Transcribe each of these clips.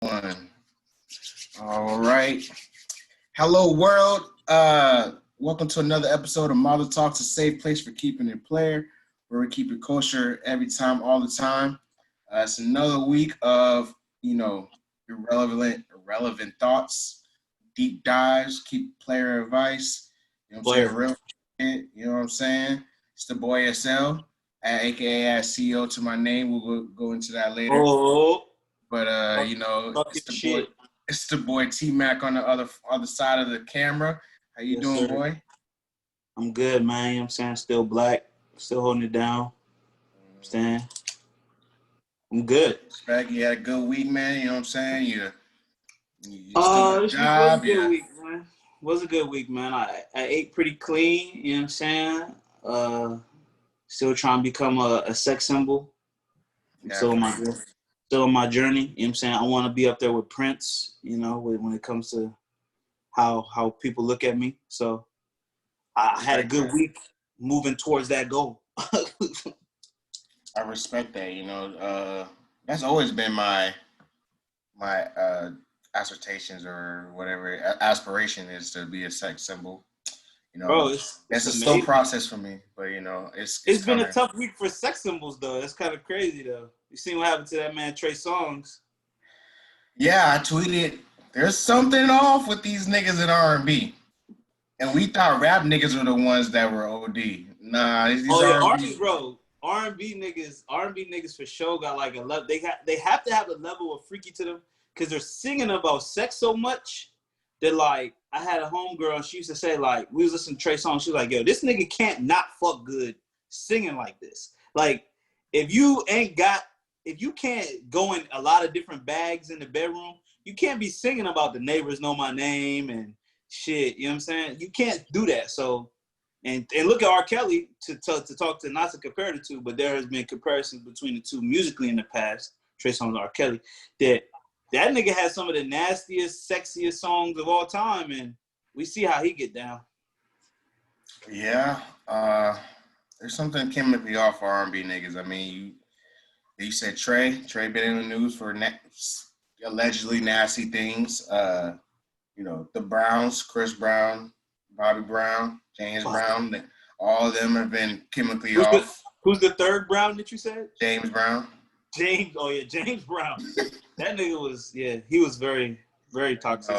One. All right. Hello, world. Welcome to another episode of Mazel Talks, a safe place for keeping it player, where we keep it kosher every time, all the time. It's another week of, irrelevant thoughts, deep dives, keep player advice. You know what I'm saying? Real shit. You know what I'm saying? It's the boy SL, aka as CEO to my name. We'll go into that later. Oh. But it's the boy T Mac on the other side of the camera. How you doing, sir? Boy? I'm good, man. You know what I'm saying? Still black, still holding it down. Understand? I'm good. Respect. You had a good week, man. You know what I'm saying? You this week was a good week, man. Was a good week, man. I ate pretty clean. You know what I'm saying? Still trying to become a sex symbol. Yeah, still on my journey. You know what I'm saying? I want to be up there with Prince, when it comes to how people look at me. So I had a good week moving towards that goal. I respect that. That's always been my assertions or whatever aspiration is to be a sex symbol. Bro, it's a slow process for me, but it's been a tough week for sex symbols though. That's kind of crazy though. You seen what happened to that man Trey Songz? Yeah, I tweeted. There's something off with these niggas in R&B, and we thought rap niggas were the ones that were OD. Nah, these R&B, bro. R&B niggas for sure got like a level. They have to have a level of freaky to them because they're singing about sex so much that like I had a homegirl and she used to say like we was listening to Trey Songz. She was like, yo, this nigga can't not fuck good singing like this. Like if you can't go in a lot of different bags in the bedroom, you can't be singing about the neighbors know my name and shit. You know what I'm saying? You can't do that. So, and look at R. Kelly to talk to, not to compare the two, but there has been comparisons between the two musically in the past, Trey Songz and R. Kelly, that nigga has some of the nastiest, sexiest songs of all time, and we see how he get down. Yeah. There's something chemically off for R&B niggas. I mean, you said Trey been in the news for allegedly nasty things. The Browns, Chris Brown, Bobby Brown, James Brown, all of them have been chemically off. Who's the third Brown that you said? James Brown. James Brown. That nigga was, he was very, very toxic.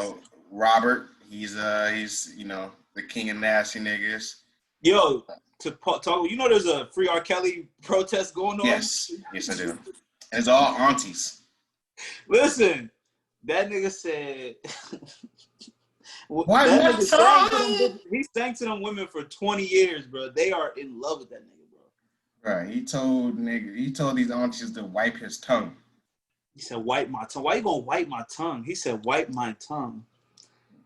Robert, he's the king of nasty niggas. Yo, to talk, there's a free R. Kelly protest going on? Yes, I do. And it's all aunties. Listen, that nigga said... he sang to them women for 20 years, bro. They are in love with that nigga, bro. Right. He told these aunties to wipe his tongue. He said, wipe my tongue. Why you gonna wipe my tongue? He said, wipe my tongue.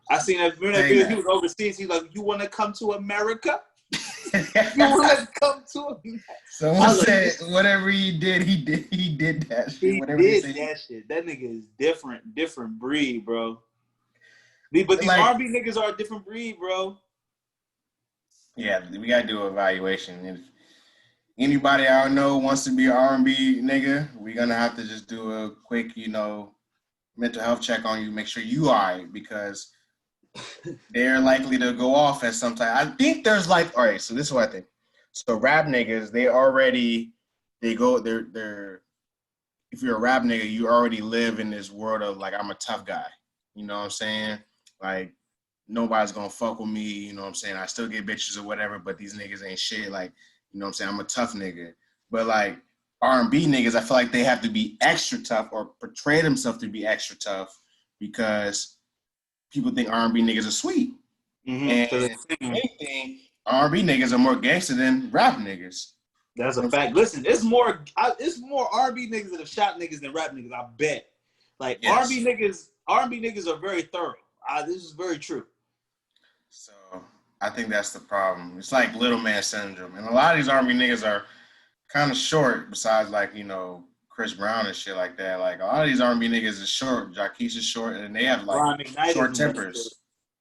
I seen that video. He was overseas. He's like, you want to come to America? You want to come to America? Someone said whatever he did that shit. He did that shit. That nigga is different breed, bro. But these R&B niggas are a different breed, bro. Yeah, we gotta do an evaluation. If anybody I know wants to be an R&B nigga, we're gonna have to just do a quick, mental health check on you, make sure you are right, because they're likely to go off at some time. I think there's all right, so this is what I think. So rap niggas, they're if you're a rap nigga, you already live in this world of like, I'm a tough guy. You know what I'm saying? Like, nobody's gonna fuck with me, you know what I'm saying? I still get bitches or whatever, but these niggas ain't shit. Like, you know what I'm saying? I'm a tough nigga. But like R&B niggas, I feel like they have to be extra tough or portray themselves to be extra tough because people think R&B niggas are sweet. Mm-hmm. And anything, R&B niggas are more gangster than rap niggas. That's a fact. Listen, it's more R&B niggas that have shot niggas than rap niggas, I bet. Like, yes. R&B niggas are very thorough. This is very true. So I think that's the problem. It's like little man syndrome. And a lot of these R&B niggas are kind of short besides like, Chris Brown and shit like that. Like a lot of these R&B niggas is short. Jacquees is short and they have like short tempers.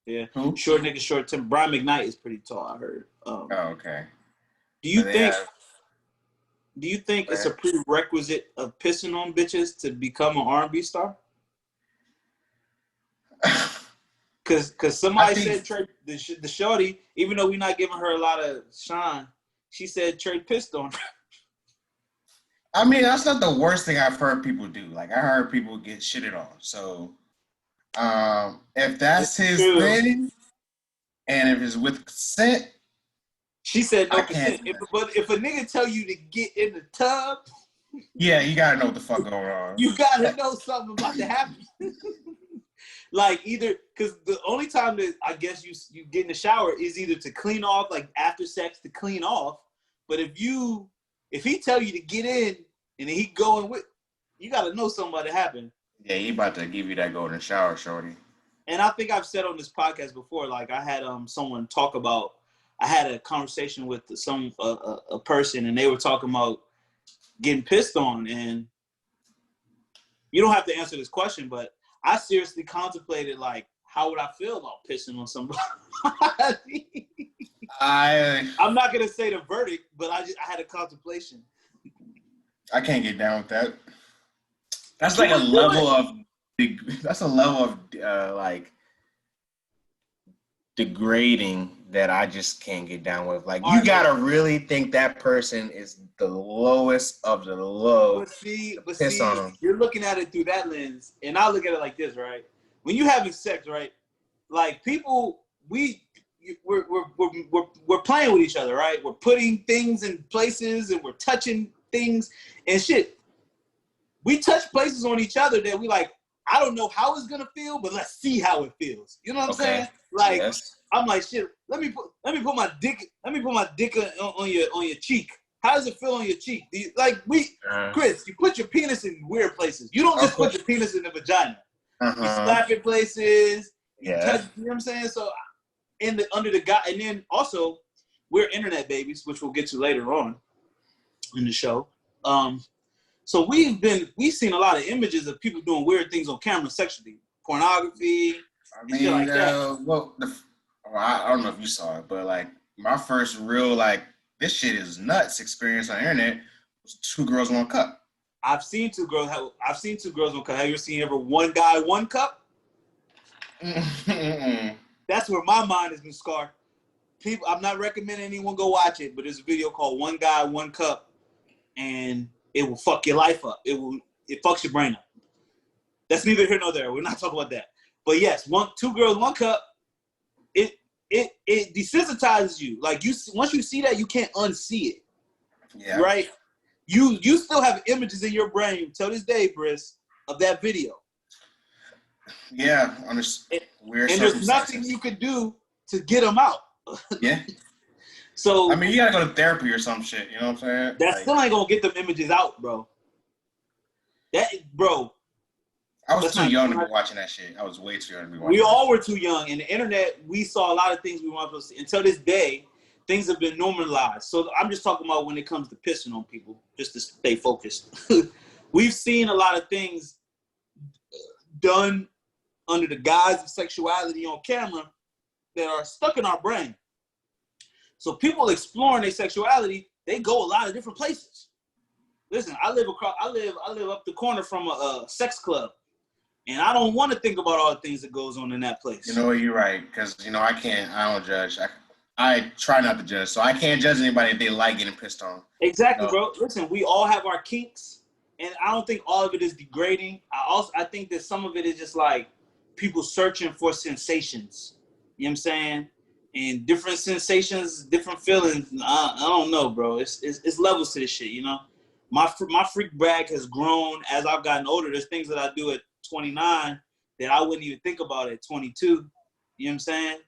Yeah. Who? Short niggas, short temper. Brian McKnight is pretty tall, I heard. Okay. Do you think it's a prerequisite of pissing on bitches to become an R&B star? Cause somebody said Trey, the shorty, even though we're not giving her a lot of shine, she said Trey pissed on her. I mean, that's not the worst thing I've heard people do. Like I heard people get shitted on. So if that's It's his true. thing, and if it's with consent, She said I no can't. consent. But if a nigga tell you to get in the tub, Yeah, you gotta know what the fuck going on. you gotta know something about to happen. Like either because the only time that I guess you get in the shower is either to clean off, like after sex to clean off. But if he tell you to get in and then he going with, you gotta know something about to happen. Yeah, he about to give you that golden shower, shorty. And I think I've said on this podcast before, like I had someone talk about. I had a conversation with a person, and they were talking about getting pissed on. And you don't have to answer this question, but I seriously contemplated, like, how would I feel about pissing on somebody? I'm not gonna say the verdict, but I had a contemplation. I can't get down with that. That's like a level of like degrading that I just can't get down with. Like you gotta really think that person is the lowest of the low. But see, on them. You're looking at it through that lens, and I look at it like this, right? When you having sex, right? Like people, we're playing with each other, right? We're putting things in places, and we're touching things and shit. We touch places on each other that we like. I don't know how it's gonna feel, but let's see how it feels. You know what I'm saying? Like I'm like, shit. Let me put my dick on your cheek. How does it feel on your cheek? Chris, you put your penis in weird places. You don't just put your penis in the vagina. You slap it places. You touch. You know what I'm saying? So under the guy, and then also we're internet babies, which we'll get to later on in the show. So we've seen a lot of images of people doing weird things on camera sexually, pornography, and shit like that. I don't know if you saw it, but like my first real like this shit is nuts experience on the internet was 2 Girls 1 Cup. I've seen 2 girls. I've seen 2 girls 1 cup. Have you ever seen one guy 1 cup? That's where my mind has been scarred. People, I'm not recommending anyone go watch it, but there's a video called One Guy 1 Cup, and it will fuck your life up. It fucks your brain up. That's neither here nor there. We're not talking about that. But yes, 2 Girls 1 Cup. It desensitizes you. Like once you see that, you can't unsee it. Yeah. Right? You still have images in your brain till this day, Briss, of that video. Yeah, weird. And there's nothing you could do to get them out. Yeah. So I mean, you gotta go to therapy or some shit. You know what I'm saying? That still ain't gonna get them images out, bro. I was too young to be watching that shit. I was way too young to be watching. We all were too young. In the internet, we saw a lot of things we weren't supposed to see. Until this day, things have been normalized. So I'm just talking about when it comes to pissing on people, just to stay focused. We've seen a lot of things done under the guise of sexuality on camera that are stuck in our brain. So people exploring their sexuality, they go a lot of different places. Listen, I live up the corner from a sex club. And I don't want to think about all the things that goes on in that place. You know, you're right. Because, I don't judge. I try not to judge. So I can't judge anybody if they like getting pissed on. Exactly, bro. Listen, we all have our kinks. And I don't think all of it is degrading. I think that some of it is just like people searching for sensations. You know what I'm saying? And different sensations, different feelings. I don't know, bro. It's levels to this shit, you know? My freak bag has grown as I've gotten older. There's things that I do at 29 that I wouldn't even think about at 22. You know what I'm saying?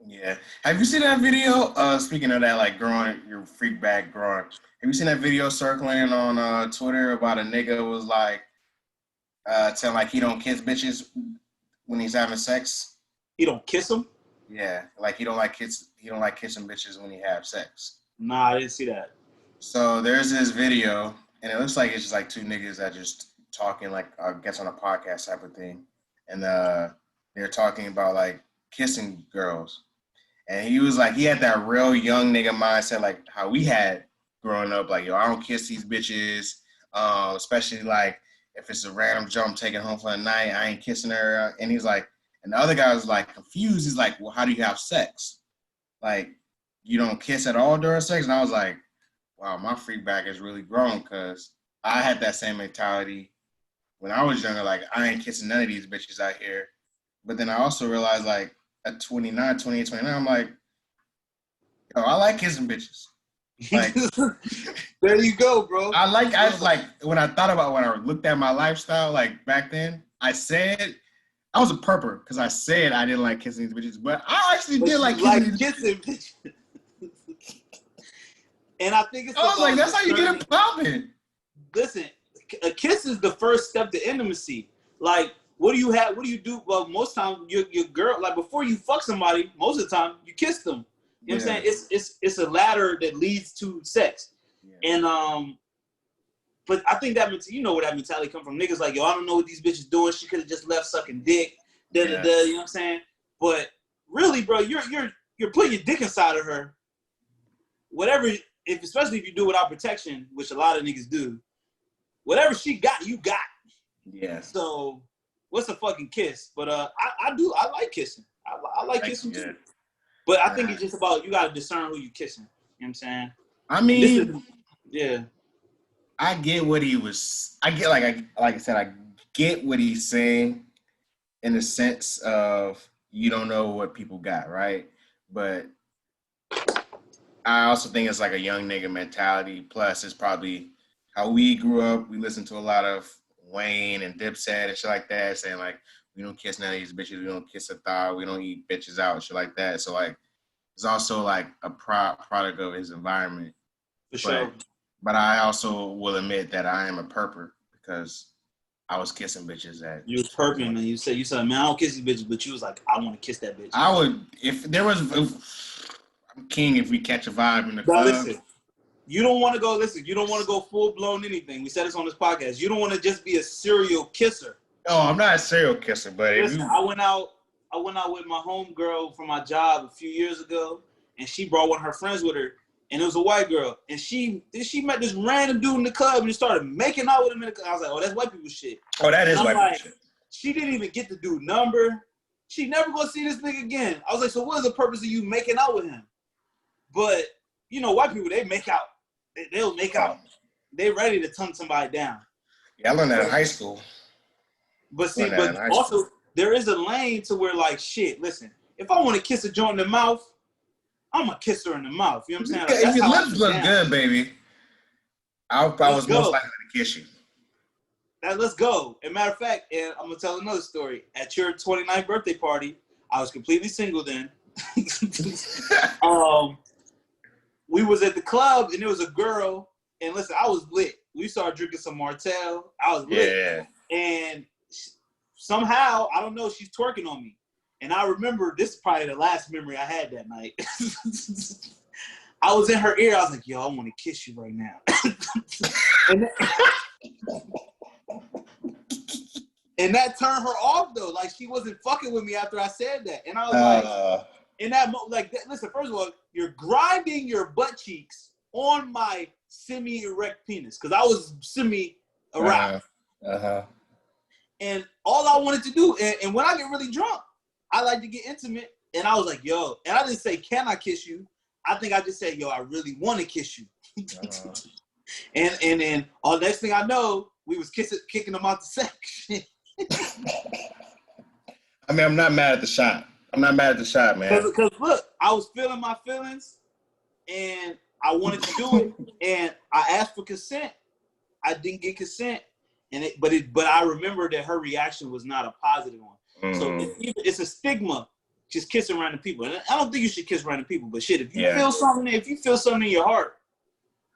Yeah. Have you seen that video? Speaking of that, like growing your freak bag growing. Have you seen that video circling on Twitter about a nigga was like telling like he don't kiss bitches when he's having sex? He don't kiss them? Yeah, like he don't like kissing bitches when he have sex. Nah, I didn't see that. So there's this video, and it looks like it's just like 2 niggas that just talking like I guess on a podcast type of thing, and they're talking about like kissing girls, and he was like he had that real young nigga mindset like how we had growing up, like yo I don't kiss these bitches, especially like if it's a random jump taken home for the night I ain't kissing her, and he's like, And the other guy was like confused. He's like, well, how do you have sex? Like, you don't kiss at all during sex? And I was like, wow, my freak bag is really grown because I had that same mentality when I was younger. Like, I ain't kissing none of these bitches out here. But then I also realized, like, at 29, 28, 29, I'm like, yo, I like kissing bitches. Like, there you go, bro. I was like, when I thought about when I looked at my lifestyle, like back then, I said, I was a perper because I said I didn't like kissing these bitches, but I actually did like kissing bitches. And I think it's I was like, that's how you get it popping. Listen, a kiss is the first step to intimacy. Like, what do you have? What do you do? Well, most times your girl, like before you fuck somebody, most of the time you kiss them. You know what I'm saying? It's a ladder that leads to sex. Yeah. And but I think that you know where that mentality come from. Niggas like, yo, I don't know what these bitches doing. She could have just left sucking dick. You know what I'm saying? But really, bro, you're putting your dick inside of her. Whatever, especially if you do it without protection, which a lot of niggas do. Whatever she got, you got. Yeah. So what's a fucking kiss? But I like kissing. I like kissing too. But I think it's just about you gotta discern who you kissing. You know what I'm saying? I mean, I get what he was. I get like I said, I get what he's saying in the sense of you don't know what people got, right? But I also think it's like a young nigga mentality. Plus, it's probably how we grew up. We listened to a lot of Wayne and Dipset and shit like that, saying like, we don't kiss none of these bitches. We don't kiss a thigh. We don't eat bitches out, shit like that. So like, it's also like a product of his environment. For sure. But I also will admit that I am a perper because I was kissing bitches at. You was perping, man. You said, man, I don't kiss these bitches, but you was like, I want to kiss that bitch. I would, if there was, I'm king if we catch a vibe in the club. Listen, you don't want to go, you don't want to go full-blown anything. We said this on this podcast. You don't want to just be a serial kisser. No, I'm not a serial kisser, but listen, I went out with my homegirl from my job a few years ago, and she brought one of her friends with her, and it was a white girl, and she met this random dude in the club, and he started making out with him in the club. I was like, oh, that's white people shit. Oh, that is white people shit. She didn't even get the dude number. She never gonna see this nigga again. I was like, so what is the purpose of you making out with him? But, you know, white people, they make out. They'll make out. They ready to tongue somebody down. Yeah, I learned that in high school. But see, also, there is a lane to where, like, shit, listen, if I want to kiss a joint in the mouth, I'm going to kiss her in the mouth. You know what I'm saying? Like, if your lips look good, baby, I was most likely to kiss you. Let's go. As a matter of fact, and I'm going to tell another story. At your 29th birthday party, I was completely single then. We was at the club, and there was a girl, and listen, I was lit. We started drinking some Martell. I was lit. Yeah. And somehow, I don't know, she's twerking on me. And I remember, this is probably the last memory I had that night. I was in her ear. I was like, yo, I want to kiss you right now. and that turned her off, though. Like, she wasn't fucking with me after I said that. And I was like, in that moment, like, listen, first of all, you're grinding your butt cheeks on my semi-erect penis. Because I was semi-erect. And all I wanted to do, and when I get really drunk, I like to get intimate. And I was like, yo, and I didn't say, can I kiss you? I think I just said, yo, I really want to kiss you. And then next thing I know, we was kicking them out the section. I mean, I'm not mad at the shot. Man. Because look, I was feeling my feelings, and I wanted to do it, and I asked for consent. I didn't get consent, but I remember that her reaction was not a positive one. Mm-hmm. So it's a stigma just kissing random people. And I don't think you should kiss random people, but shit, if you feel something in your heart,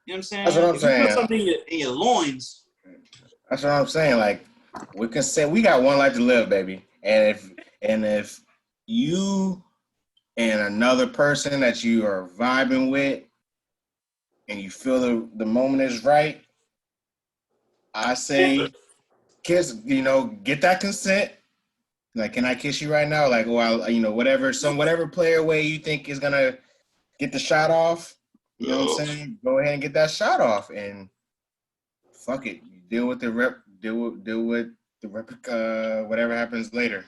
you know what I'm saying? That's what I'm saying. You feel something in your loins. That's what I'm saying. Like, we consent. We got one life to live, baby. And if you and another person that you are vibing with, and you feel the moment is right, I say kiss. Get that consent. Like, can I kiss you right now? Like, well, whatever player way you think is gonna get the shot off. You know what I'm saying? Go ahead and get that shot off, and fuck it. Deal with the whatever happens later.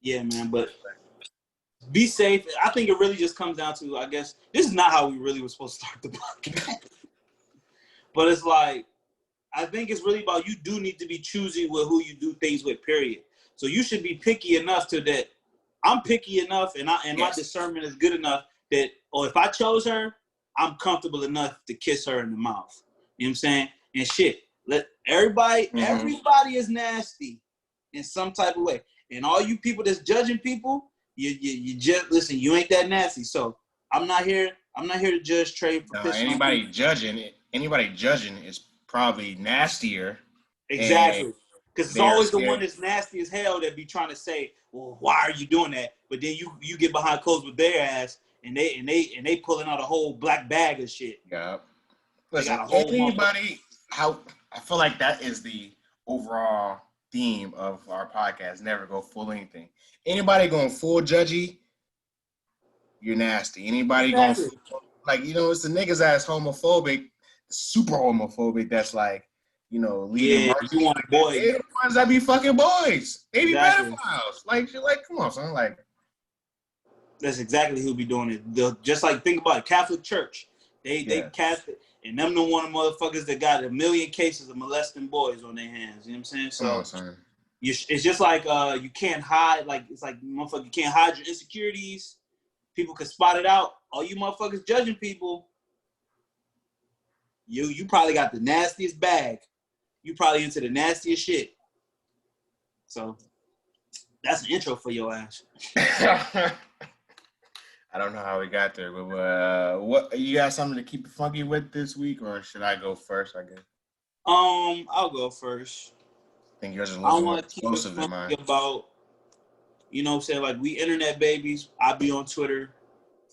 Yeah, man, but be safe. I think it really just comes down to, I guess, this is not how we really were supposed to start the podcast. But it's like, I think it's really about you do need to be choosy with who you do things with, period. So you should be picky enough to that. I'm picky enough and my discernment is good enough that, or if I chose her, I'm comfortable enough to kiss her in the mouth. You know what I'm saying? And shit, let everybody is nasty in some type of way. And all you people that's judging people, you just listen, you ain't that nasty. So I'm not here to judge Trey for pissing on people. Anybody judging is probably nastier. Exactly. Because it's always the one scared. that's nasty as hell that be trying to say, well, why are you doing that? But then you get behind clothes with their ass and they pulling out a whole black bag of shit. Yeah. They Listen, got a whole I feel like that is the overall theme of our podcast. Never go full anything. Anybody going full judgy, you're nasty. Anybody going full, it's the niggas that's homophobic, super homophobic, that's like, leading marches. You want boys. They're the ones that be fucking boys. They be Exactly. pedophiles. Like, come on, son. Like, that's exactly who be doing it. Just like, think about it, Catholic Church. They cast it, and them the one of the motherfuckers that got 1 million cases of molesting boys on their hands. You know what I'm saying? So come on, son. It's just like you can't hide. Like, it's like, motherfucker, you can't hide your insecurities. People can spot it out. All you motherfuckers judging people, you probably got the nastiest bag. You probably into the nastiest shit. So that's an intro for your ass. I don't know how we got there, but what you got something to keep it funky with this week, or should I go first? I guess. I'll go first. I think yours is a little more explosive than mine. About, you know what I'm saying, like, we internet babies. I be on Twitter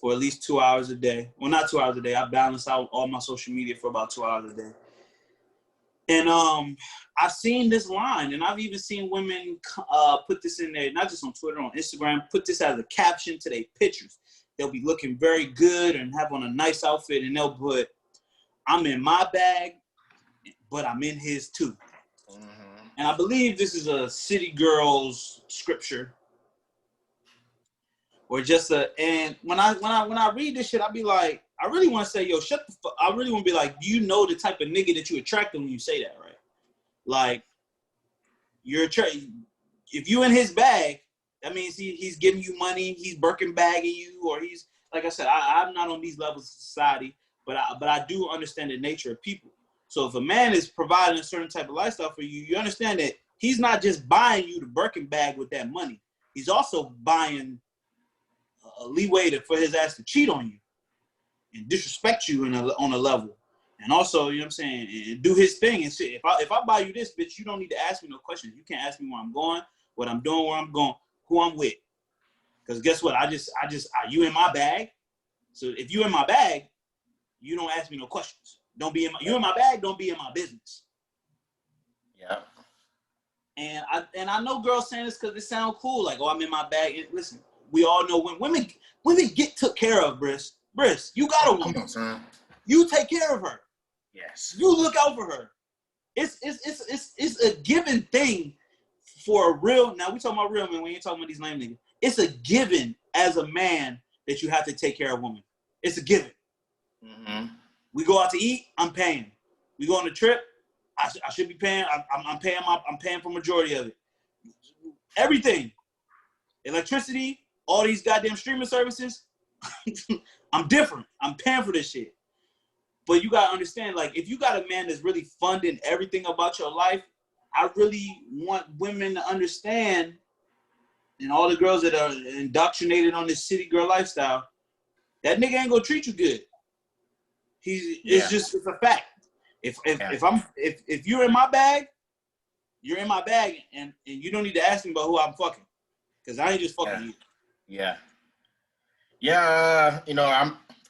for at least 2 hours a day. Well, not 2 hours a day. I balance out all my social media for about 2 hours a day. And I've seen this line, and I've even seen women put this in there, not just on Twitter, on Instagram, put this as a caption to their pictures. They'll be looking very good and have on a nice outfit, and they'll put, "I'm in my bag, but I'm in his too." Mm-hmm. And I believe this is a City Girls scripture, or just and when I read this shit, I be like, I really want to say, yo, shut the fuck. I really want to be like, you know the type of nigga that you attract when you say that, right? Like, if you in his bag, that means he's giving you money, he's Birkin bagging you, or he's, like I said, I'm not on these levels of society, but I do understand the nature of people. So if a man is providing a certain type of lifestyle for you, you understand that he's not just buying you the Birkin bag with that money. He's also buying a leeway for his ass to cheat on you and disrespect you on a level. And also, you know what I'm saying, and do his thing and shit. If I buy you this, bitch, you don't need to ask me no questions. You can't ask me where I'm going, what I'm doing, where I'm going, who I'm with. Because guess what? You in my bag. So if you in my bag, you don't ask me no questions. You in my bag, don't be in my business. Yeah. And I know girls saying this because it sounds cool, like, oh, I'm in my bag. And listen, we all know when women get took care of, Briss, you got a woman. Come on, son. You take care of her. Yes. You look out for her. It's a given thing for a real. Now we talking about real men. We ain't talking about these lame niggas. It's a given as a man that you have to take care of a woman. It's a given. Mm-hmm. We go out to eat. I'm paying. We go on a trip. I should be paying. I'm paying. I'm paying for majority of it. Everything. Electricity. All these goddamn streaming services. I'm different. I'm paying for this shit. But you gotta understand, like, if you got a man that's really funding everything about your life, I really want women to understand, and all the girls that are indoctrinated on this city girl lifestyle, that nigga ain't gonna treat you good. It's a fact. If you're in my bag, you're in my bag, and you don't need to ask me about who I'm fucking, because I ain't just fucking you. Yeah.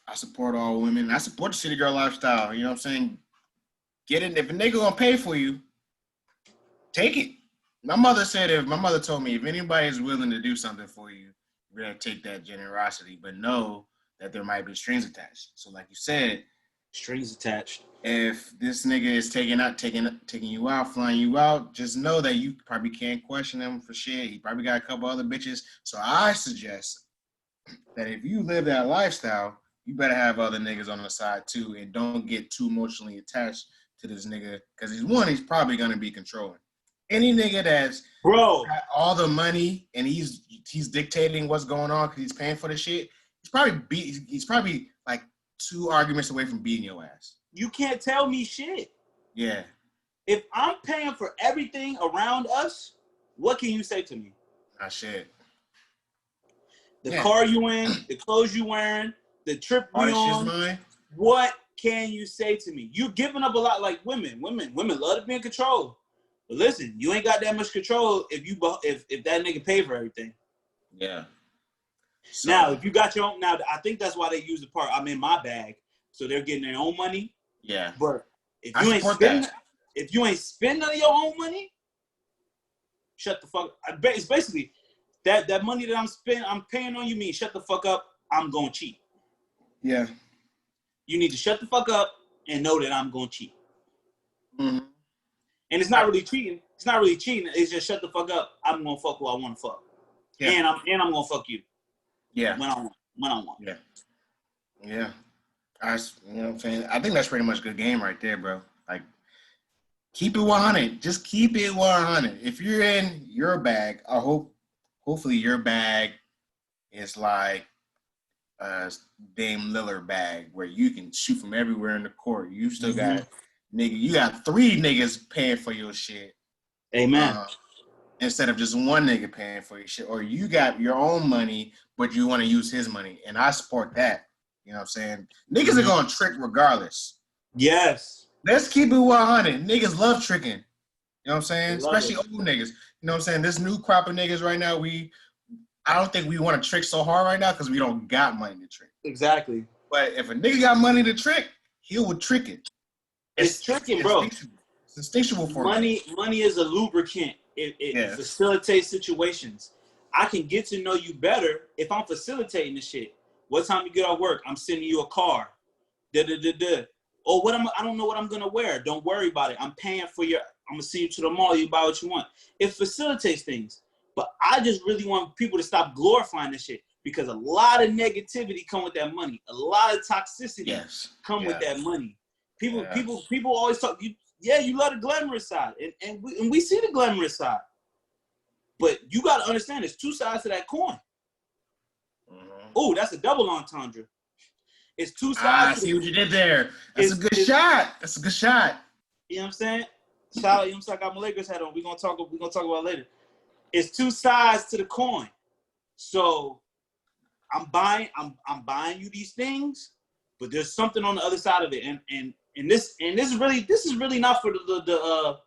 I support all women. I support the city girl lifestyle. You know what I'm saying? Get it. If a nigga gonna pay for you, take it. My mother told me, if anybody is willing to do something for you, you're gonna take that generosity, but know that there might be strings attached. So like you said, Strings attached. If this nigga is taking you out, flying you out, just know that you probably can't question him for shit. He probably got a couple other bitches. So I suggest that if you live that lifestyle, you better have other niggas on the side too, and don't get too emotionally attached to this nigga because he's probably gonna be controlling. Any nigga that's Bro, got all the money and he's dictating what's going on because he's paying for the shit, he's probably like 2 arguments away from beating your ass. you can't tell me shit. Yeah. If I'm paying for everything around us, what can you say to me? Not shit. The car you in, the clothes you wearing, the trip all we this shit's on. mine. What can you say to me? You're giving up a lot. Like women love to be in control. But listen, you ain't got that much control if that nigga pay for everything. Yeah. So, now, if you got your own, now I think that's why they use the part I'm in my bag, so they're getting their own money. Yeah. But if you ain't spending your own money, shut the fuck up. It's basically that money that I'm paying on you means shut the fuck up. I'm going to cheat. Yeah. You need to shut the fuck up and know that I'm going to cheat. Mm-hmm. And it's not really cheating. It's not really cheating. It's just shut the fuck up. I'm going to fuck who I want to fuck. Yeah. And I'm going to fuck you. Yeah. When I want. Yeah. Yeah. You know what I'm saying? I think that's pretty much a good game right there, bro. Like, keep it 100. Just keep it 100. If you're in your bag, hopefully your bag is like a Dame Lillard bag where you can shoot from everywhere in the court. You still got you got 3 niggas paying for your shit. Amen. Instead of just one nigga paying for your shit. Or you got your own money, but you want to use his money. And I support that. You know what I'm saying? Niggas are going to trick regardless. Yes. Let's keep it 100. Niggas love tricking. You know what I'm saying? Especially it. old niggas. You know what I'm saying? This new crop of niggas right now, I don't think we want to trick so hard right now because we don't got money to trick. Exactly. But if a nigga got money to trick, he will trick it. It's tricking, bro. It's instinctual for money. Money is a lubricant. It facilitates situations. I can get to know you better if I'm facilitating the shit. What time you get off work? I'm sending you a car. Or I don't know what I'm gonna wear. Don't worry about it. I'm paying for I'm gonna see you to the mall. You buy what you want. It facilitates things. But I just really want people to stop glorifying this shit because a lot of negativity come with that money. A lot of toxicity come with that money. People always talk. You love the glamorous side, and we see the glamorous side. But you got to understand, there's 2 sides to that coin. Oh, that's a double entendre. It's 2 sides. I see what you did there. That's a good shot. That's a good shot. You know what I'm saying? Shout out, I got my Lakers hat on. We're gonna talk about it later. It's 2 sides to the coin. So I'm buying you these things, but there's something on the other side of it. And this is really not for the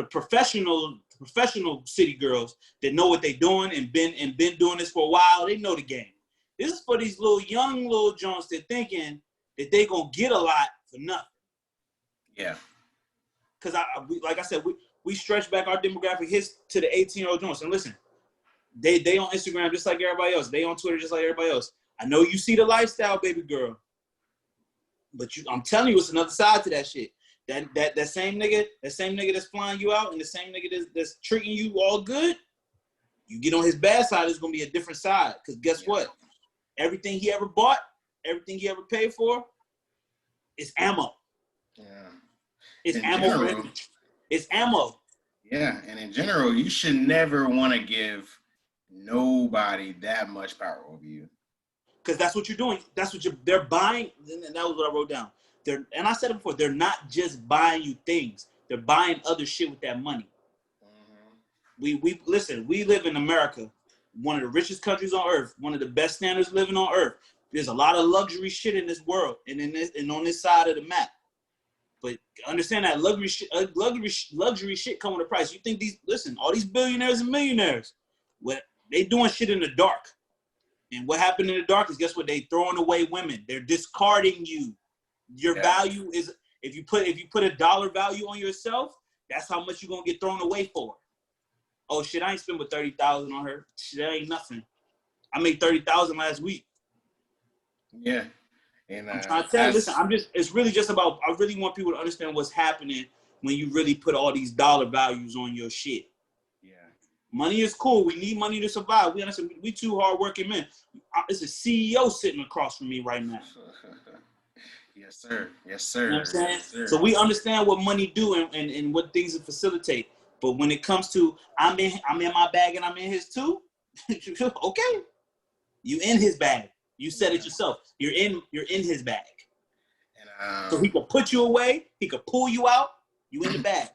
professional city girls that know what they're doing and been doing this for a while. They know the game. This is for these young little Jones that thinking that they gonna get a lot for nothing. Yeah. Because like I said, we stretch back our demographic hits to the 18-year-old Jones. And listen, they on Instagram just like everybody else. They on Twitter just like everybody else. I know you see the lifestyle, baby girl. But I'm telling you, it's another side to that shit. That same nigga that's flying you out and the same nigga that's treating you all good, you get on his bad side, it's gonna be a different side. Because guess what? Everything he ever bought, everything he ever paid for, is ammo. Yeah. It's ammo for him. It's ammo. Yeah, and in general, you should never want to give nobody that much power over you. Because that's what you're doing. That's what they're buying. And that was what I wrote down. And I said it before, they're not just buying you things. They're buying other shit with that money. Mm-hmm. We live in America, one of the richest countries on earth, one of the best standards living on earth. There's a lot of luxury shit in this world and on this side of the map. But understand that luxury shit come with a price. You think all these billionaires and millionaires, they doing shit in the dark. And what happened in the dark is, guess what? They throwing away women. They're discarding you. Your value is, if you put a dollar value on yourself, that's how much you're gonna get thrown away for. Oh shit, I ain't spent but $30,000 on her. Shit, that ain't nothing. I made $30,000 last week. Yeah. And I'm trying to tell you, listen, it's really just about, I really want people to understand what's happening when you really put all these dollar values on your shit. Yeah. Money is cool. We need money to survive. We understand. We two hardworking men. It's a CEO sitting across from me right now. Yes, sir. Yes, sir. You know what I'm saying? Yes, sir. So we understand what money do and what things it facilitate. But when it comes to I'm in my bag and I'm in his too, okay. You in his bag. You said it yourself. You're in his bag. And, so he could put you away. He could pull you out. You in the bag.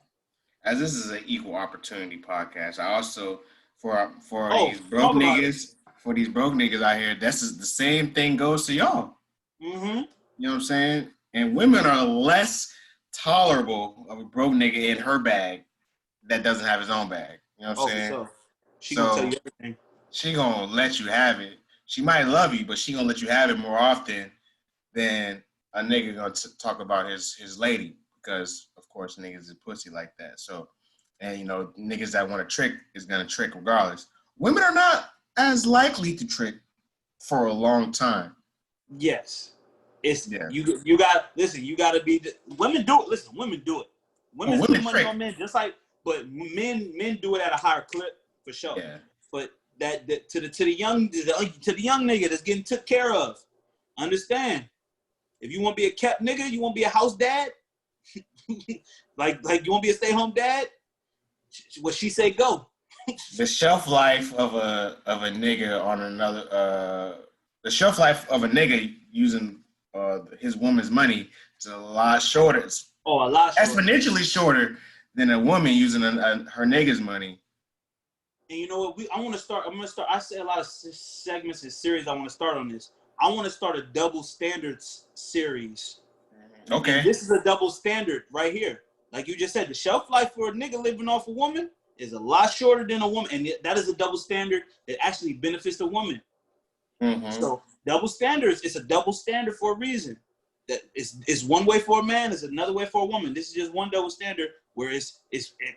As this is an equal opportunity podcast, I also for these broke niggas out here, that's the same thing goes to y'all. Mm-hmm. You know what I'm saying? And women are less tolerable of a broke nigga in her bag that doesn't have his own bag. You know what I'm saying? For sure. She gonna tell you everything. She gonna let you have it. She might love you, but she gonna let you have it more often than a nigga gonna talk about his lady, because of course niggas is pussy like that. So, and you know, niggas that want to trick is gonna trick regardless. Women are not as likely to trick for a long time. Yes. It's you got listen, you gotta be women do it. Listen, women do it. Women spend money on men just like, but men do it at a higher clip for sure. Yeah. But that to the young nigga that's getting took care of. Understand. If you want to be a kept nigga, you want to be a house dad, like you want to be a stay-home dad, what she say go. The shelf life of a nigga on another the shelf life of a nigga using his woman's money is a lot shorter. It's a lot shorter. Exponentially shorter than a woman using her nigga's money. And you know what? I'm gonna start. I say a lot of segments and series. I want to start on this. I want to start a double standards series. Okay. And this is a double standard right here. Like you just said, the shelf life for a nigga living off a woman is a lot shorter than a woman. And that is a double standard that actually benefits the woman. Mm-hmm. So double standards, it's a double standard for a reason. That it's one way for a man, it's another way for a woman. This is just one double standard where it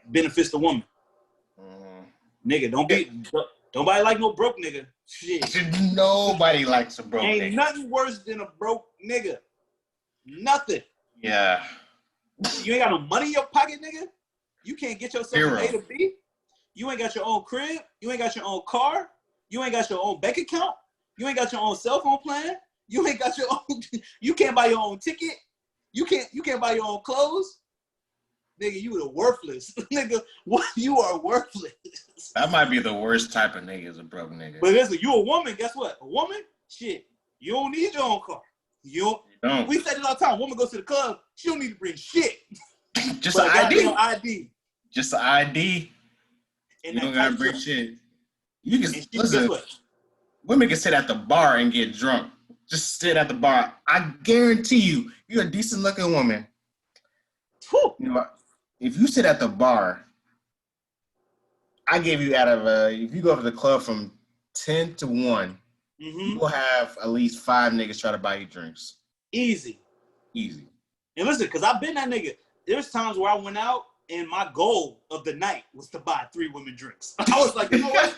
benefits the woman. Mm-hmm. Nigga, don't nobody like no broke nigga. Shit. Nobody likes a broke nigga. Ain't nothing worse than a broke nigga. Nothing. Yeah. You ain't got no money in your pocket, nigga. You can't get yourself from A to B. You ain't got your own crib. You ain't got your own car. You ain't got your own bank account. You ain't got your own cell phone plan. You ain't got your own. You can't buy your own ticket. You can't buy your own clothes. Nigga, you are worthless. Nigga, what? You are worthless. That might be the worst type of nigga, is a broke nigga. But listen, you a woman. Guess what? A woman, shit. You don't need your own car. You don't. We say this all the time. Woman goes to the club. She don't need to bring shit. Just an ID. ID. Just an ID. And you don't gotta bring shit. You can listen. Women can sit at the bar and get drunk. Just sit at the bar. I guarantee you, you're a decent looking woman. Whew. You know, if you sit at the bar, I give you if you go to the club from 10 to 1, mm-hmm. you will have at least 5 niggas try to buy you drinks. Easy. And listen, because I've been that nigga. There's times where I went out and my goal of the night was to buy 3 women drinks. I was like, you know what?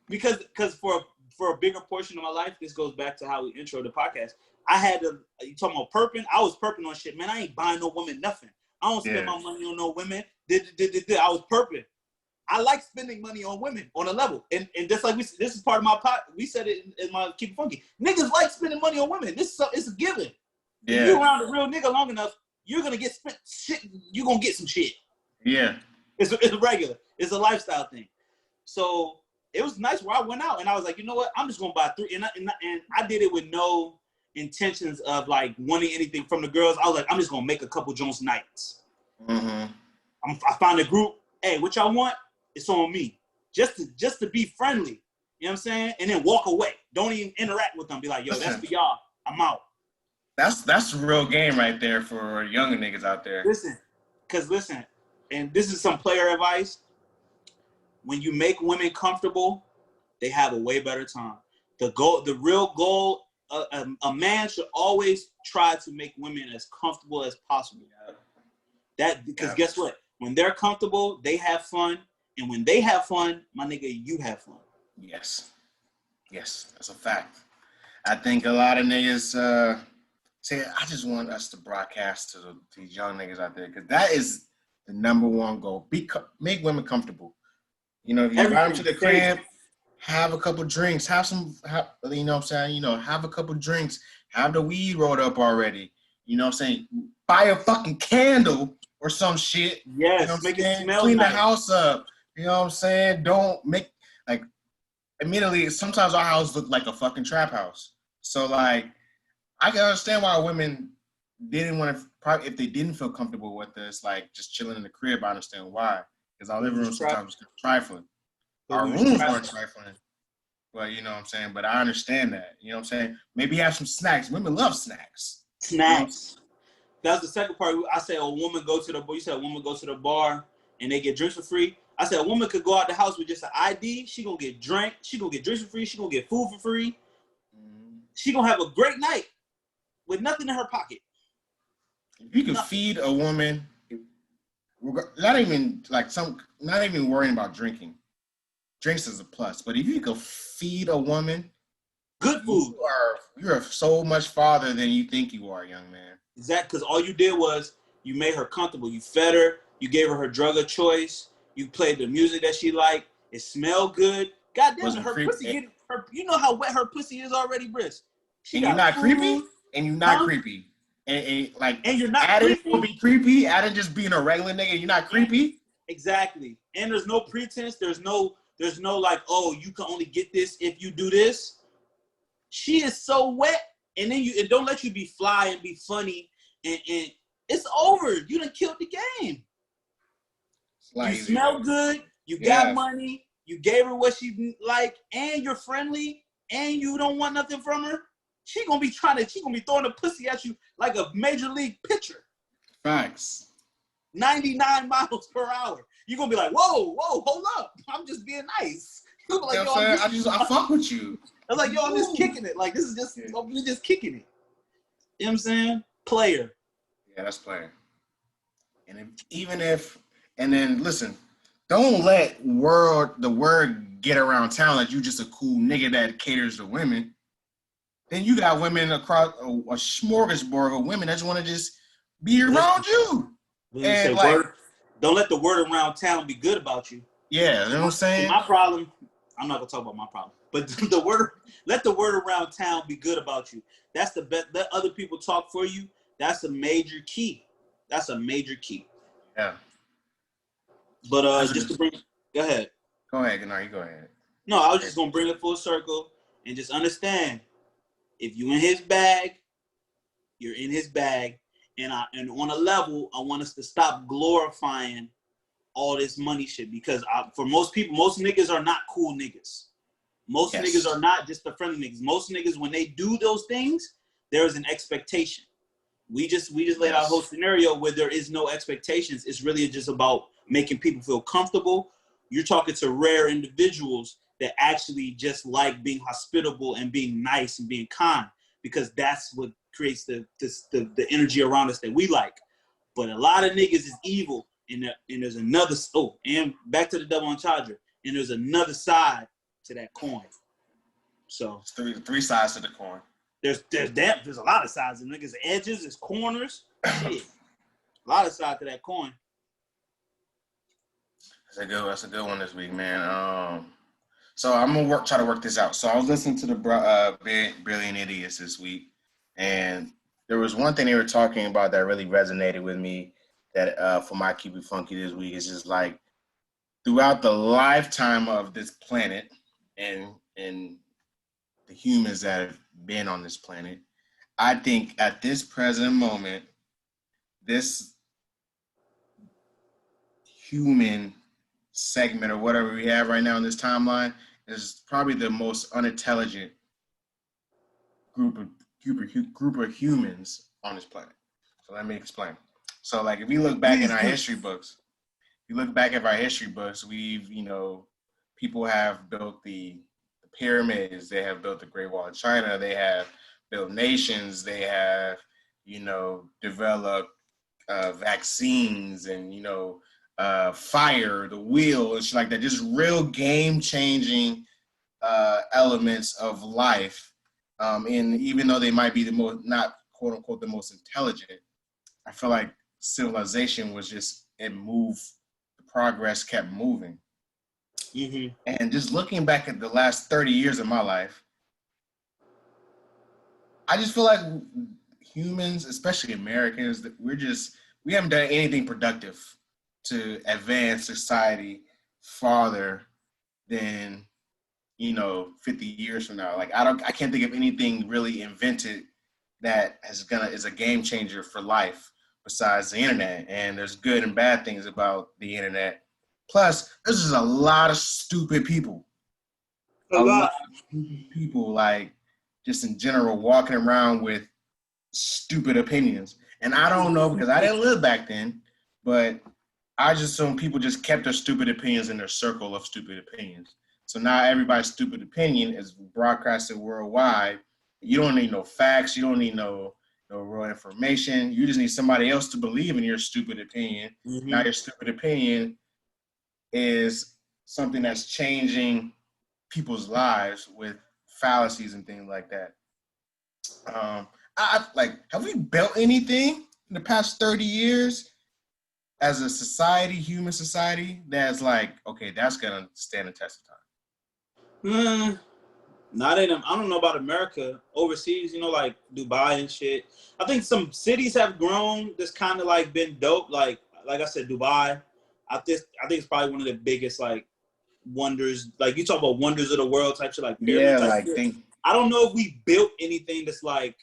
Because for a bigger portion of my life, this goes back to how we intro the podcast. I had to, you talking about perping? I was perping on shit. Man, I ain't buying no woman nothing. I don't spend my money on no women. I was perping. I like spending money on women on a level. And just like this is part of my pot. We said it in my Keep It Funky. Niggas like spending money on women. It's a given. Yeah. If you're around a real nigga long enough, you're going to get spent shit. You're going to get some shit. Yeah. It's regular. It's a lifestyle thing. So it was nice where I went out and I was like, you know what? I'm just going to buy 3. And I did it with no intentions of like wanting anything from the girls. I was like, I'm just going to make a couple Jones nights. Mm-hmm. I found a group. Hey, what y'all want? It's on me. Just to be friendly. You know what I'm saying? And then walk away. Don't even interact with them. Be like, yo, that's for y'all. I'm out. That's a real game right there for younger niggas out there. Listen, and this is some player advice. When you make women comfortable, they have a way better time. The real goal, a man should always try to make women as comfortable as possible. Because guess what? When they're comfortable, they have fun. And when they have fun, my nigga, you have fun. Yes, that's a fact. I think a lot of niggas say, I just want us to broadcast to these young niggas out there because that is the number one goal. Make women comfortable. You know, if you invite them to the crib, have a couple drinks, you know what I'm saying? You know, have a couple drinks, have the weed rolled up already. You know what I'm saying? Buy a fucking candle or some shit. Yes, you know make it smell Clean nice. the house up. You know what I'm saying? Don't make, like, admittedly, sometimes our house look like a fucking trap house. So, like, I can understand why women didn't want to, probably if they didn't feel comfortable with us, like, just chilling in the crib, I understand why. Because our living room sometimes was trifling. Our rooms weren't trifling. But, you know what I'm saying? But I understand that. You know what I'm saying? Maybe have some snacks. Women love snacks. Snacks. That's the second part. I said a woman go to the bar. You said a woman go to the bar and they get drinks for free. I said a woman could go out the house with just an ID. She gonna get drink. She gonna get drinks for free. She gonna get food for free. She gonna have a great night with nothing in her pocket. If you can feed a woman, not even worrying about drinking. Drinks is a plus, but if you can feed a woman good food, you're so much farther than you think you are, young man. Exactly, because all you did was you made her comfortable. You fed her. You gave her drug of choice. You played the music that she liked. It smelled good. Goddamn, her pussy getting her. You know how wet her pussy is already, Briss. And you're not creepy. And you're not creepy. And you're not creepy. Will be creepy. Adam just being a regular nigga. You're not creepy. Exactly. And there's no pretense. There's no like, oh, you can only get this if you do this. She is so wet, and then it don't let you be fly and be funny, and it's over. You done killed the game. You smell good. You got money. You gave her what she like, and you're friendly, and you don't want nothing from her. She gonna be throwing a pussy at you like a major league pitcher. Facts. 99 miles per hour. You're gonna be like, whoa, hold up. I'm just being nice. You're gonna be like, I fuck with you. I'm like, I'm just kicking it. Like, this is just, we're just kicking it. You know what I'm saying? Player. Yeah, that's player. And then listen, don't let the word get around town that you just a cool nigga that caters to women. Then you got women across a smorgasbord of women that just want to just be around you. And don't let the word around town be good about you. Yeah, you know what I'm saying? My problem, I'm not gonna talk about my problem, but let the word around town be good about you. That's the best. Let other people talk for you. That's a major key. Yeah. But just to bring, go ahead. Go ahead, no, you go ahead. No, I was just gonna bring it full circle and just understand, if you in his bag, you're in his bag, and on a level, I want us to stop glorifying all this money shit, because for most people, most niggas are not cool niggas. Most niggas are not just the friendly niggas. Most niggas, when they do those things, there is an expectation. We just laid out a whole scenario where there is no expectations. It's really just about making people feel comfortable. You're talking to rare individuals that actually just like being hospitable and being nice and being kind, because that's what creates the energy around us that we like. But a lot of niggas is evil, and there's another, and back to the double entendre, and there's another side to that coin. So three sides to the coin. There's a lot of sides. And niggas, edges, there's corners. Shit. A lot of sides to that coin. That's a good one this week, man. So I'm gonna try to work this out. So I was listening to the Brilliant Idiots this week, and there was one thing they were talking about that really resonated with me. That for my Keep It Funky this week is just like, throughout the lifetime of this planet and the humans that have been on this planet, I think at this present moment, this human segment or whatever we have right now in this timeline is probably the most unintelligent group of humans on this planet. So let me explain. So, like, if we look back in our history books, we've, people have built the pyramids, they have built the Great Wall of China, they have built nations, they have, developed vaccines and, fire, the wheel, and shit like that. Just real game-changing elements of life. And even though they might be the most not quote unquote the most intelligent, I feel like civilization was just it moved. The progress kept moving. Mm-hmm. And just looking back at the last 30 years of my life, I just feel like humans, especially Americans, that we haven't done anything productive to advance society farther than 50 years from now. Like I can't think of anything really invented that is a game changer for life besides the internet. And there's good and bad things about the internet. Plus, there's just a lot of stupid people. A A lot lot. of stupid people, like just in general, walking around with stupid opinions. And I don't know because I didn't live back then, but I just assume people just kept their stupid opinions in their circle of stupid opinions. So now everybody's stupid opinion is broadcasted worldwide. You don't need no facts. You don't need no real information. You just need somebody else to believe in your stupid opinion. Mm-hmm. Now your stupid opinion is something that's changing people's lives with fallacies and things like that. Have we built anything in the past 30 years as a society, human society, that's like, okay, that's gonna stand the test of time? Not in them. I don't know about America. Overseas, like Dubai and shit. I think some cities have grown that's kind of like been dope. Like I said, Dubai. I think it's probably one of the biggest like wonders. Like you talk about wonders of the world type shit, like pyramid type shit. I don't know if we built anything that's like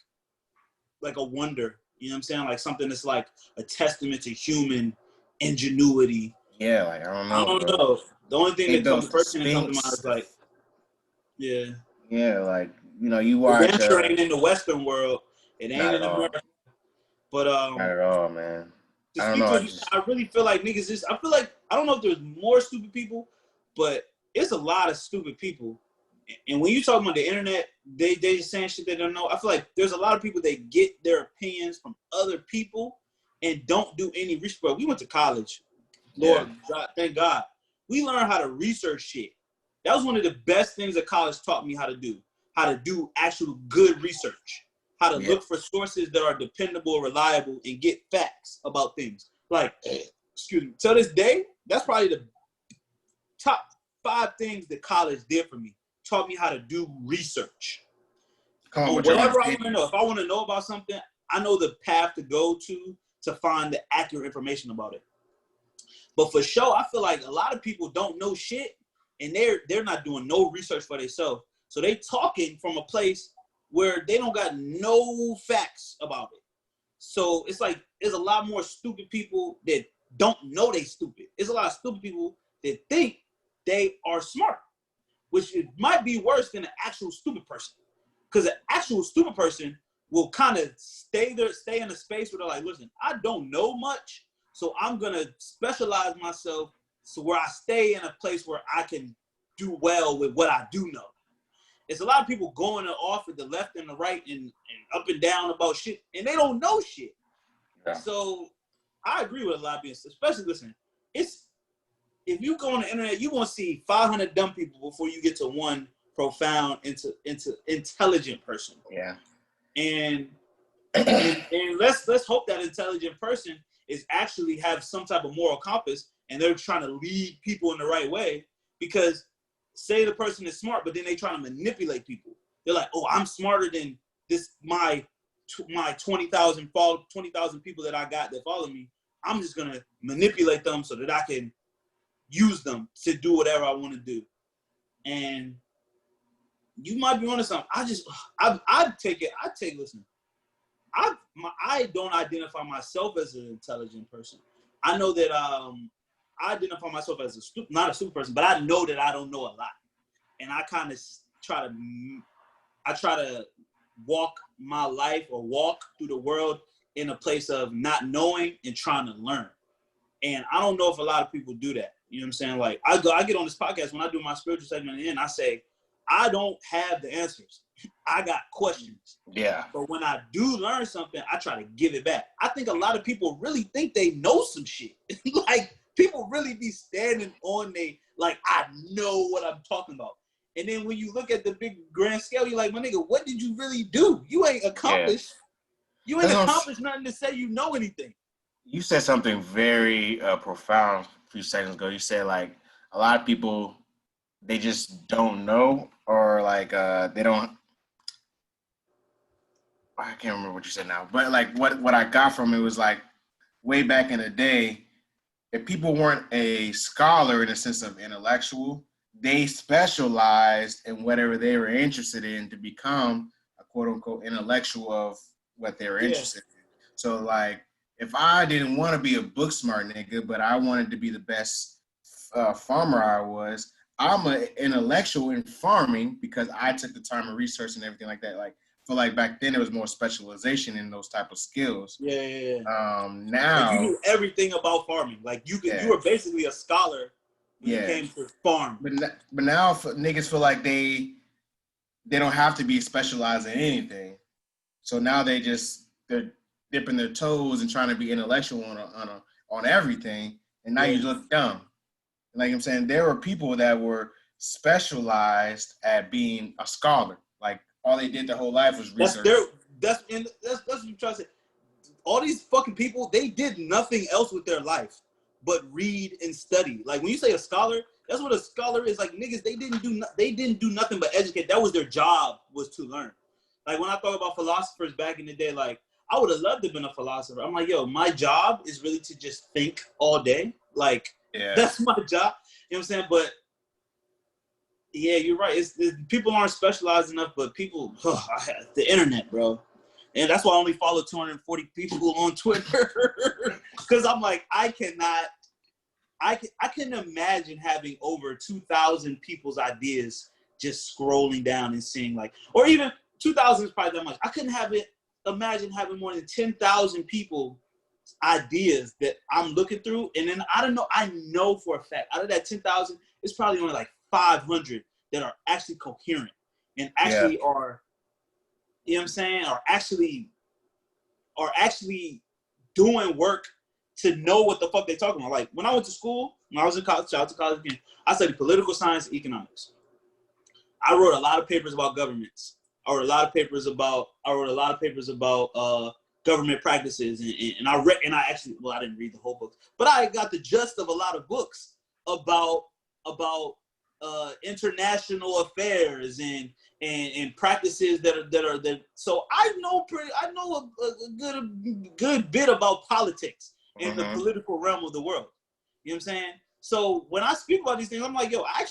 a wonder. You know what I'm saying? Like something that's like a testament to human ingenuity. Yeah, like I don't know. I don't know. The only thing that comes first thing that comes to mind is like, yeah. Yeah, like you watch. The venture ain't in the Western world. It ain't in America. But not at all, man. I don't know. I really feel like niggas I feel like I don't know if there's more stupid people, but it's a lot of stupid people. And when you talk about the internet, they just saying shit they don't know. I feel like there's a lot of people that get their opinions from other people and don't do any research. Bro, we went to college. Lord, God, thank God. We learned how to research shit. That was one of the best things that college taught me how to do actual good research, how to look for sources that are dependable, reliable, and get facts about things. Like, excuse me, to this day, that's probably the top 5 things that college did for me. Taught me how to do research. Whatever I want to know. If I want to know about something, I know the path to go to find the accurate information about it. But for sure, I feel like a lot of people don't know shit, and they're not doing no research for themselves. So they talking from a place where they don't got no facts about it. So it's like there's a lot more stupid people that don't know they stupid. There's a lot of stupid people that think they are smart, which it might be worse than an actual stupid person. Because an actual stupid person will kind of stay in a space where they're like, listen, I don't know much, so I'm going to specialize myself so where I stay in a place where I can do well with what I do know. It's a lot of people going off at the left and the right and up and down about shit, and they don't know shit. Yeah. So I agree with a lot of people, especially, listen, if you go on the internet, you're going to see 500 dumb people before you get to one profound, intelligent person. Yeah. And let's hope that intelligent person is actually have some type of moral compass and they're trying to lead people in the right way. Because say the person is smart, but then they try to manipulate people. They're like, oh, I'm smarter than my 20,000 people that I got that follow me. I'm just going to manipulate them so that I can use them to do whatever I want to do. And you might be onto something. Listen, I don't identify myself as an intelligent person. I know that I identify myself as not a stupid person, but I know that I don't know a lot. And I kind of try to walk my life or walk through the world in a place of not knowing and trying to learn. And I don't know if a lot of people do that. You know what I'm saying? Like I get on this podcast when I do my spiritual segment and I say, I don't have the answers. I got questions. Yeah. But when I do learn something, I try to give it back. I think a lot of people really think they know some shit. Like people really be standing on like, I know what I'm talking about. And then when you look at the big grand scale, you're like, my nigga, what did you really do? You ain't accomplished You ain't accomplished nothing to say you know anything. You said something very profound a few seconds ago. You said like a lot of people they just don't know, or like they don't. I can't remember what you said now, but like what I got from it was like way back in the day, if people weren't a scholar in the sense of intellectual, they specialized in whatever they were interested in to become a quote unquote intellectual of what they were interested in. So like if I didn't want to be a book smart nigga, but I wanted to be the best farmer I was, I'm an intellectual in farming because I took the time to research and everything like that. Like for like back then, it was more specialization in those type of skills. Now like you knew everything about farming. Like you were basically a scholar when it came to farm. But now niggas feel like they don't have to be specialized in anything. So now they're dipping their toes and trying to be intellectual on everything. And now you look dumb. Like I'm saying, there were people that were specialized at being a scholar. Like all they did their whole life was research. That's what you try to say. All these fucking people, they did nothing else with their life but read and study. Like when you say a scholar, that's what a scholar is. Like niggas, they didn't do nothing but educate. That was their job, was to learn. Like when I thought about philosophers back in the day, like I would have loved to have been a philosopher. I'm like, yo, my job is really to just think all day. Like that's my job. You know what I'm saying? But yeah, you're right. It's people aren't specialized enough, but people, the internet, bro. And that's why I only follow 240 people on Twitter. Because I'm like, I can imagine having over 2,000 people's ideas just scrolling down and seeing like, or even 2,000 is probably that much. I couldn't imagine having more than 10,000 people ideas that I'm looking through. And then I don't know, I know for a fact, out of that 10,000, it's probably only like 500 that are actually coherent and actually are, you know what I'm saying, are actually doing work to know what the fuck they're talking about. Like when I went to school, when I was in college, shout out to college again, I studied political science and economics. I wrote a lot of papers about governments. I wrote a lot of papers about government practices, and I didn't read the whole book, but I got the gist of a lot of books about international affairs and practices that. So I know a good bit about politics in the political realm of the world. You know what I'm saying? So when I speak about these things, I'm like, yo, I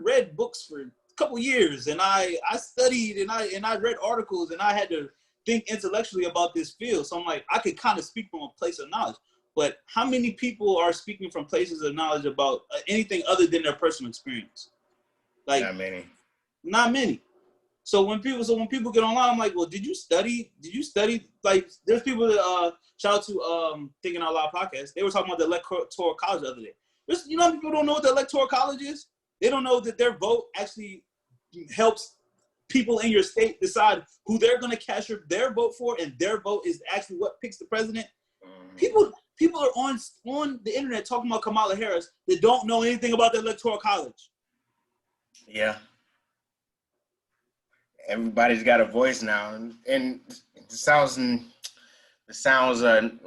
read books for a couple years, and I studied and I read articles, and I had to think intellectually about this field. So I'm like, I could kind of speak from a place of knowledge. But how many people are speaking from places of knowledge about anything other than their personal experience? Like not many. So when people get online, I'm like, well, did you study? Like, there's people that shout out to Thinking Out Loud podcast. They were talking about the electoral college the other day. You know, people don't know what the electoral college is. They don't know that their vote actually helps people in your state decide who they're going to cast their vote for, and their vote is actually what picks the president. People are on the internet talking about Kamala Harris that don't know anything about the electoral college. Yeah. Everybody's got a voice now, and it sounds well,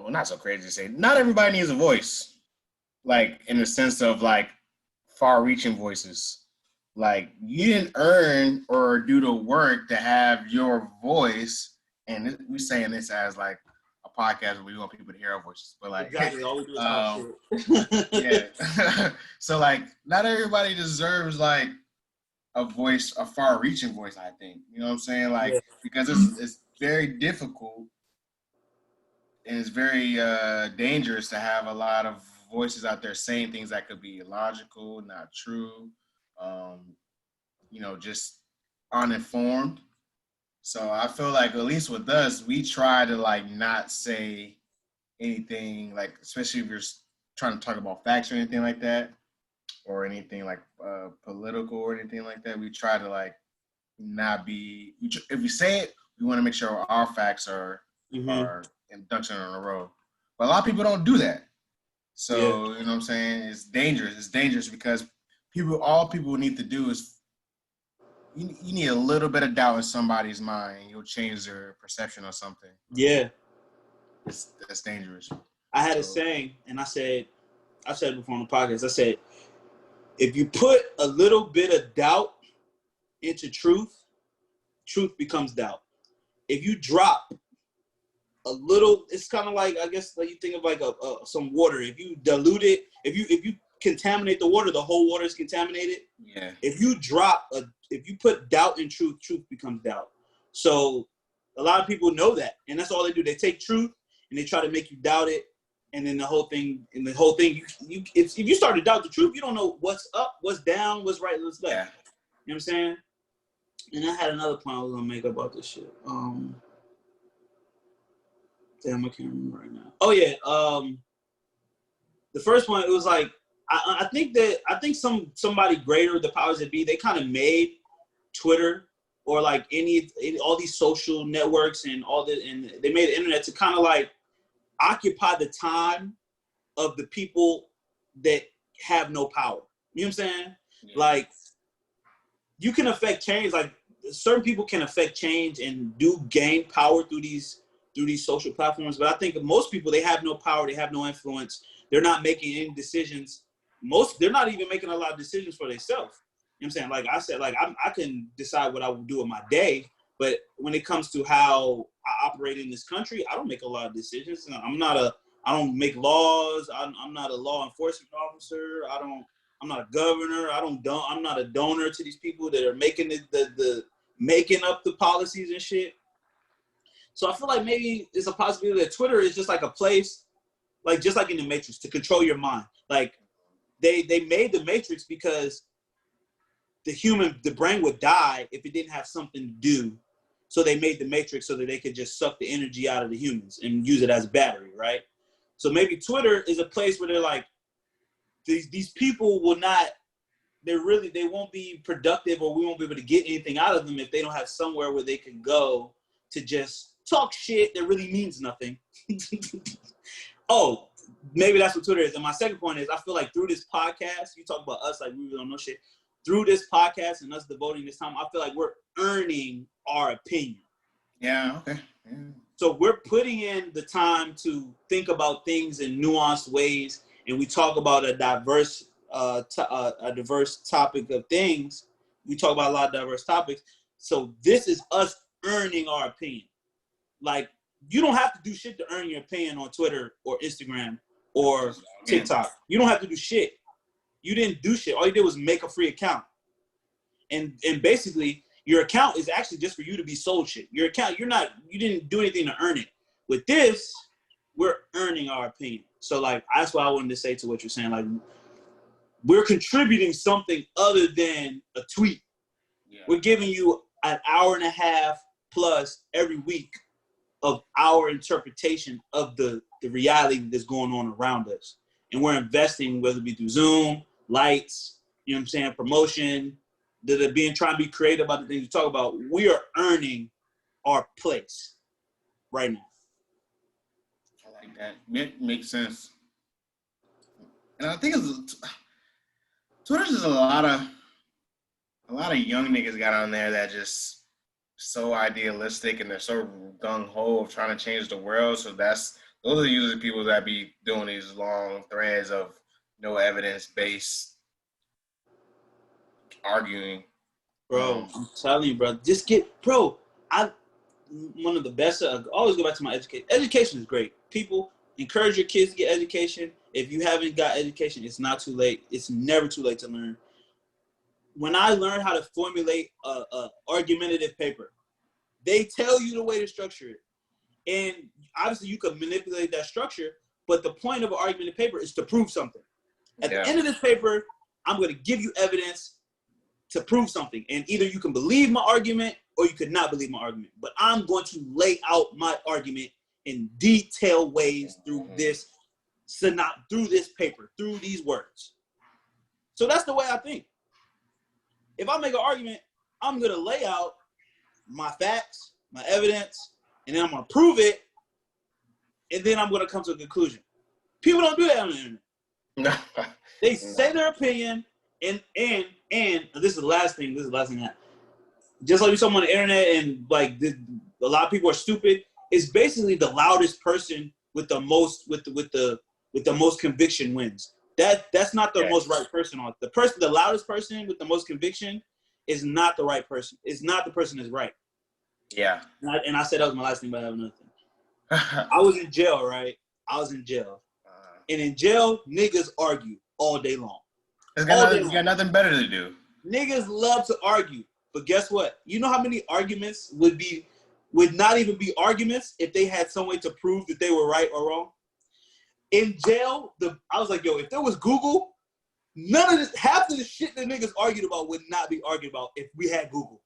not so crazy to say. Not everybody needs a voice, like in the sense of like far-reaching voices. Like you didn't earn or do the work to have your voice, and we're saying this as like a podcast where we want people to hear our voices, but like exactly all we do is talk shit. Yeah. So like, not everybody deserves like a far-reaching voice. I think, you know what I'm saying, like because it's very difficult and it's very dangerous to have a lot of voices out there saying things that could be illogical, not true. Just uninformed. So I feel like at least with us, we try to like not say anything like, especially if you're trying to talk about facts or anything like that, or anything like political or anything like that. We try to like not be. If we say it, we want to make sure our facts are induction on the road. But a lot of people don't do that. So you know what I'm saying? It's dangerous. It's dangerous because all people need to do is You need a little bit of doubt in somebody's mind. You'll change their perception of something. Yeah. That's dangerous. I had a saying, and I've said it before on the podcast. I said, if you put a little bit of doubt into truth, truth becomes doubt. If you drop a little, it's kind of like, I guess, like you think of like some water. If you dilute it, if you contaminate the water, the whole water is contaminated. Yeah. If you put doubt in truth, truth becomes doubt. So a lot of people know that, and that's all they do. They take truth and they try to make you doubt it, and then the whole thing, if you start to doubt the truth, you don't know what's up, what's down, what's right, what's left. Yeah. You know what I'm saying? And I had another point I was gonna make about this shit. Damn, I can't remember right now. Oh yeah, the first one, it was like I think somebody greater, the powers that be, they kind of made Twitter or like all these social networks and they made the internet to kind of like occupy the time of the people that have no power. You know what I'm saying? Yeah. Like, you can affect change. Like, certain people can affect change and do gain power through these social platforms. But I think most people, they have no power. They have no influence. They're not making any decisions. They're not even making a lot of decisions for themselves. You know what I'm saying? Like I said, like I can decide what I will do in my day. But when it comes to how I operate in this country, I don't make a lot of decisions. I don't make laws. I'm not a law enforcement officer. I'm not a governor. I'm not a donor to these people that are making making up the policies and shit. So I feel like maybe it's a possibility that Twitter is just like a place, like just like in the Matrix, to control your mind. Like they made the Matrix because the brain would die if it didn't have something to do. So they made the Matrix so that they could just suck the energy out of the humans and use it as a battery, right? So maybe Twitter is a place where they're like, these people will not, they won't be productive, or we won't be able to get anything out of them if they don't have somewhere where they can go to just talk shit that really means nothing. Oh, maybe that's what Twitter is. And my second point is, I feel like through this podcast, you talk about us like we really don't know shit. Through this podcast and us devoting this time, I feel like we're earning our opinion. Yeah, okay. Yeah. So we're putting in the time to think about things in nuanced ways, and we talk about a diverse topic of things. We talk about a lot of diverse topics. So this is us earning our opinion. Like, you don't have to do shit to earn your opinion on Twitter or Instagram or TikTok. You don't have to do shit. You didn't do shit. All you did was make a free account. And basically, your account is actually just for you to be sold shit. Your account, you didn't do anything to earn it. With this, we're earning our opinion. So, like, that's what I wanted to say to what you're saying. Like, we're contributing something other than a tweet. Yeah. We're giving you an hour and a half plus every week of our interpretation of the reality that's going on around us. And we're investing, whether it be through Zoom, lights, you know what I'm saying, promotion, trying to be creative about the things you talk about. We are earning our place right now. I like that. Makes sense. And I think Twitter's just a lot of young niggas got on there that just so idealistic, and they're so gung-ho of trying to change the world. So those are usually people that be doing these long threads of no evidence-based arguing. Bro, I'm telling you, bro. One of the best, I always go back to my education. Education is great. People, encourage your kids to get education. If you haven't got education, it's not too late. It's never too late to learn. When I learned how to formulate a argumentative paper, they tell you the way to structure it. And obviously you can manipulate that structure, but the point of an argumentative paper is to prove something. At the end of this paper, I'm going to give you evidence to prove something. And either you can believe my argument or you could not believe my argument. But I'm going to lay out my argument in detailed ways through this paper, through these words. So that's the way I think. If I make an argument, I'm going to lay out my facts, my evidence, and then I'm going to prove it, and then I'm going to come to a conclusion. People don't do that on the internet. They say their opinion, and this is the last thing. just like we saw on the internet, and like a lot of people are stupid. It's basically the loudest person with the most most conviction wins. That's not the most right person on the loudest person with the most conviction is not the right person. It's not the person that's right. Yeah. And I said that was my last thing, but I have another thing. I was in jail, right? I was in jail. And in jail, niggas argue all day long. You got nothing better to do. Niggas love to argue. But guess what? You know how many arguments would not even be arguments if they had some way to prove that they were right or wrong? In jail, I was like, yo, if there was Google, half of the shit that niggas argued about would not be argued about if we had Google.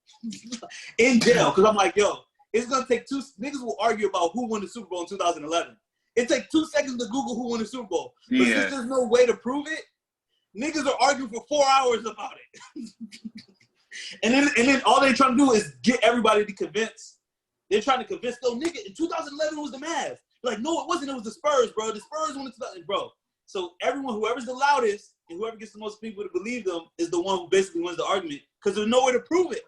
In jail, because I'm like, yo, it's going to take niggas will argue about who won the Super Bowl in 2011. It takes 2 seconds to Google who won the Super Bowl. But since there's no way to prove it, niggas are arguing for 4 hours about it. and then all they're trying to do is get everybody to convince. They're trying to convince, nigga, in 2011 was the Mavs. Like, no, it wasn't. It was the Spurs, bro. The Spurs won in 2000, bro. So whoever's the loudest and whoever gets the most people to believe them is the one who basically wins the argument because there's no way to prove it.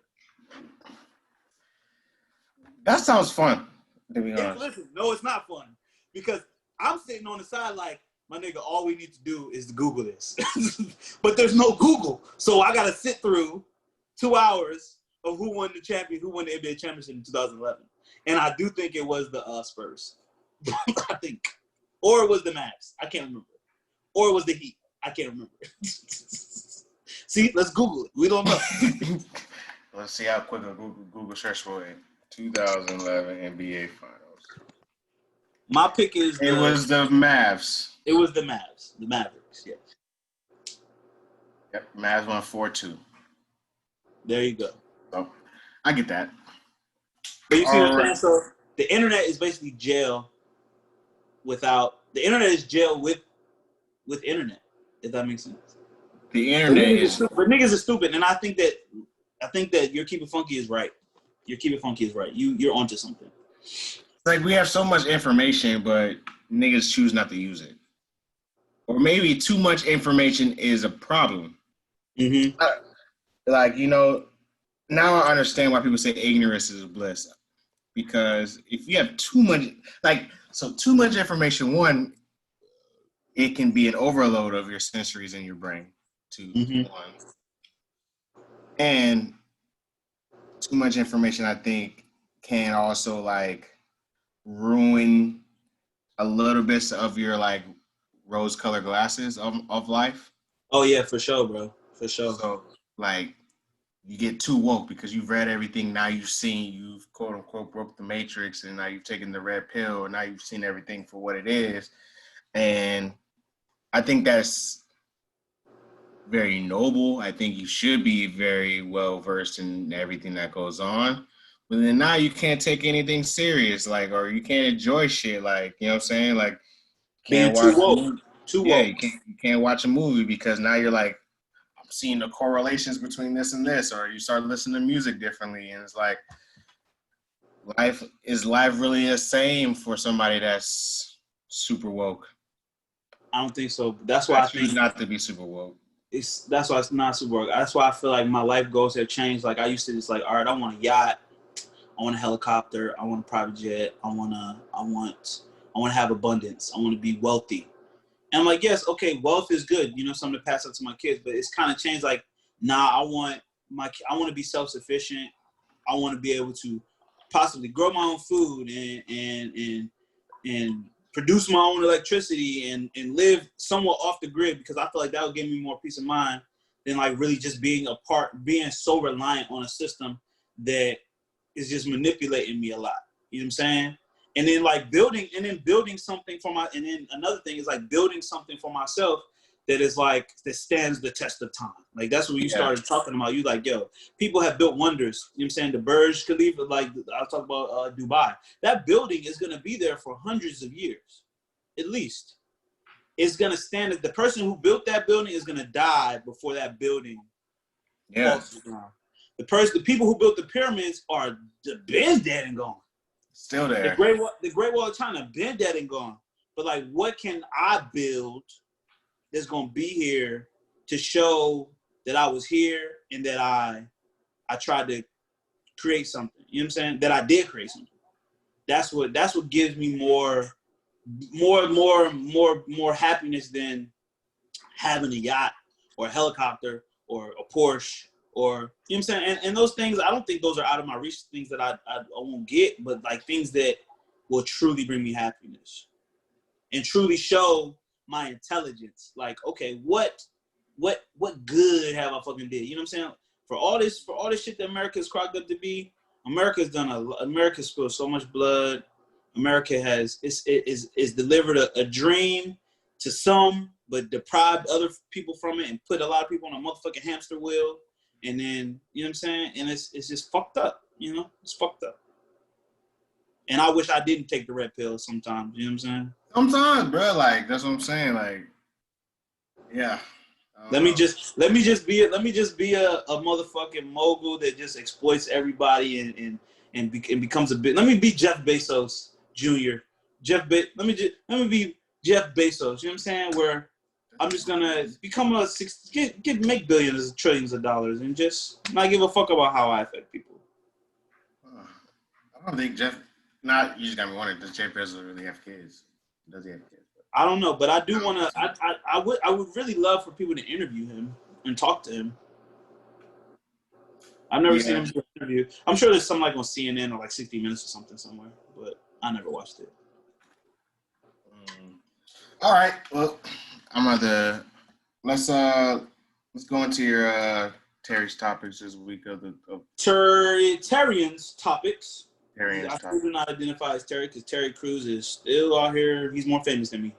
That sounds fun, to be honest. Listen, no, it's not fun. Because I'm sitting on the side like, my nigga, all we need to do is to Google this. But there's no Google. So I got to sit through 2 hours of who won the NBA championship in 2011. And I do think it was the Spurs. I think. Or it was the Mavs. I can't remember. Or it was the Heat. I can't remember. See, let's Google it. We don't know. Let's see how quick a Google search will be. 2011 NBA Finals. My pick is it was the Mavs. It was the Mavs. The Mavericks, yeah. Yep, Mavs won 4-2. There you go. So, I get that. But you see what I'm saying? So the internet is basically jail the internet is jail with internet, if that makes sense. The internet but niggas are stupid, and I think that your Keep It Funky is right. Your Keep It Funky is right. You're onto something. Like, we have so much information, but niggas choose not to use it. Or maybe too much information is a problem. Mm-hmm. Now I understand why people say ignorance is bliss. Because if you have too much information, one, it can be an overload of your sensories in your brain, one. And too much information, I think, can also, ruin a little bit of your, rose-colored glasses of life. Oh, yeah, for sure, bro. For sure. So, you get too woke because you've read everything. Now you've quote unquote broke the matrix, and now you've taken the red pill, and now you've seen everything for what it is. And I think that's very noble. I think you should be very well versed in everything that goes on. But then now you can't take anything serious, or you can't enjoy shit, you know what I'm saying? Being too woke. Too woke. You can't watch a movie because now you're like, seeing the correlations between this and this, or you start listening to music differently, and it's like, life really the same for somebody that's super woke? I don't think so. That's why I think not to be super woke. That's why it's not super woke. That's why I feel like my life goals have changed. Like, I used to just all right, I want a yacht, I want a helicopter, I want a private jet, I want to have abundance, I want to be wealthy. And I'm like, yes, okay, wealth is good, something to pass out to my kids, but it's kind of changed. I want to be self-sufficient. I want to be able to possibly grow my own food and produce my own electricity and live somewhat off the grid, because I feel like that would give me more peace of mind than really just being so reliant on a system that is just manipulating me a lot. You know what I'm saying? And then building something and then another thing is building something for myself that is that stands the test of time. That's what you started talking about. You yo, people have built wonders. You know what I'm saying? The Burj Khalifa, I'll talk about Dubai. That building is gonna be there for hundreds of years, at least. It's gonna stand. The person who built that building is gonna die before that building falls to the ground. The people who built the pyramids are been dead and gone. Still there. The Great Wall of China, been dead and gone. But what can I build that's gonna be here to show that I was here and that I tried to create something. You know what I'm saying? That I did create something. That's what gives me more happiness than having a yacht or a helicopter or a Porsche or, you know what I'm saying? And those things, I don't think those are out of my reach, things that I won't get, but like things that will truly bring me happiness and truly show my intelligence. Like, okay, what good have I fucking did? You know what I'm saying? For all this shit that America's crocked up to be, America's spilled so much blood. America is delivered a dream to some, but deprived other people from it and put a lot of people on a motherfucking hamster wheel. And then, you know what I'm saying? And it's just fucked up, you know? It's fucked up. And I wish I didn't take the red pill sometimes, you know what I'm saying? Sometimes, bro, like, that's what I'm saying, like, yeah. Let me just be a motherfucking mogul that just exploits everybody and becomes a bit. Let me be Jeff Bezos Jr. Let me be Jeff Bezos. You know what I'm saying? Where I'm just gonna become make billions, trillions of dollars, and just not give a fuck about how I affect people. I don't think you just got me wondering, does Jeff Bezos really have kids? Does he have kids? I don't know, but I do want to. I would really love for people to interview him and talk to him. I've never seen him do an interview. I'm sure there's some like on CNN or like 60 Minutes or something somewhere, but I never watched it. All right, well, let's go into your Terry's topics this week of Terrian's topics. Terry's I still do not identify as Terry because Terry Crews is still out here. He's more famous than me.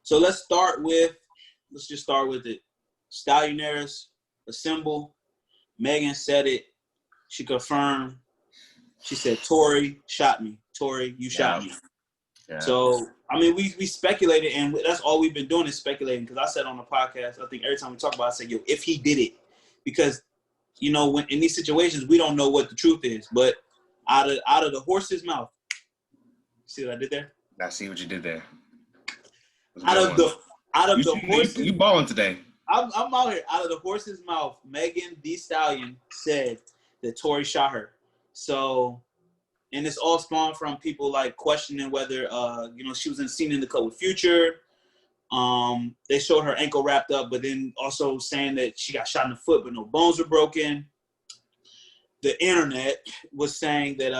So let's just start with it. Stallionaires assemble. Megan said it. She confirmed. She said, Tory shot me. Tory, you shot me. Yeah. So, I mean, we speculated, and that's all we've been doing is speculating. Because I said on the podcast, I think every time we talk about it, I say, yo, if he did it. Because, you know, when in these situations, we don't know what the truth is. But out of the horse's mouth. See what I did there? I see what you did there. Out of the horse's you balling today. I'm out here. Out of the horse's mouth, Megan Thee Stallion said that Tory shot her. So, and it's all spawned from people like questioning whether, she was seen in the club with Future. They showed her ankle wrapped up, but then also saying that she got shot in the foot, but no bones were broken. The internet was saying that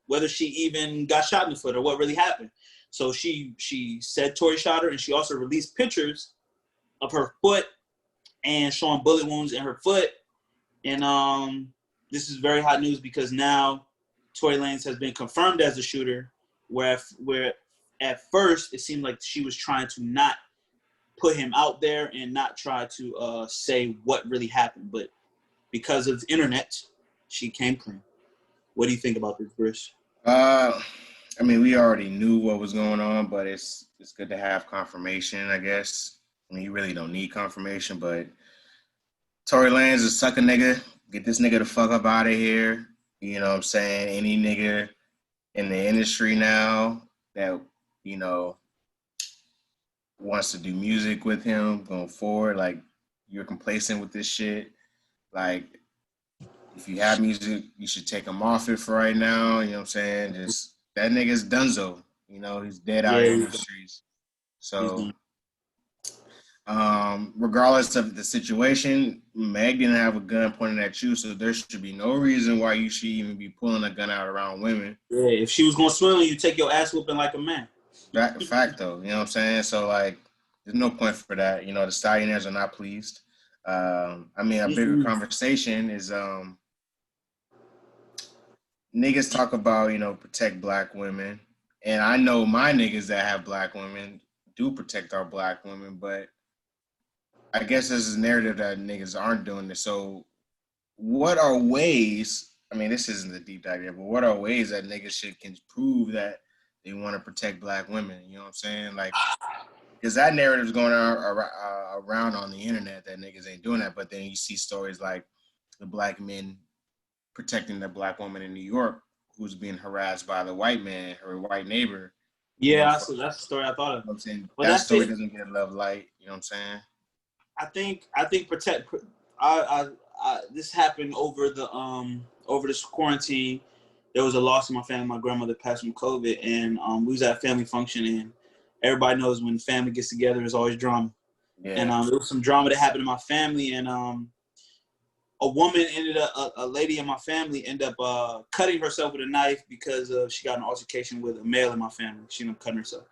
whether she even got shot in the foot or what really happened. So she said Tory shot her, and she also released pictures of her foot and showing bullet wounds in her foot. And this is very hot news because now Tory Lanez has been confirmed as the shooter, where at first it seemed like she was trying to not put him out there and not try to say what really happened. But because of the internet, she came clean. What do you think about this, Bruce? I mean, we already knew what was going on, but it's good to have confirmation, I guess. I mean, you really don't need confirmation, but Tory Lanez is suck a nigga. Get this nigga the fuck up out of here. You know what I'm saying? Any nigga in the industry now that, wants to do music with him going forward, like, you're complacent with this shit. Like, if you have music, you should take him off it for right now. You know what I'm saying? Just, that nigga's donezo. He's dead out here in the streets. So, regardless of the situation, Meg didn't have a gun pointed at you, so there should be no reason why you should even be pulling a gun out around women. Yeah, if she was going to swing you, take your ass whooping like a man. That's a fact, though. You know what I'm saying? So, like, there's no point for that. The Stallionaires are not pleased. A bigger conversation is niggas talk about, protect black women. And I know my niggas that have black women do protect our black women, but I guess there's this narrative that niggas aren't doing this. So what are ways, this isn't the deep dive yet, but what are ways that niggas can prove that they want to protect black women? You know what I'm saying? Like, because that narrative is going around on the internet that niggas ain't doing that, but then you see stories like the black men protecting the black woman in New York who's being harassed by the white man, her white neighbor. Yeah, that's the story I thought of. You know what I'm saying? That story doesn't get enough light. You know what I'm saying? I think this happened over this quarantine. There was a loss in my family. My grandmother passed from COVID, and we was at a family function, and everybody knows when the family gets together, there's always drama. Yeah. And there was some drama that happened in my family, and a woman a lady in my family ended up cutting herself with a knife because she got an altercation with a male in my family. She ended up cutting herself,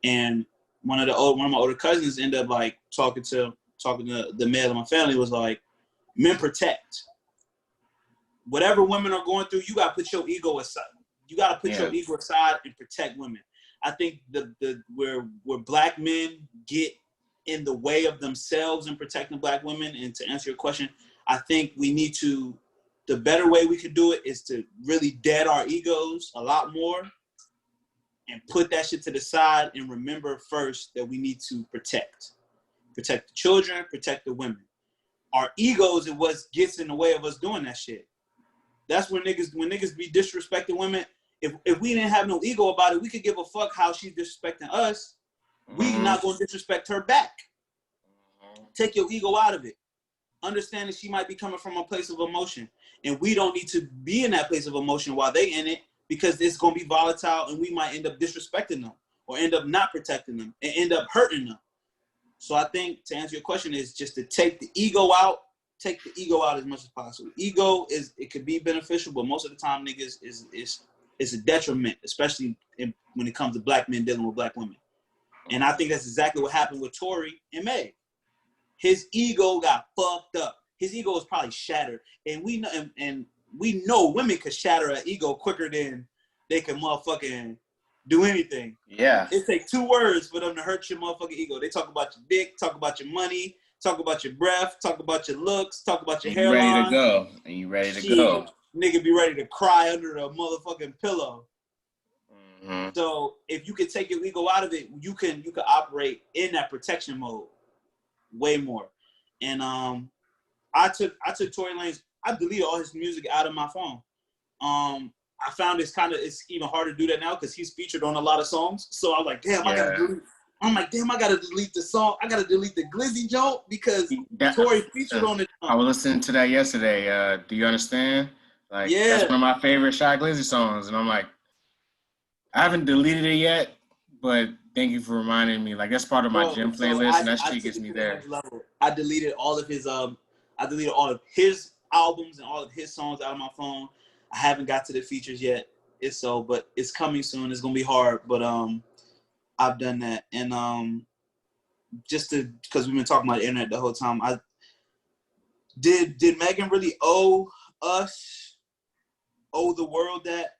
and one of my older cousins ended up like talking to the male in my family, was like, men protect. Whatever women are going through, you gotta put your ego aside. You gotta put your ego aside and protect women. I think where black men get in the way of themselves in protecting black women, and to answer your question, I think we need to, the better way we could do it is to really dead our egos a lot more and put that shit to the side and remember first that we need to protect the children, protect the women. Our egos is what gets in the way of us doing that shit. That's when niggas be disrespecting women. If we didn't have no ego about it, we could give a fuck how she's disrespecting us. We not gonna disrespect her back. Take your ego out of it. Understand that she might be coming from a place of emotion, and we don't need to be in that place of emotion while they in it, because it's gonna be volatile, and we might end up disrespecting them or end up not protecting them and end up hurting them. So I think, to answer your question, is just to take the ego out. Take the ego out as much as possible. Ego it could be beneficial, but most of the time, niggas is a detriment, especially when it comes to black men dealing with black women. And I think that's exactly what happened with Tory and Meg. His ego got fucked up. His ego was probably shattered, and we know women could shatter an ego quicker than they can motherfucking do anything. Yeah. It takes 2 words for them to hurt your motherfucking ego. They talk about your dick, talk about your money, talk about your breath, talk about your looks, talk about your hairline. Ready to go. And you ready to go. Nigga be ready to cry under the motherfucking pillow. Mm-hmm. So if you could take your ego out of it, you can operate in that protection mode way more. And I took Tory Lanez, I deleted all his music out of my phone. I found it's even harder to do that now because he's featured on a lot of songs. So I'm like, damn, I gotta delete the song. I gotta delete the Glizzy joke because Tory featured on it. I was listening to that yesterday. Do you understand? Like, that's one of my favorite Shy Glizzy songs, and I'm like, I haven't deleted it yet, but thank you for reminding me. Like, that's part of my gym playlist, and that shit gets me there. I deleted all of his albums and all of his songs out of my phone. I haven't got to the features yet. But it's coming soon. It's gonna be hard, but I've done that. And just because we've been talking about the internet the whole time, did Megan really owe the world that?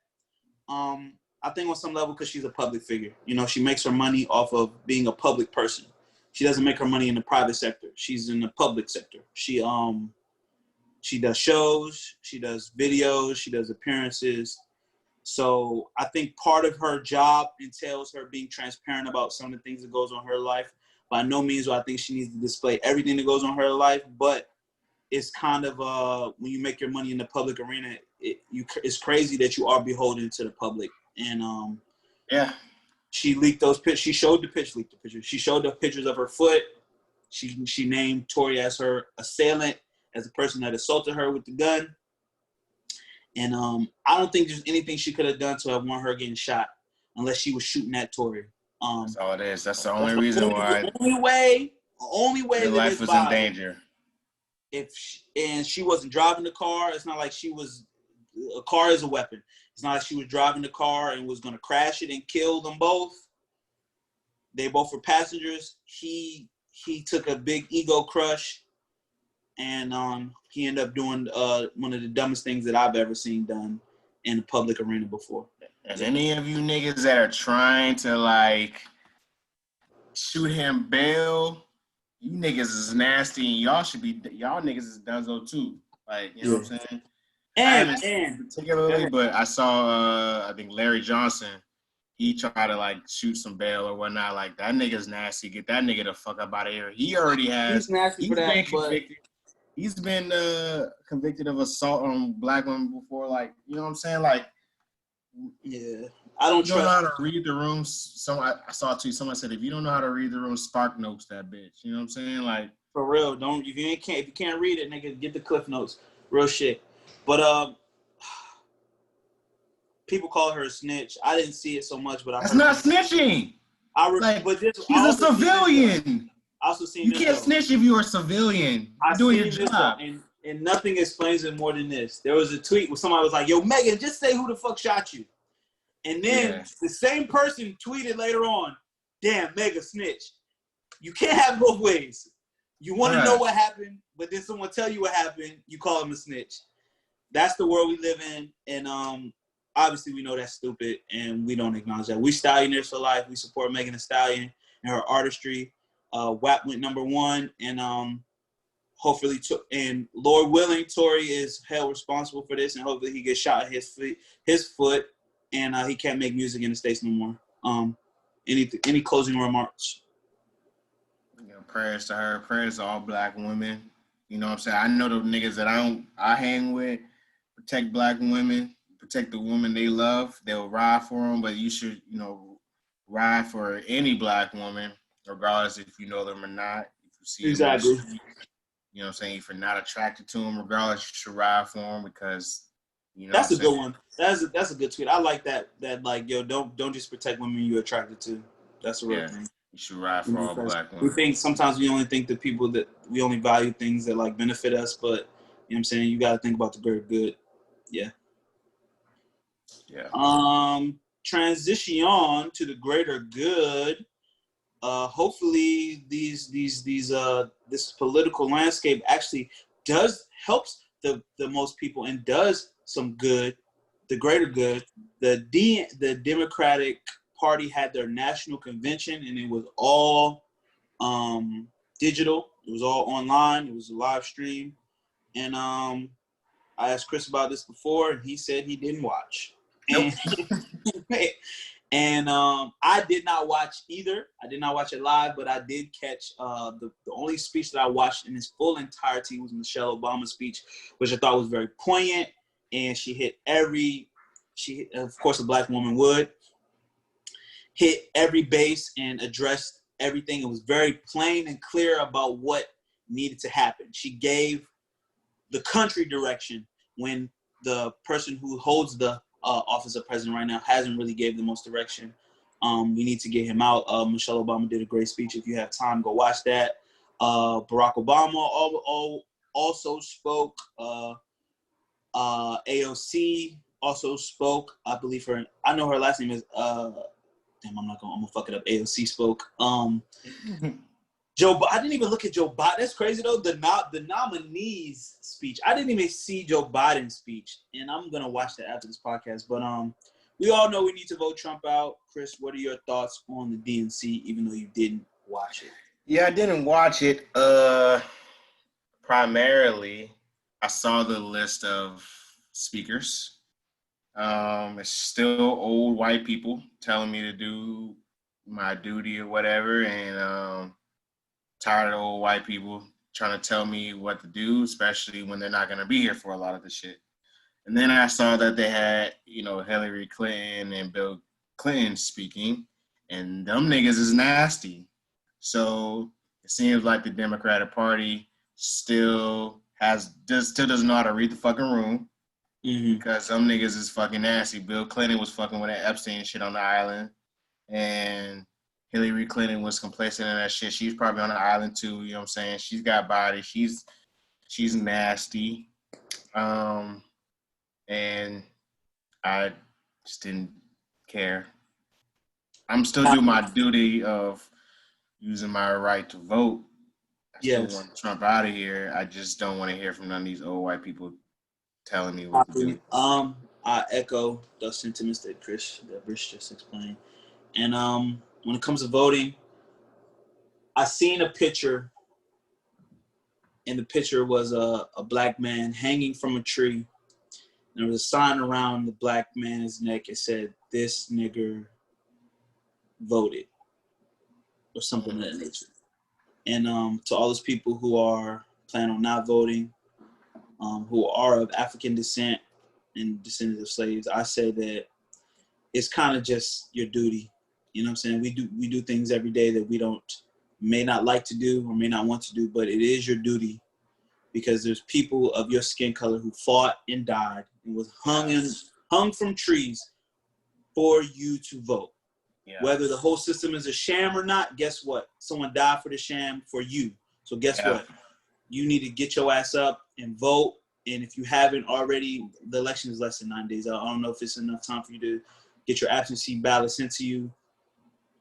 I think on some level, because she's a public figure. You know, she makes her money off of being a public person. She doesn't make her money in the private sector. She's in the public sector. She does shows, she does videos, she does appearances. So I think part of her job entails her being transparent about some of the things that goes on in her life. By no means do I think she needs to display everything that goes on in her life, but it's kind of when you make your money in the public arena, it's crazy that you are beholden to the public. And she leaked those pictures. She showed the pictures. She showed the pictures of her foot. She named Tory as her assailant, as the person that assaulted her with the gun. And I don't think there's anything she could have done to have won her getting shot, unless she was shooting at Tory. That's all it is. That's the only reason why. The only way your life was in danger. And she wasn't driving the car. It's not like a car is a weapon. It's not like she was driving the car and was going to crash it and kill them both. They both were passengers. He took a big ego crush, and he ended up doing one of the dumbest things that I've ever seen done in the public arena before. And any of you niggas that are trying to like shoot him bail, you niggas is nasty, and y'all niggas is donezo too. Like, you know what I'm saying? I haven't seen particularly, but I saw I think Larry Johnson, he tried to like shoot some bail or whatnot. Like, that nigga's nasty. Get that nigga the fuck up out of here. He already has. He's nasty for that, convicted. He's been convicted of assault on black women before. Like, you know what I'm saying? Like, yeah, I don't know how to read the room. I saw a tweet. Someone said, if you don't know how to read the room, Spark Notes that bitch. You know what I'm saying? Like, For real. Don't if you can't read it, nigga, get the cliff notes. Real shit. But people call her a snitch. I didn't see it so much, but I That's heard not people. snitching. Like, I she's a also seen this though. civilian. I also seen You this can't though. snitch if you're a civilian. I You're doing your seen this though, job. and nothing explains it more than this. There was a tweet where somebody was like, "Yo, Megan, just say who the fuck shot you." And then the same person tweeted later on, "Damn, Mega snitch. You can't have both ways. You want to know what happened, but then someone tell you what happened, you call him a snitch." That's the world we live in, and obviously we know that's stupid, and we don't acknowledge that. We Stallionaires for life. We support Megan Thee Stallion and her artistry. WAP went #1, and hopefully, and Lord willing, Tory is held responsible for this, and hopefully he gets shot at his foot, and he can't make music in the States no more. Any closing remarks? Prayers to her. Prayers to all black women. You know what I'm saying? I know the niggas that I hang with protect black women, protect the woman they love. They'll ride for them, but you should, ride for any black woman, regardless if you know them or not. If you see them on the street, you know what I'm saying? If you're not attracted to them, regardless, you should ride for them because, that's a good one. That's a good tweet. I like that. That like, yo, don't just protect women you're attracted to. That's a real thing. You should ride for all black women. We think sometimes we only think the people that we only value things that like benefit us, but you know what I'm saying? You got to think about the greater good. Yeah. Transition on to the greater good. Hopefully this political landscape actually helps the most people and does some good, the greater good. The Democratic Party had their national convention, and it was all digital. It was all online. It was a live stream, and I asked Chris about this before, and he said he didn't watch. Nope. And I did not watch either. I did not watch it live, but I did catch the only speech that I watched in its full entirety was Michelle Obama's speech, which I thought was very poignant, and she hit of course a black woman would, hit every base and addressed everything. It was very plain and clear about what needed to happen. She gave the country direction when the person who holds the office of president right now hasn't really gave the most direction. We need to get him out. Michelle Obama did a great speech. If you have time, go watch that. Barack Obama also spoke. AOC also spoke. I believe I know her last name is I'm gonna fuck it up. AOC spoke. I didn't even look at Joe Biden. That's crazy though. The nominees speech. I didn't even see Joe Biden's speech, and I'm gonna watch that after this podcast. But we all know we need to vote Trump out. Chris, what are your thoughts on the DNC? Even though you didn't watch it. Yeah, I didn't watch it. Primarily, I saw the list of speakers. It's still old white people telling me to do my duty or whatever, and tired of old white people trying to tell me what to do, especially when they're not going to be here for a lot of the shit. And then I saw that they had, Hillary Clinton and Bill Clinton speaking, and them niggas is nasty. So it seems like the Democratic Party still doesn't know how to read the fucking room. Mm-hmm. Because some niggas is fucking nasty. Bill Clinton was fucking with that Epstein shit on the island, and Hillary Clinton was complacent in that shit. She's probably on the island too. You know what I'm saying? She's got body. She's nasty. And I just didn't care. I'm still doing my duty of using my right to vote. I still want Trump out of here. I just don't want to hear from none of these old white people telling me what to do. I echo the sentiments that Chris just explained. And when it comes to voting, I seen a picture, and the picture was a black man hanging from a tree. There was a sign around the black man's neck. It said, "This nigger voted," or something of that nature. And to all those people who are planning on not voting, who are of African descent and descendants of slaves, I say that it's kind of just your duty. You know what I'm saying? We do things every day that we don't may not like to do or may not want to do, but it is your duty because there's people of your skin color who fought and died and was hung from trees for you to vote. Yeah. Whether the whole system is a sham or not, guess what? Someone died for the sham for you. So guess what? You need to get your ass up and vote. And if you haven't already, the election is less than 9 days. I don't know if it's enough time for you to get your absentee ballot sent to you.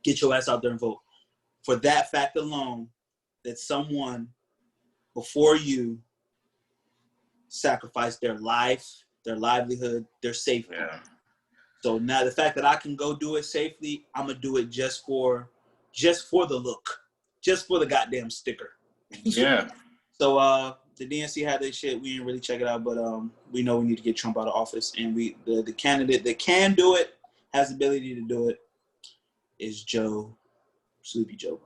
Get your ass out there and vote. For that fact alone, that someone before you sacrificed their life, their livelihood, their safety. Yeah. So now the fact that I can go do it safely, I'm gonna do it just for the look, just for the goddamn sticker. Yeah. So the DNC had their shit. We didn't really check it out, but we know we need to get Trump out of office, and the candidate that can do it, has the ability to do it, is Sleepy Joe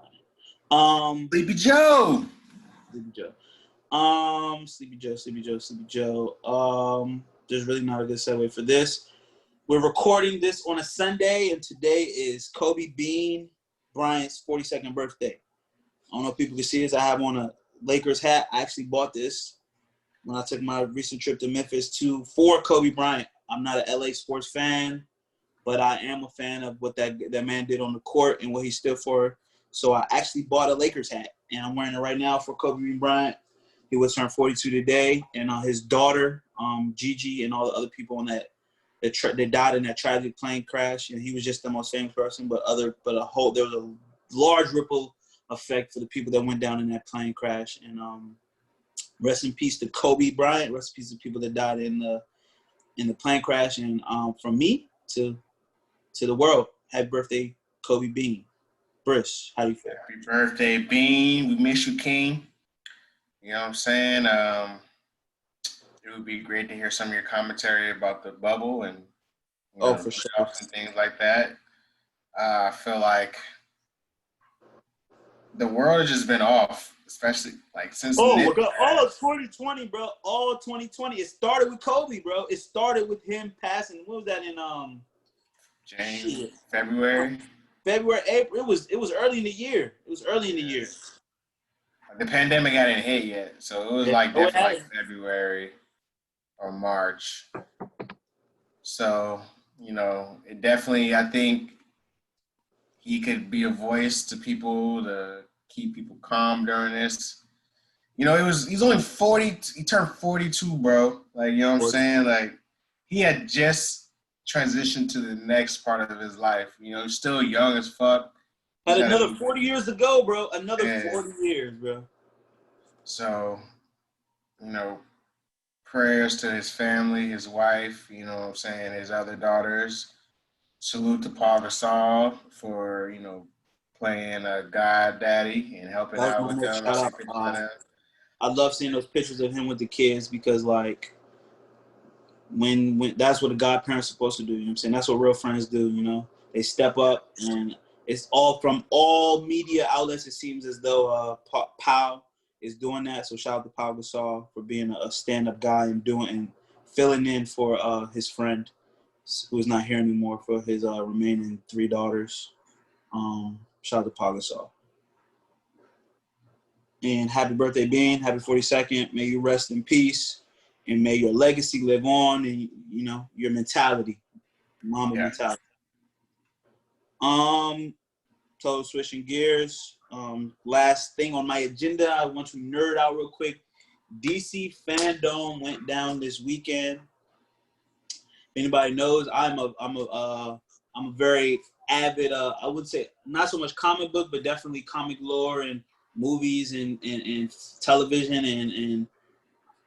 Biden. Sleepy Joe. Sleepy Joe. There's really not a good segue for this. We're recording this on a Sunday, and today is Kobe Bean Bryant's 42nd birthday. I don't know if people can see this. I have on a Lakers hat. I actually bought this when I took my recent trip to Memphis for Kobe Bryant. I'm not an LA sports fan, but I am a fan of what that man did on the court and what he stood for. So I actually bought a Lakers hat, and I'm wearing it right now for Kobe Bean Bryant. He was turned 42 today, and his daughter, Gigi, and all the other people on that died in that tragic plane crash. And he was just the most famous person, but there was a large ripple effect for the people that went down in that plane crash. And rest in peace to Kobe Bryant. Rest in peace to people that died in the plane crash. And from me to the world, happy birthday, Kobe Bean. Brish, how you feel? Happy birthday, Bean. We miss you, King. You know what I'm saying? It would be great to hear some of your commentary about the bubble and for sure, and things like that. I feel like the world has just been off, especially like since. Oh my God! All of 2020, bro. All of 2020. It started with Kobe, bro. It started with him passing. What was that in February, April? It was early in the year. The pandemic hadn't hit yet, so it was definitely like February or March. So, it definitely, I think he could be a voice to people to keep people calm during this. He's only 40, he turned 42, bro. Like, you know what I'm saying? Like, he had just transitioned to the next part of his life. He's still young as fuck. Had another 40 years to go, bro. 40 years, bro. So, prayers to his family, his wife, his other daughters. Salute to Paul Gasol for, playing a God daddy and helping out with them. I love seeing those pictures of him with the kids because, like, when that's what a godparent's supposed to do, you know what I'm saying? That's what real friends do, They step up, and it's all from all media outlets. It seems as though Pau is doing that. So shout out to Pau Gasol for being a stand-up guy and filling in for his friend who's not here anymore for his remaining 3 daughters. Shout out to Pau Gasol. And happy birthday, Bean. Happy 42nd. May you rest in peace. And may your legacy live on and, your mentality. Mama mentality. So switching gears. Last thing on my agenda, I want to nerd out real quick. DC Fandom went down this weekend. If anybody knows, I'm a very avid, I would say not so much comic book, but definitely comic lore and movies and television and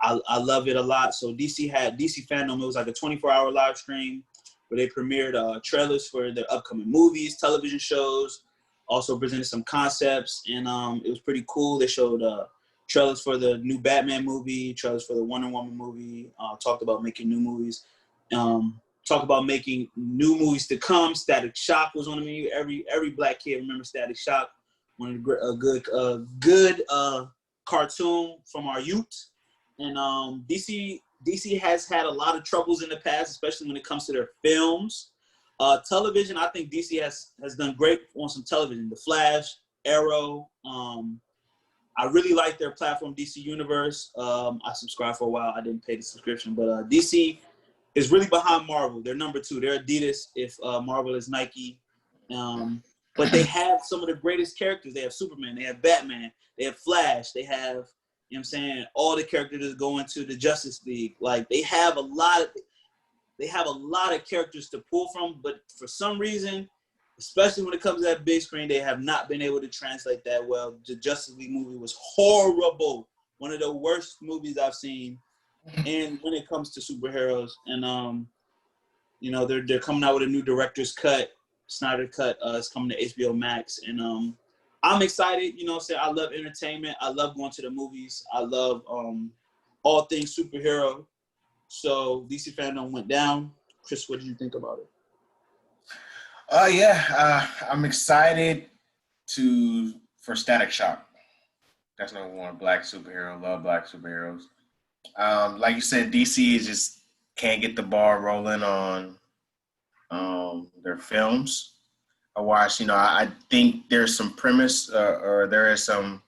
I love it a lot. So DC Fandom. It was like a 24-hour live stream where they premiered trailers for their upcoming movies, television shows, also presented some concepts, and it was pretty cool. They showed trailers for the new Batman movie, trailers for the Wonder Woman movie, talked about making new movies, talk about making new movies to come. Static Shock was on the menu. Every black kid remembers Static Shock, one of the good cartoon from our youth. And DC has had a lot of troubles in the past, especially when it comes to their films. Television, I think DC has done great on some television. The Flash, Arrow. I really like their platform, DC Universe. I subscribed for a while. I didn't pay the subscription, but DC is really behind Marvel. They're number 2. They're Adidas if Marvel is Nike. But they have some of the greatest characters. They have Superman. They have Batman. They have Flash. They have, you know what I'm saying, all the characters that go into the Justice League. Like, they have a lot of characters to pull from, but for some reason, especially when it comes to that big screen, they have not been able to translate that well. The Justice League movie was horrible. One of the worst movies I've seen. And when it comes to superheroes, and you know, they're coming out with a new director's cut, Snyder cut. It's coming to HBO Max, and I'm excited. You know, I love entertainment. I love going to the movies. I love all things superhero. So DC fandom went down. Chris, what did you think about it? I'm excited for Static Shock. That's number 1. Black superhero. Love black superheroes. Like you said, DC just can't get the ball rolling on their films. I watched, I think there's some premise or there is some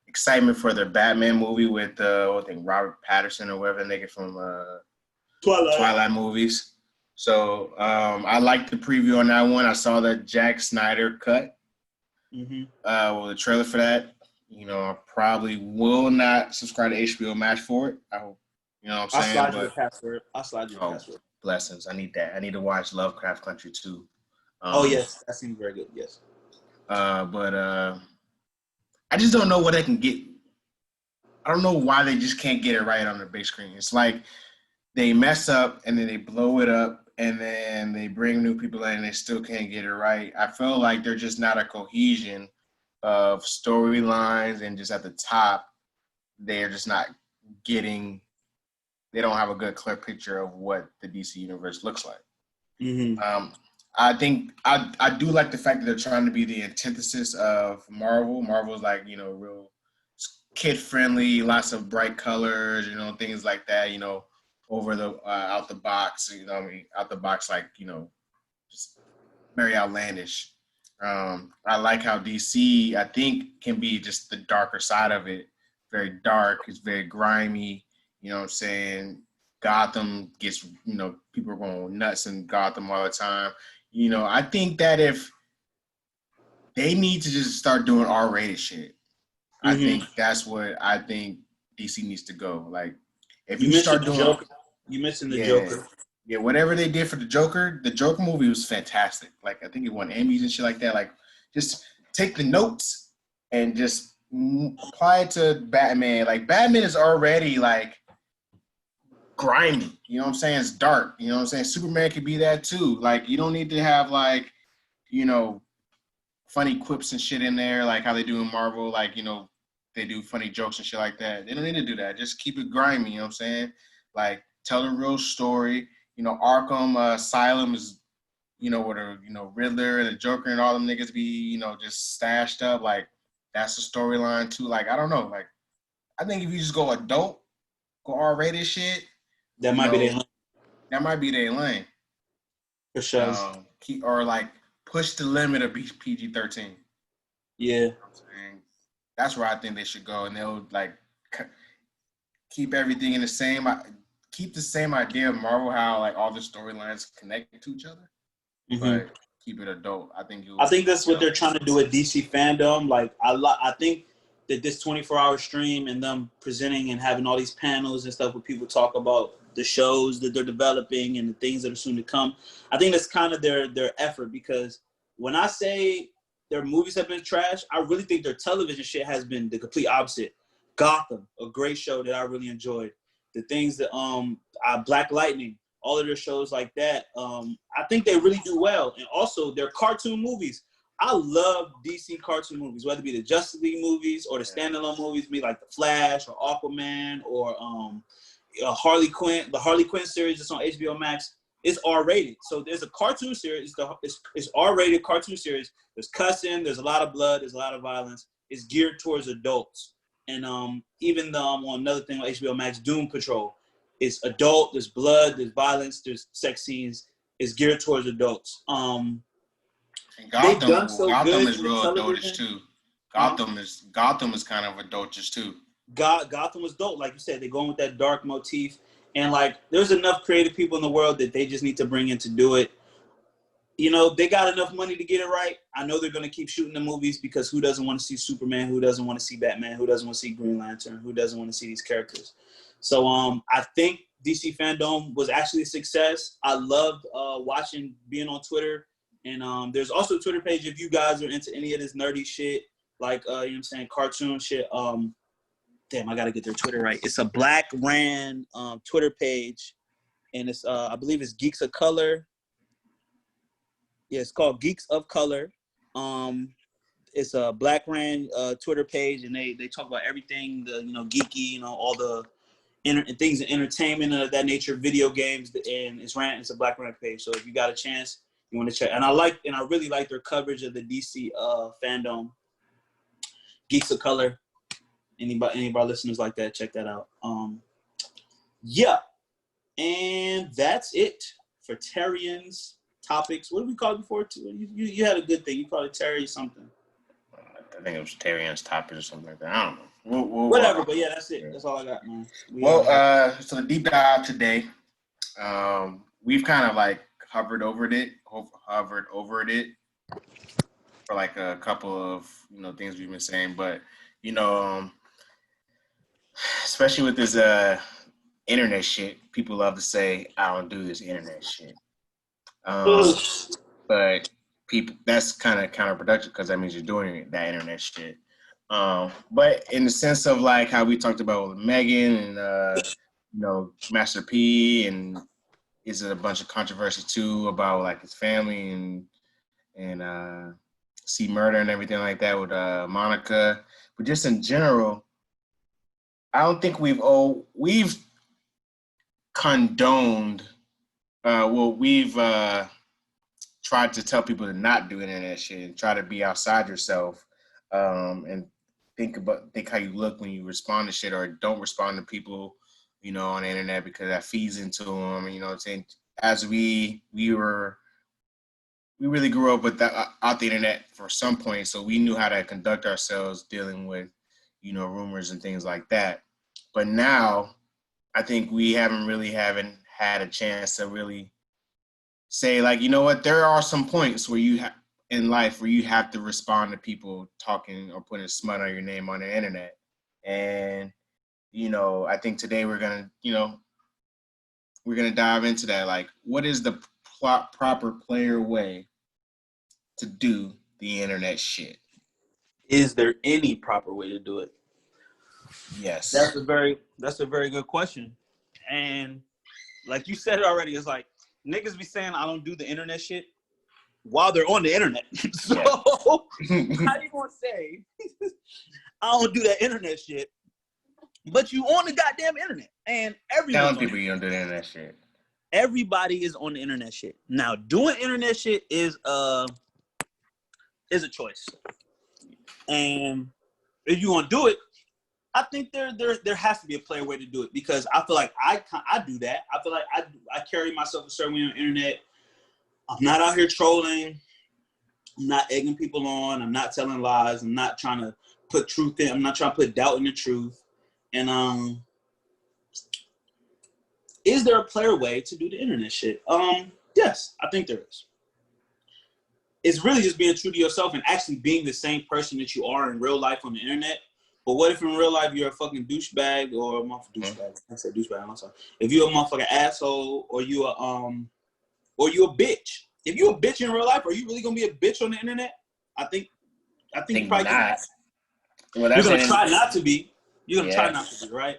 excitement for their Batman movie with I think Robert Pattinson or whatever they get from Twilight movies. So I liked the preview on that one. I saw the Zack Snyder cut. The trailer for that. I probably will not subscribe to HBO Max for it. I hope, you know what I'm saying? I'll slide you the password. Password. Blessings. I need that. I need to watch Lovecraft Country too. Yes. That seems very good. Yes. But I just don't know what they can get. I don't know why they just can't get it right on the big screen. It's like they mess up and then they blow it up and then they bring new people in and they still can't get it right. I feel like they're just not a cohesion of storylines, and just at the top, they're just not getting. They don't have a good, clear picture of what the DC universe looks like. I think I do like the fact that they're trying to be the antithesis of Marvel. Marvel's like, real kid friendly, lots of bright colors, things like that. Over the out the box, out the box, like just very outlandish. I like how DC, I think, can be just the darker side of it. Very dark. It's very grimy. You know what I'm saying? Gotham gets, people are going nuts in Gotham all the time. I think that if they need to just start doing R-rated shit, I think that's what I think DC needs to go. Like, if you start doing Joker. You mentioned the Joker. Yeah, whatever they did for the Joker movie was fantastic. Like, I think it won Emmys and shit like that. Like, just take the notes and just apply it to Batman. Like, Batman is already, like, grimy. You know what I'm saying? It's dark. You know what I'm saying? Superman could be that, too. Like, you don't need to have, like, funny quips and shit in there, like how they do in Marvel. Like, they do funny jokes and shit like that. They don't need to do that. Just keep it grimy, you know what I'm saying? Like, tell a real story. Arkham Asylum is, where the, Riddler and the Joker and all them niggas be, just stashed up. Like, that's the storyline too. Like, I don't know. Like, I think if you just go adult, go R-rated shit, that might be their lane. That might be their lane. For sure. Or like push the limit of PG-13. Yeah. That's where I think they should go, and they'll like keep everything in the same. Keep the same idea of Marvel, how like all the storylines connect to each other, but keep it adult. I think that's what they're trying to do with DC fandom. Like, I think that this 24-hour stream and them presenting and having all these panels and stuff where people talk about the shows that they're developing and the things that are soon to come, I think that's kind of their effort, because when I say their movies have been trash, I really think their television shit has been the complete opposite. Gotham, a great show that I really enjoyed. The things that Black Lightning, all of their shows like that, I think they really do well. And also their cartoon movies. I love DC cartoon movies, whether it be the Justice League movies or the standalone movies, be like The Flash or Aquaman or Harley Quinn. The Harley Quinn series that's on HBO Max is R-rated. So there's a cartoon series. It's R-rated cartoon series. There's cussing. There's a lot of blood. There's a lot of violence. It's geared towards adults. And even on another thing on HBO Max, Doom Patrol, it's adult. There's blood. There's violence. There's sex scenes. It's geared towards adults. And Gotham is real adultish too. Gotham is kind of adultish too. Gotham was dope. Like you said, they're going with that dark motif. And like, there's enough creative people in the world that they just need to bring in to do it. You know, they got enough money to get it right. I know they're going to keep shooting the movies because who doesn't want to see Superman? Who doesn't want to see Batman? Who doesn't want to see Green Lantern? Who doesn't want to see these characters? So I think DC Fandom was actually a success. I loved watching, being on Twitter. And there's also a Twitter page if you guys are into any of this nerdy shit, like, you know what I'm saying, cartoon shit. Damn, I got to get their Twitter right. It's a Black ran Twitter page. And it's, I believe it's Geeks of Color. Yeah, it's called Geeks of Color. It's a Black ran Twitter page, and they talk about everything, geeky, all the things in entertainment and of that nature, video games, and it's a Black ran page. So if you got a chance, you want to check. And I really like their coverage of the DC fandom. Geeks of Color. Any of our listeners like that, check that out. Yeah, and that's it for Terrian's topics. What did we call it before? You had a good thing. You called it Terry something. I think it was Terrian's topics or something like that. I don't know. Whatever, but yeah, that's it. That's all I got, man. So the deep dive today, we've kind of like hovered over it for like a couple of things we've been saying, but especially with this internet shit, people love to say, "I don't do this internet shit." But people, that's kind of counterproductive because that means you're doing that internet shit. But in the sense of like how we talked about with Megan and Master P, and is it a bunch of controversy too about like his family and see murder and everything like that with Monica. But just in general, I don't think we've condoned. We've tried to tell people to not do internet shit and try to be outside yourself, and think how you look when you respond to shit or don't respond to people, on the internet, because that feeds into them. You know what I'm saying? As we really grew up with out the internet for some point, so we knew how to conduct ourselves dealing with, rumors and things like that. But now, I think we haven't had a chance to really say, like, you know what, there are some points where in life where you have to respond to people talking or putting smut on your name on the internet. And, I think today we're gonna dive into that. Like, what is the proper player way to do the internet shit? Is there any proper way to do it? Yes. That's a very good question. And like you said already, it's like niggas be saying I don't do the internet shit while they're on the internet. So how you gonna say I don't do that internet shit, but you on the goddamn internet? And everyone's telling people you don't do the internet shit. Everybody is on the internet shit. Now, doing internet shit is a choice. And if you want to do it, I think there has to be a player way to do it, because I feel like I do that. I feel like I carry myself a certain way on the internet. I'm not out here trolling. I'm not egging people on. I'm not telling lies. I'm not trying to put truth in. I'm not trying to put doubt in the truth. And is there a player way to do the internet shit? Yes, I think there is. It's really just being true to yourself and actually being the same person that you are in real life on the internet. But what if in real life you're a fucking douchebag or a motherfucking douchebag? I said douchebag. I'm sorry. If you're a motherfucking asshole or you a bitch. If you're a bitch in real life, are you really gonna be a bitch on the internet? I think you probably not. Well, you're gonna try not to be. You're gonna try not to be, right?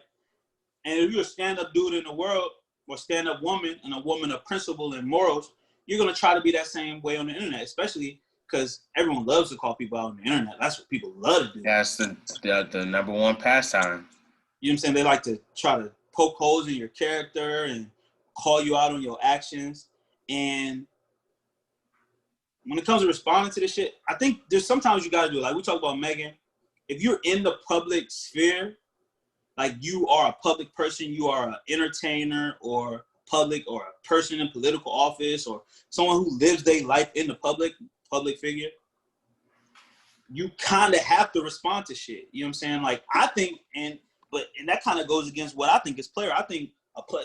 And if you're a stand-up dude in the world or stand-up woman and a woman of principle and morals, you're gonna try to be that same way on the internet, especially because everyone loves to call people out on the internet. That's what people love to do. That's the number one pastime. You know what I'm saying? They like to try to poke holes in your character and call you out on your actions. And when it comes to responding to this shit, I think there's sometimes you gotta do it. Like we talked about Megan. If you're in the public sphere, like you are a public person, you are an entertainer or public or a person in political office or someone who lives their life in the public figure, you kind of have to respond to shit. You know what I'm saying? Like, I think, and that kind of goes against what I think is player. I think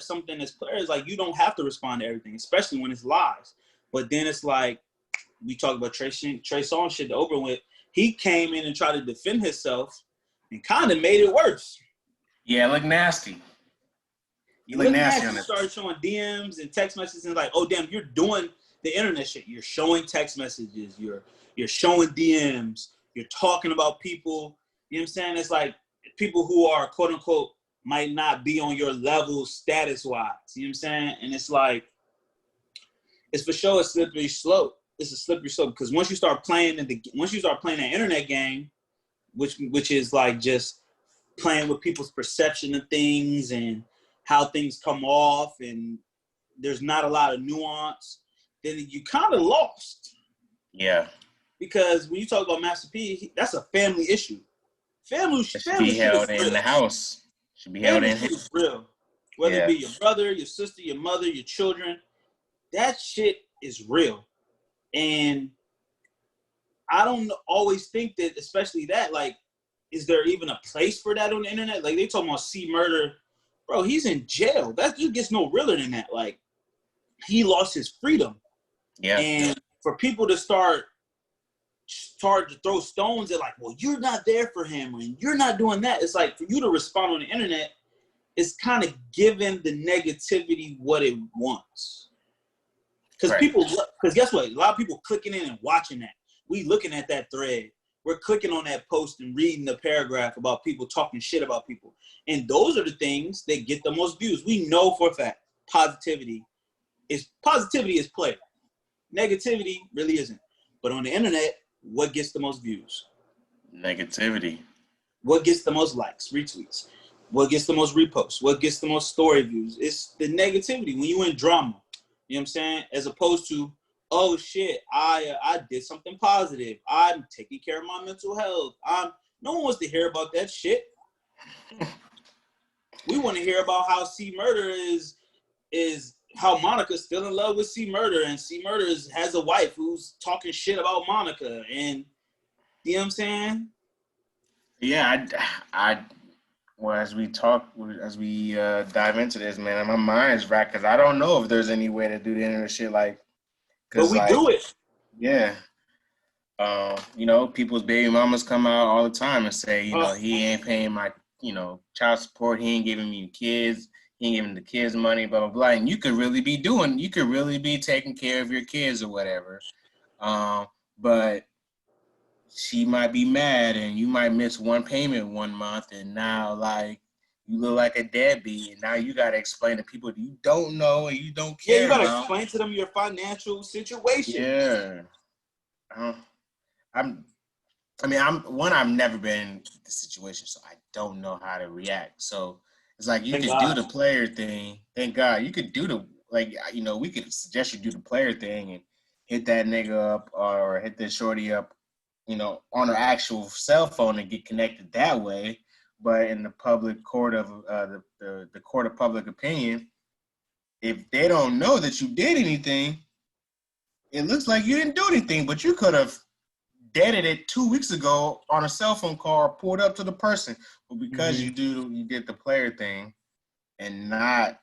something as player is like, you don't have to respond to everything, especially when it's lies. But then it's like, we talk about Trey Songz shit to open with. He came in and tried to defend himself and kind of made it worse. Yeah, it looked nasty. You look nasty. You started showing DMs and text messages and like, oh damn, you're doing the internet shit. You're showing text messages. You're showing DMs. You're talking about people. You know what I'm saying? It's like people who are quote unquote might not be on your level status wise. You know what I'm saying? And it's like, it's for sure a slippery slope. It's a slippery slope because once you start playing that internet game, which is like just playing with people's perception of things and how things come off, and there's not a lot of nuance, then you kind of lost. Yeah. Because when you talk about Master P, that's a family issue. Family should be held in the house. Should be held in. Is real. Whether it be your brother, your sister, your mother, your children, that shit is real. And I don't always think that, especially that, like, is there even a place for that on the internet? Like, they talking about C Murder. Bro, he's in jail. That just gets no realer than that. Like, he lost his freedom. Yeah. And for people to start to throw stones at, like, well, you're not there for him and you're not doing that. It's like, for you to respond on the internet, it's kind of giving the negativity what it wants. Because guess what? A lot of people clicking in and watching that. We looking at that thread. We're clicking on that post and reading the paragraph about people talking shit about people. And those are the things that get the most views. We know for a fact positivity is player. Negativity really isn't. But on the internet, what gets the most views? Negativity. What gets the most likes, retweets? What gets the most reposts? What gets the most story views? It's the negativity when you in drama. You know what I'm saying? As opposed to, oh shit, I did something positive. I'm taking care of my mental health. No one wants to hear about that shit. We want to hear about how C Murder is how Monica's still in love with C Murder, and C Murder has a wife who's talking shit about Monica, and you know what I'm saying? Yeah, well, as we dive into this, man, my mind's racked because I don't know if there's any way to do the internet shit like. But we do it. Yeah. People's baby mamas come out all the time and say, he ain't paying my, child support. He ain't giving me kids. He ain't giving the kids money, blah, blah, blah. And you could really be taking care of your kids or whatever. But she might be mad and you might miss one payment one month. And now, like, you look like a deadbeat. And now you got to explain to people that you don't know and you don't care. Yeah, you got to explain to them your financial situation. Yeah. I've never been in this situation, so I don't know how to react. So it's like you could do the player thing. Thank God. You could do we could suggest you do the player thing and hit that nigga up or hit this shorty up, on an actual cell phone and get connected that way. But in the public court of the court of public opinion, if they don't know that you did anything, it looks like you didn't do anything, but you could have deaded it 2 weeks ago on a cell phone call or pulled up to the person. But because you did the player thing and not,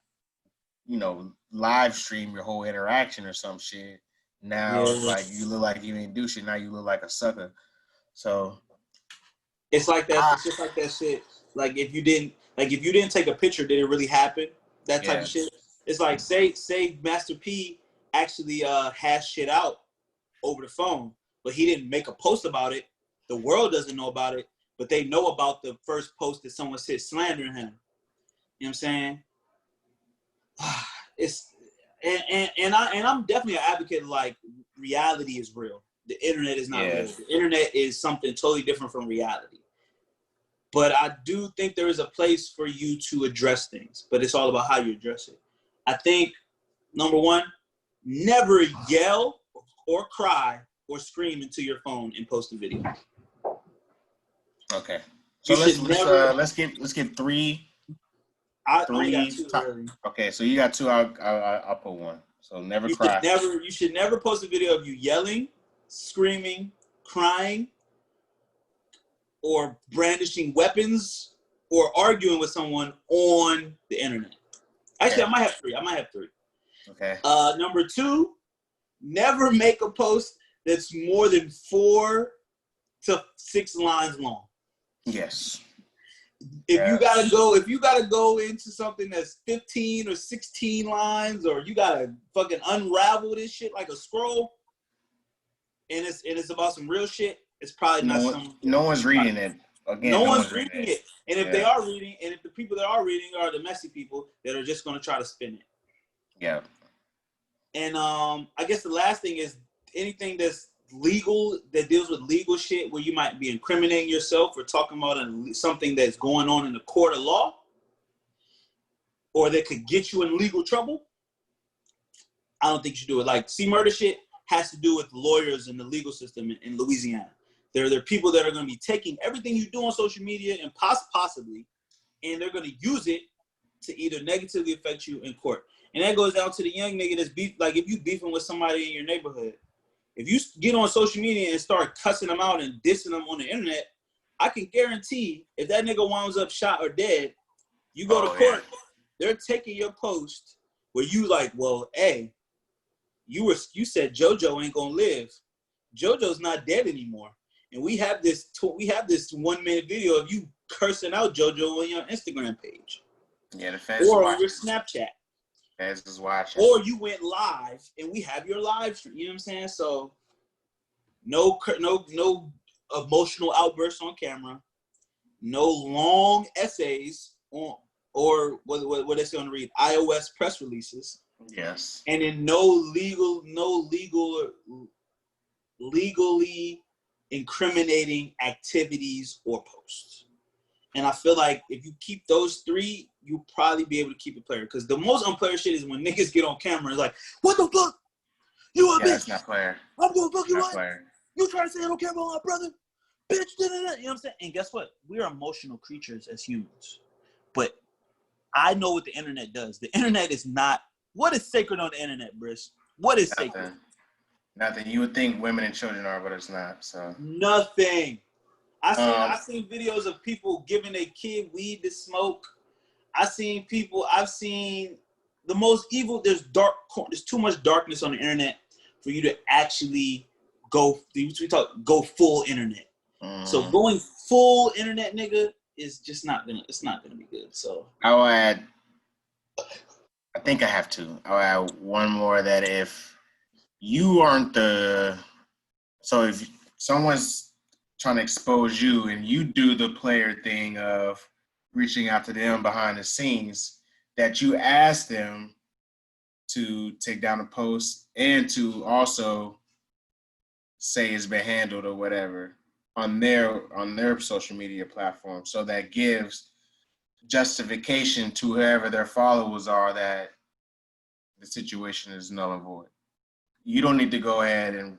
live stream your whole interaction or some shit, now it's like you look like you didn't do shit. Now you look like a sucker. So it's like that. It's just like that shit. Like if you didn't take a picture, did it really happen? That type of shit. It's like say Master P actually hashed shit out over the phone, but he didn't make a post about it. The world doesn't know about it, but they know about the first post that someone said slandering him. You know what I'm saying? I'm definitely an advocate of, like, reality is real. The internet is not real. The internet is something totally different from reality. But I do think there is a place for you to address things, but it's all about how you address it. I think, number one, never yell or cry or scream into your phone and post a video. Okay. So let's get three. I got two. Really. Okay, so you got two. I'll put one. So never cry. You should never post a video of you yelling, screaming, crying, or brandishing weapons or arguing with someone on the internet. Actually, Okay. I might have three. Okay. Number 2, never make a post that's more than 4 to 6 lines long. Yes. If you gotta go into something that's 15 or 16 lines, or you gotta fucking unravel this shit like a scroll, and it's about some real shit, it's probably no one's reading it. Again, no one's reading it. And if they are reading, and if the people that are reading are the messy people that are just gonna try to spin it. Yeah. And I guess the last thing is anything that's legal, that deals with legal shit, where you might be incriminating yourself or talking about something that's going on in the court of law, or that could get you in legal trouble. I don't think you should do it. Like, murder shit has to do with lawyers and the legal system in Louisiana. There are people that are going to be taking everything you do on social media and possibly, and they're going to use it to either negatively affect you in court. And that goes down to the young nigga that's beef. Like, if you beefing with somebody in your neighborhood, if you get on social media and start cussing them out and dissing them on the internet, I can guarantee if that nigga winds up shot or dead, you go to court, they're taking your post where you like, well, hey, you said JoJo ain't gonna live. JoJo's not dead anymore, and we have this 1-minute video of you cursing out JoJo on your Instagram page, the feds or on your Snapchat. Feds is watching. Or you went live, and we have your live stream. You know what I'm saying? So no emotional outbursts on camera, no long essays on, or what they say on the read, iOS press releases. Yes. And then no legally incriminating activities or posts. And I feel like if you keep those 3, you'll probably be able to keep it player. Because the most unplayer shit is when niggas get on camera and like, what the fuck? You a bitch? That's not player. I'm gonna fuck you up. Player. You trying to say I don't care about my brother? Bitch, you know what I'm saying? And guess what? We are emotional creatures as humans. But I know what the internet does. The internet is not, what is sacred on the internet, Briss? What is sacred? Nothing. You would think women and children are, but it's not. So nothing. I seen videos of people giving their kid weed to smoke. I've seen the most evil. There's too much darkness on the internet for you to actually go full internet. So going full internet, nigga, is just it's not gonna be good. So I'll add, I think I have to. I'll add one more, that if you aren't so if someone's trying to expose you and you do the player thing of reaching out to them behind the scenes, that you ask them to take down a post and to also say it's been handled or whatever on their social media platform. So that gives justification to whoever their followers are that the situation is null and void. You don't need to go ahead and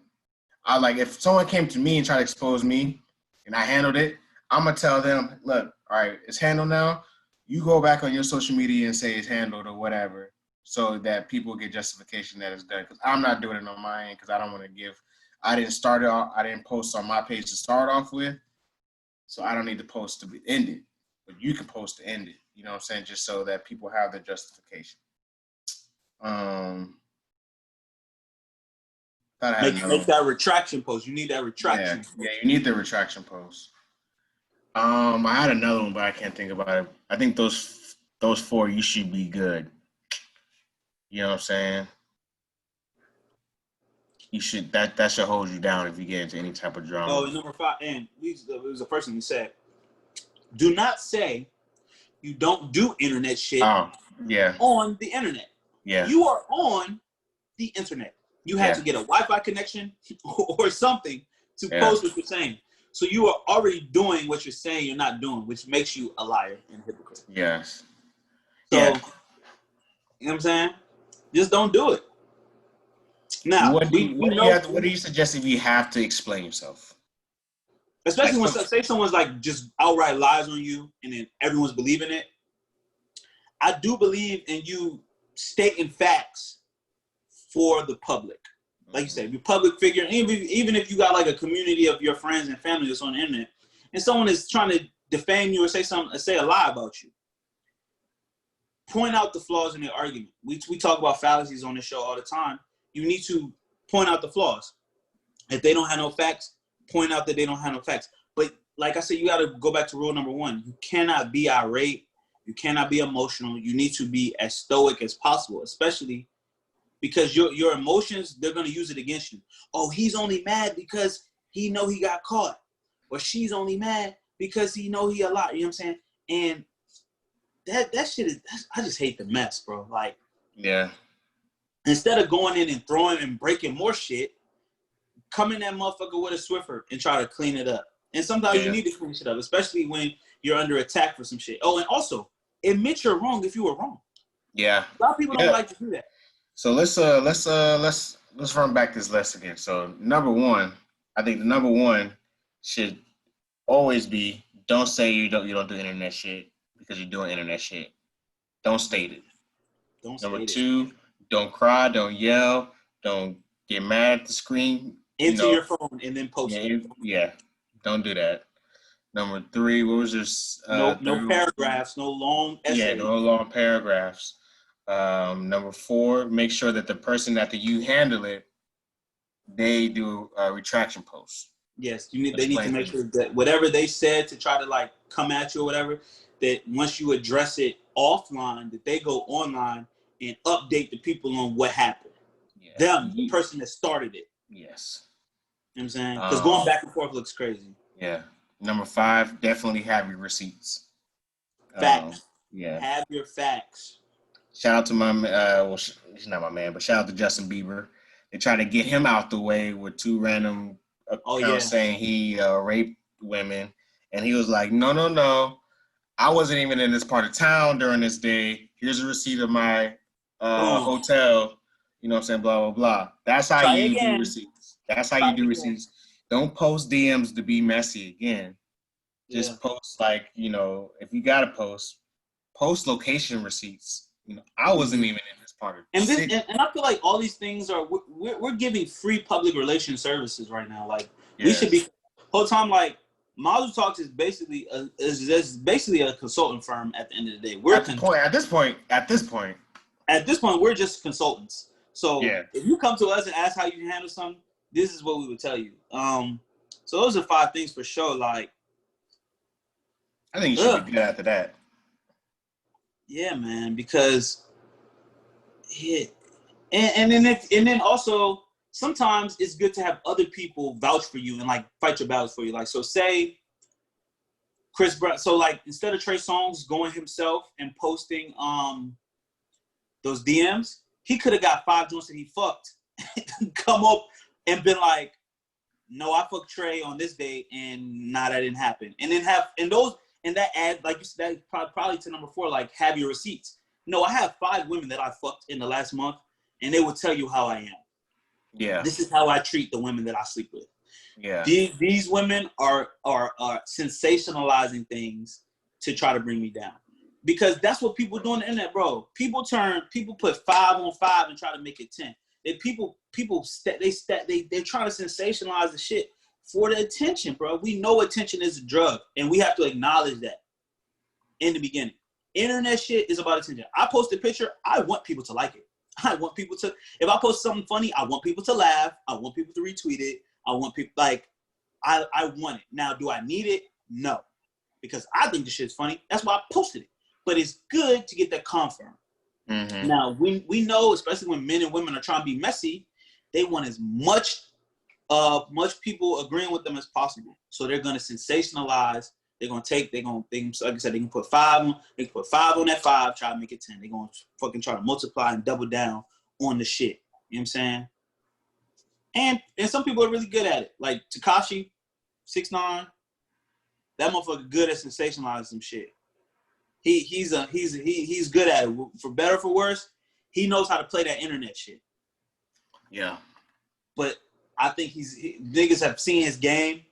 if someone came to me and tried to expose me and I handled it, I'm going to tell them, look, all right, it's handled now. You go back on your social media and say it's handled or whatever, so that people get justification that it's done. Because I'm not doing it on my end, because I don't want to I didn't post on my page to start off with, so I don't need the post to be ended. But you can post to end it, you know what I'm saying, just so that people have their justification. Make that retraction post. You need that retraction. Yeah, you need the retraction post. I had another one, but I can't think about it. I think those 4, you should be good. You know what I'm saying? You should that should hold you down if you get into any type of drama. Oh, and number 5, and it was the first thing he said. Do not say you don't do internet shit on the internet. Yeah. You are on the internet. You have to get a Wi-Fi connection or something to post what you're saying. So you are already doing what you're saying you're not doing, which makes you a liar and a hypocrite. Yes. So, you know what I'm saying? Just don't do it. Now, what do you suggest if you have to explain yourself? Especially when, say someone's like just outright lies on you and then everyone's believing it. I do believe in you stating facts for the public. Like you said, you're a public figure, even if you got like a community of your friends and family that's on the internet, and someone is trying to defame you or say a lie about you, point out the flaws in their argument. We talk about fallacies on this show all the time. You need to point out the flaws. If they don't have no facts, point out that they don't have no facts. But like I said, you got to go back to rule number one. You cannot be irate. You cannot be emotional. You need to be as stoic as possible, especially because your emotions, they're going to use it against you. Oh, he's only mad because he know he got caught. Or she's only mad because he know he a lot. You know what I'm saying? And that shit is, I just hate the mess, bro. Like, yeah. Instead of going in and throwing and breaking more shit, come in that motherfucker with a Swiffer and try to clean it up. And sometimes you need to clean shit up, especially when you're under attack for some shit. Oh, and also admit you're wrong if you were wrong. Yeah. A lot of people don't like to do that. So let's run back this list again. So number one, I think the number one should always be, don't say you don't do internet shit because you're doing internet shit. Don't state it. Number two, don't cry, don't yell, don't get mad at the screen. Into your phone and then post it. Yeah, don't do that. Number three, what was this? No paragraphs, no long essays. Yeah, no long paragraphs. Number four, make sure that the person after you handle it, they do a retraction post. Yes, they need to make sure that whatever they said to try to like come at you or whatever, that once you address it offline, that they go online and update the people on what happened. Yeah. Them, the person that started it. Yes. You know what I'm saying? Because going back and forth looks crazy. Yeah. Number five, definitely have your receipts. Facts. Yeah. Have your facts. Shout out to my he's not my man, but shout out to Justin Bieber. They tried to get him out the way with two random accounts saying he raped women. And he was like, no. I wasn't even in this part of town during this day. Here's a receipt of my hotel. You know what I'm saying? Blah, blah, blah. That's how you do receipts. That's how you do receipts. Don't post DMs to be messy again. Just post like, if you got to post location receipts. I wasn't even in this part of and I feel like all these things are, we're giving free public relations services right now. Like, we should be, whole time, like, Mazel Talks is basically a consultant firm at the end of the day. At this point, we're just consultants. So if you come to us and ask how you handle something, this is what we would tell you. So those are 5 things for sure. Like, I think you should be good after that. Yeah, man, because and then also sometimes it's good to have other people vouch for you and like fight your battles for you. Like, so say Chris Brown. So like, instead of Trey Songz going himself and posting those DMs, he could have got 5 joints that he fucked, come up and been like, no, I fucked Trey on this day, and nah, that didn't happen. And then that add, like you said, that probably to number 4, like, have your receipts. No, I have 5 women that I fucked in the last month, and they will tell you how I am. Yeah. This is how I treat the women that I sleep with. Yeah. These women are sensationalizing things to try to bring me down. Because that's what people do on the internet, bro. People put 5 on 5 and try to make it 10. They're trying to sensationalize the shit for the attention, bro. We know attention is a drug, and we have to acknowledge that in the beginning. Internet shit is about attention. I post a picture, I want people to like it. I want people to, if I post something funny, I want people to laugh. I want people to retweet it. I want people, like, I want it. Now, do I need it? No. Because I think the shit's funny. That's why I posted it. But it's good to get that confirmed. Mm-hmm. Now, we know, especially when men and women are trying to be messy, they want as much people agreeing with them as possible. So they're going to sensationalize. They're going to like I said, they can put 5 on that 5, try to make it 10. They're going to fucking try to multiply and double down on the shit. You know what I'm saying? And some people are really good at it. Like Tekashi 6ix9ine, that motherfucker good at sensationalizing some shit. He's good at it. For better or for worse, he knows how to play that internet shit. Yeah. But I think niggas have seen his game,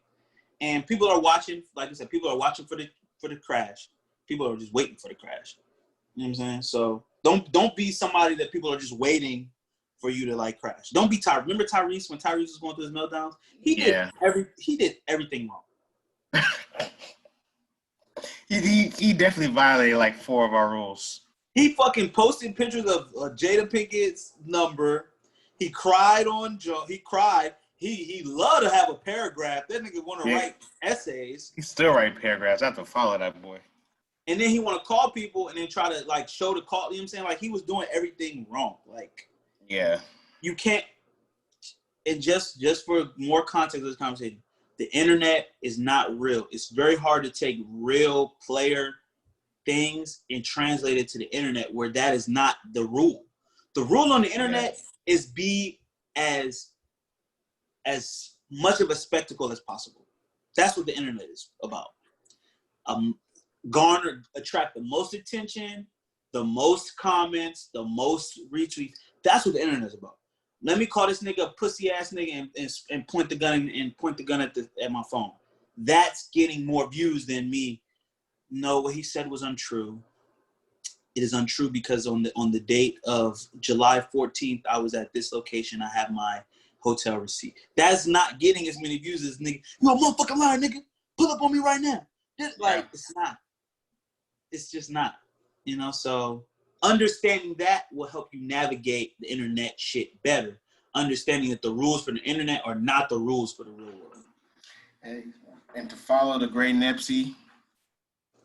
and people are watching. Like I said, people are watching for the crash. People are just waiting for the crash. You know what I'm saying? So don't be somebody that people are just waiting for you to like crash. Don't be Tyrese. Remember Tyrese when Tyrese was going through his meltdowns? He did everything wrong. He definitely violated like 4 of our rules. He fucking posted pictures of Jada Pinkett's number. He cried on Joe. He cried. He loved to have a paragraph. That nigga want to write essays. He still write paragraphs. I have to follow that boy. And then he want to call people and then try to like show the call. You know what I'm saying? Like he was doing everything wrong. Like yeah, you can't. And just for more context of this conversation, the internet is not real. It's very hard to take real player things and translate it to the internet where that is not the rule. The rule on the internet is be as much of a spectacle as possible. That's what the internet is about. Attract the most attention, the most comments, the most retweets. That's what the internet is about. Let me call this nigga a pussy ass nigga and point the gun at my phone. That's getting more views than me. No, what he said was untrue. It is untrue because on the date of July 14th, I was at this location. I have my hotel receipt. That's not getting as many views as nigga. You a motherfucking liar, nigga. Pull up on me right now. It's not. It's just not. You know, so understanding that will help you navigate the internet shit better. Understanding that the rules for the internet are not the rules for the real world. And to follow the great Nipsey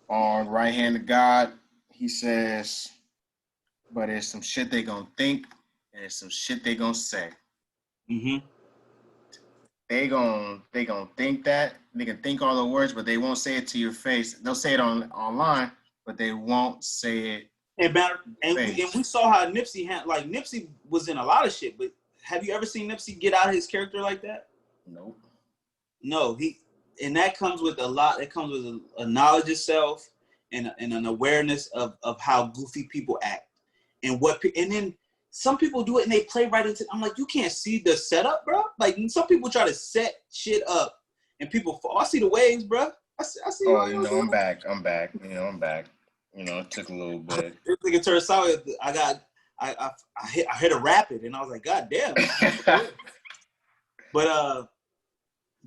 on Right Hand of God, he says, but there's some shit they gonna think and there's some shit they gonna say. Mm-hmm. They gonna think that. They can think all the words, but they won't say it to your face. They'll say it online, but they won't say it. And we saw how Nipsey had, like, Nipsey was in a lot of shit, but have you ever seen Nipsey get out of his character like that? Nope. No, and that comes with a lot. It comes with a knowledge of self and an awareness of how goofy people act and then some people do it and they play right into. I'm like, you can't see the setup, bro. Like some people try to set shit up and people fall. I see the waves, bro. I see. Oh, I'm back. I'm back. It took a little bit. This nigga turned sour. I hit a rapid and I was like, God damn. But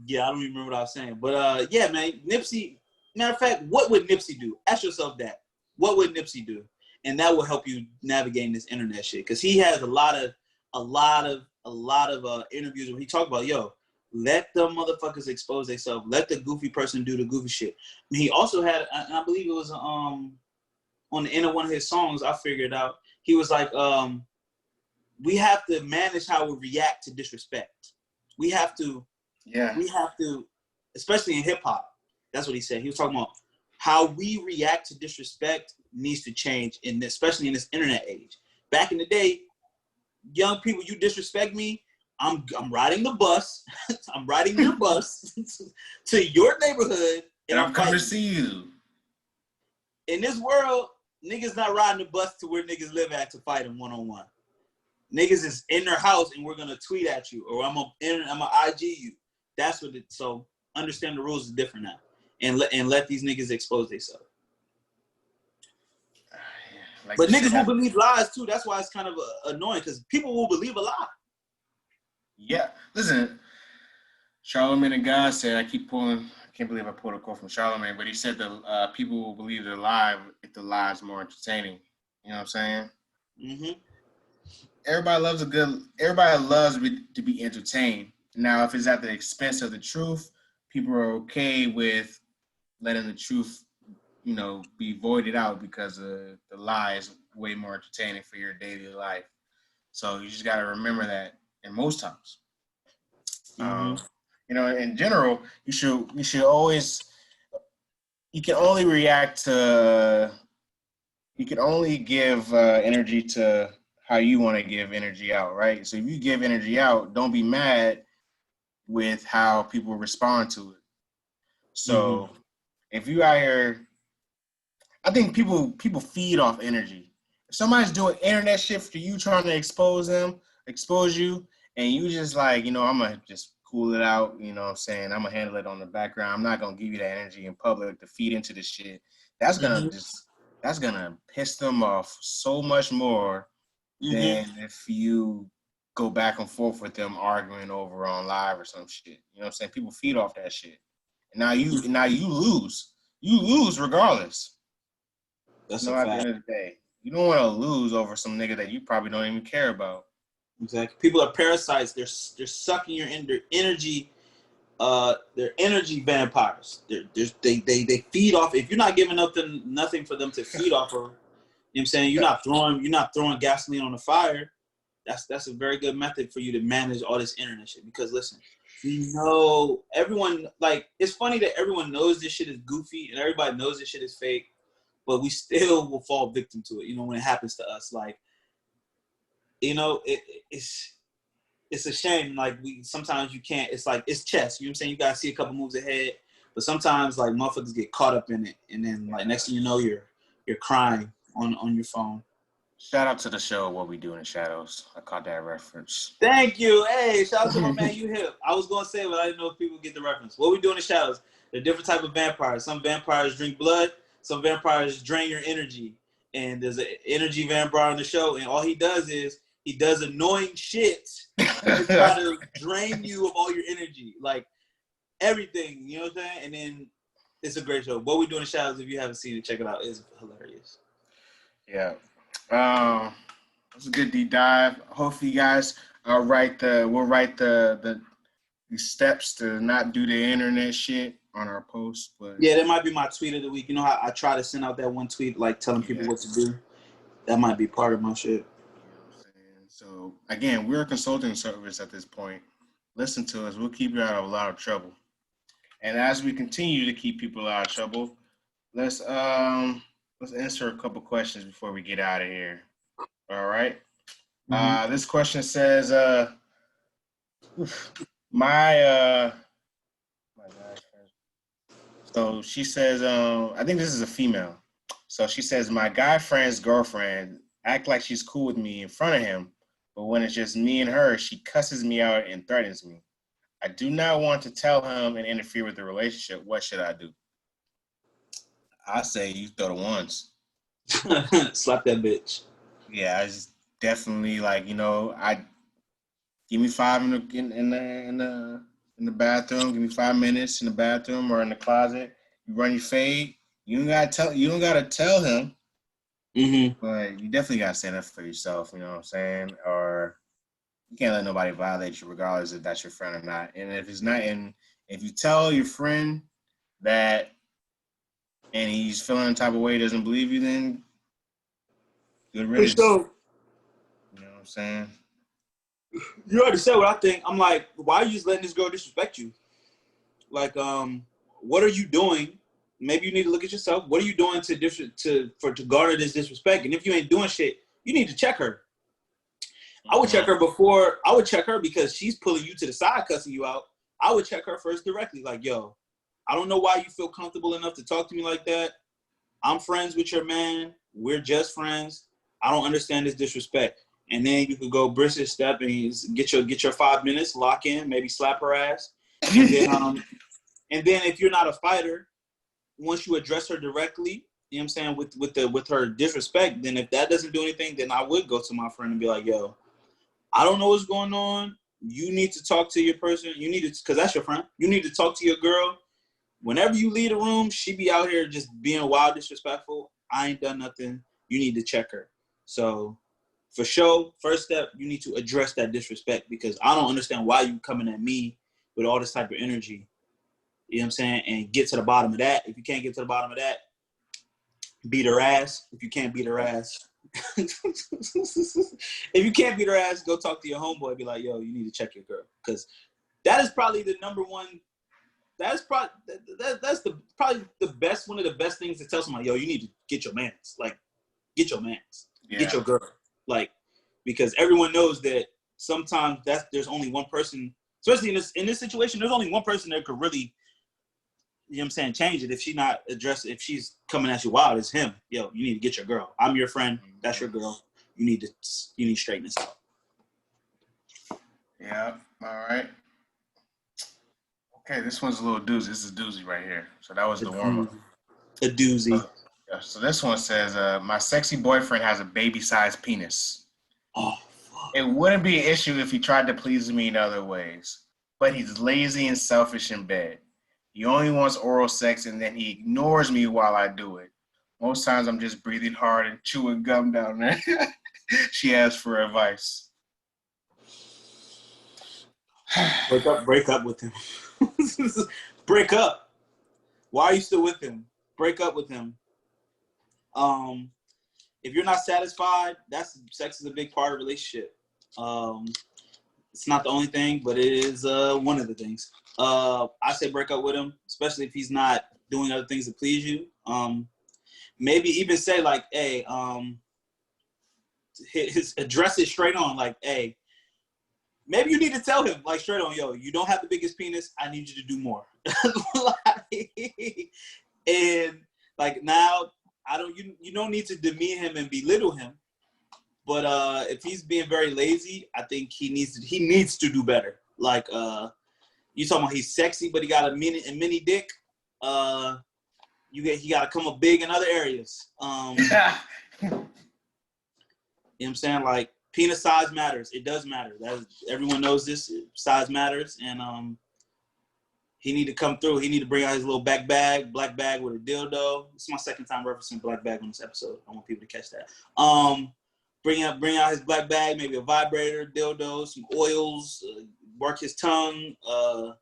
yeah, I don't even remember what I was saying. But yeah, man, Nipsey. Matter of fact, what would Nipsey do? Ask yourself that. What would Nipsey do? And that will help you navigate this internet shit. Because he has a lot of interviews where he talk about, yo, let the motherfuckers expose themselves. Let the goofy person do the goofy shit. And he also had, and I believe it was on the end of one of his songs, I figured out, he was like, we have to manage how we react to disrespect. We have to, especially in hip hop. That's what he said. He was talking about how we react to disrespect needs to change, especially in this internet age. Back in the day, young people, you disrespect me, I'm riding the bus. I'm riding your bus to your neighborhood, and I'm coming to see you. In this world, niggas not riding the bus to where niggas live at to fight them one-on-one. Niggas is in their house and we're gonna tweet at you, or I'm gonna IG you. That's what it. So understand the rules is different now, and let these niggas expose themselves. But niggas will believe lies too. That's why it's kind of annoying because people will believe a lie. Yeah, listen. Charlamagne the God said, I can't believe I pulled a quote from Charlamagne, but he said that people will believe the lie if the lie is more entertaining. You know what I'm saying? Mm-hmm. Everybody loves to be entertained. Now, if it's at the expense of the truth, people are okay with letting the truth, be voided out because the lie is way more entertaining for your daily life. So you just got to remember that. And most times, in general, you should always. You can only give energy to how you want to give energy out, right? So if you give energy out, don't be mad with how people respond to it. So if you out here, I think people feed off energy. If somebody's doing internet shit for you, trying to expose you, and you just like, I'm gonna just cool it out, you know what I'm saying? I'm gonna handle it on the background. I'm not gonna give you that energy in public to feed into this shit. That's gonna piss them off so much more than if you go back and forth with them arguing over on live or some shit. You know what I'm saying? People feed off that shit. Now you lose. You lose regardless. That's You a know, at the fact. end of the day, you don't want to lose over some nigga that you probably don't even care about. Exactly. People are parasites. They're sucking their energy. They're energy vampires. They feed off. If you're not giving nothing for them to feed off of, you know what I'm saying, you're not throwing gasoline on the fire. That's a very good method for you to manage all this internet shit. Because listen, we know everyone, like, it's funny that everyone knows this shit is goofy and everybody knows this shit is fake, but we still will fall victim to it. You know, when it happens to us, like, you know, it's a shame. Like, we sometimes you can't. It's like it's chess. You know what I'm saying? You gotta see a couple moves ahead, but sometimes like motherfuckers get caught up in it, and then like next thing you know, you're crying on your phone. Shout out to the show What We Do in the Shadows. I caught that reference. Thank you. Hey, shout out to my man, you hip. I was gonna say, but I didn't know if people get the reference. What we do in the shadows? They're different type of vampires. Some vampires drink blood. Some vampires drain your energy. And there's an energy vampire on the show, and all he does is he does annoying shit to try to drain you of all your energy, like everything. You know what I'm saying? And then it's a great show. What we do in the shadows? If you haven't seen it, check it out. It's hilarious. Yeah. It's a good deep dive. Hopefully, you guys we'll write the steps to not do the internet shit on our post. But yeah, that might be my tweet of the week. You know how I try to send out that one tweet, like telling people what to do. That might be part of my shit. You know what I'm saying? So again, we're a consulting service at this point. Listen to us. We'll keep you out of a lot of trouble. And as we continue to keep people out of trouble, let's answer a couple questions before we get out of here. All right. This question says, my gosh. So she says, I think this is a female. So she says, my guy friend's girlfriend act like she's cool with me in front of him, but when it's just me and her, she cusses me out and threatens me. I do not want to tell him and interfere with the relationship. What should I do? I say you throw the ones. Slap that bitch. Yeah, I just definitely like, I give me 5 in the bathroom. Give me 5 minutes in the bathroom or in the closet. You run your fade. You don't gotta tell him, but you definitely gotta stand up for yourself. You know what I'm saying? Or you can't let nobody violate you, regardless if that's your friend or not. And if it's not, and if you tell your friend that, and he's feeling the type of way he doesn't believe you, then good For riddance. sure. You know what I'm saying? You already said what I think. I'm like, why are you just letting this girl disrespect you? Like, what are you doing? Maybe you need to look at yourself. What are you doing to garner this disrespect? And if you ain't doing shit, you need to check her. I would check her before. I would check her because she's pulling you to the side, cussing you out. I would check her first directly. Like, yo, I don't know why you feel comfortable enough to talk to me like that. I'm friends with your man. We're just friends. I don't understand this disrespect. And then you could go brisk step and get your 5 minutes, lock in, maybe slap her ass. And then if you're not a fighter, once you address her directly, you know what I'm saying, with her disrespect, then if that doesn't do anything, then I would go to my friend and be like, yo, I don't know what's going on. You need to talk to your person. You need to, because that's your friend. You need to talk to your girl. Whenever you leave the room, she be out here just being wild disrespectful. I ain't done nothing. You need to check her. So for sure, first step, you need to address that disrespect because I don't understand why you coming at me with all this type of energy. You know what I'm saying? And get to the bottom of that. If you can't get to the bottom of that, beat her ass. If you can't beat her ass, if you can't beat her ass, go talk to your homeboy. Be like, yo, you need to check your girl. Because that is probably the number one. That's probably probably the best, one of the best things to tell somebody, yo, you need to get your mans. Like, get your mans. Yeah. Get your girl. Like, because everyone knows that sometimes there's only one person, especially in this situation, there's only one person that could really, you know what I'm saying, change it. If if she's coming at you wild, it's him. Yo, you need to get your girl. I'm your friend. That's your girl. You need to straighten this out. Yeah. All right. Okay, this one's a little doozy. This is a doozy right here. So that was the warm-up. A doozy. So this one says, my sexy boyfriend has a baby-sized penis. Oh, fuck. It wouldn't be an issue if he tried to please me in other ways, but he's lazy and selfish in bed. He only wants oral sex, and then he ignores me while I do it. Most times I'm just breathing hard and chewing gum down there. She asks for advice. Break up with him. Break up. Why are you still with him? Break up with him. If you're not satisfied, sex is a big part of a relationship. It's not the only thing, but it is one of the things. I say break up with him, especially if he's not doing other things to please you. Maybe even say like, hey, address it straight on, like, hey, maybe you need to tell him like straight on, yo, you don't have the biggest penis. I need you to do more. And like now, you don't need to demean him and belittle him. But if he's being very lazy, I think he needs to do better. Like you talking about he's sexy, but he got a mini dick. He got to come up big in other areas. You know what I'm saying? Like penis size matters. It does matter. Everyone knows this. Size matters, and he need to come through. He need to bring out his little black bag with a dildo. It's my second time referencing black bag on this episode. I want people to catch that. Bring out his black bag, maybe a vibrator, dildo, some oils, work his tongue, you know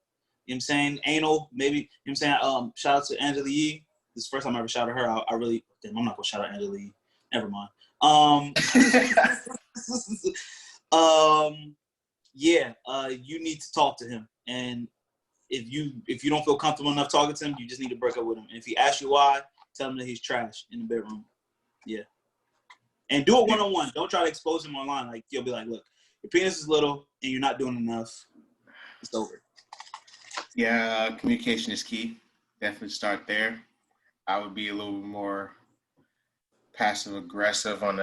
what I'm saying, anal, maybe, you know what I'm saying, shout out to Angela Yee. This is the first time I ever shouted her out. I'm not going to shout out Angela Yee. Never mind. You need to talk to him. And if you don't feel comfortable enough talking to him, you just need to break up with him. And if he asks you why, tell him that he's trash in the bedroom. Yeah. And do it one-on-one. Don't try to expose him online. Like, you'll be like, look, your penis is little and you're not doing enough. It's over. Yeah, communication is key. Definitely start there. I would be a little more passive-aggressive on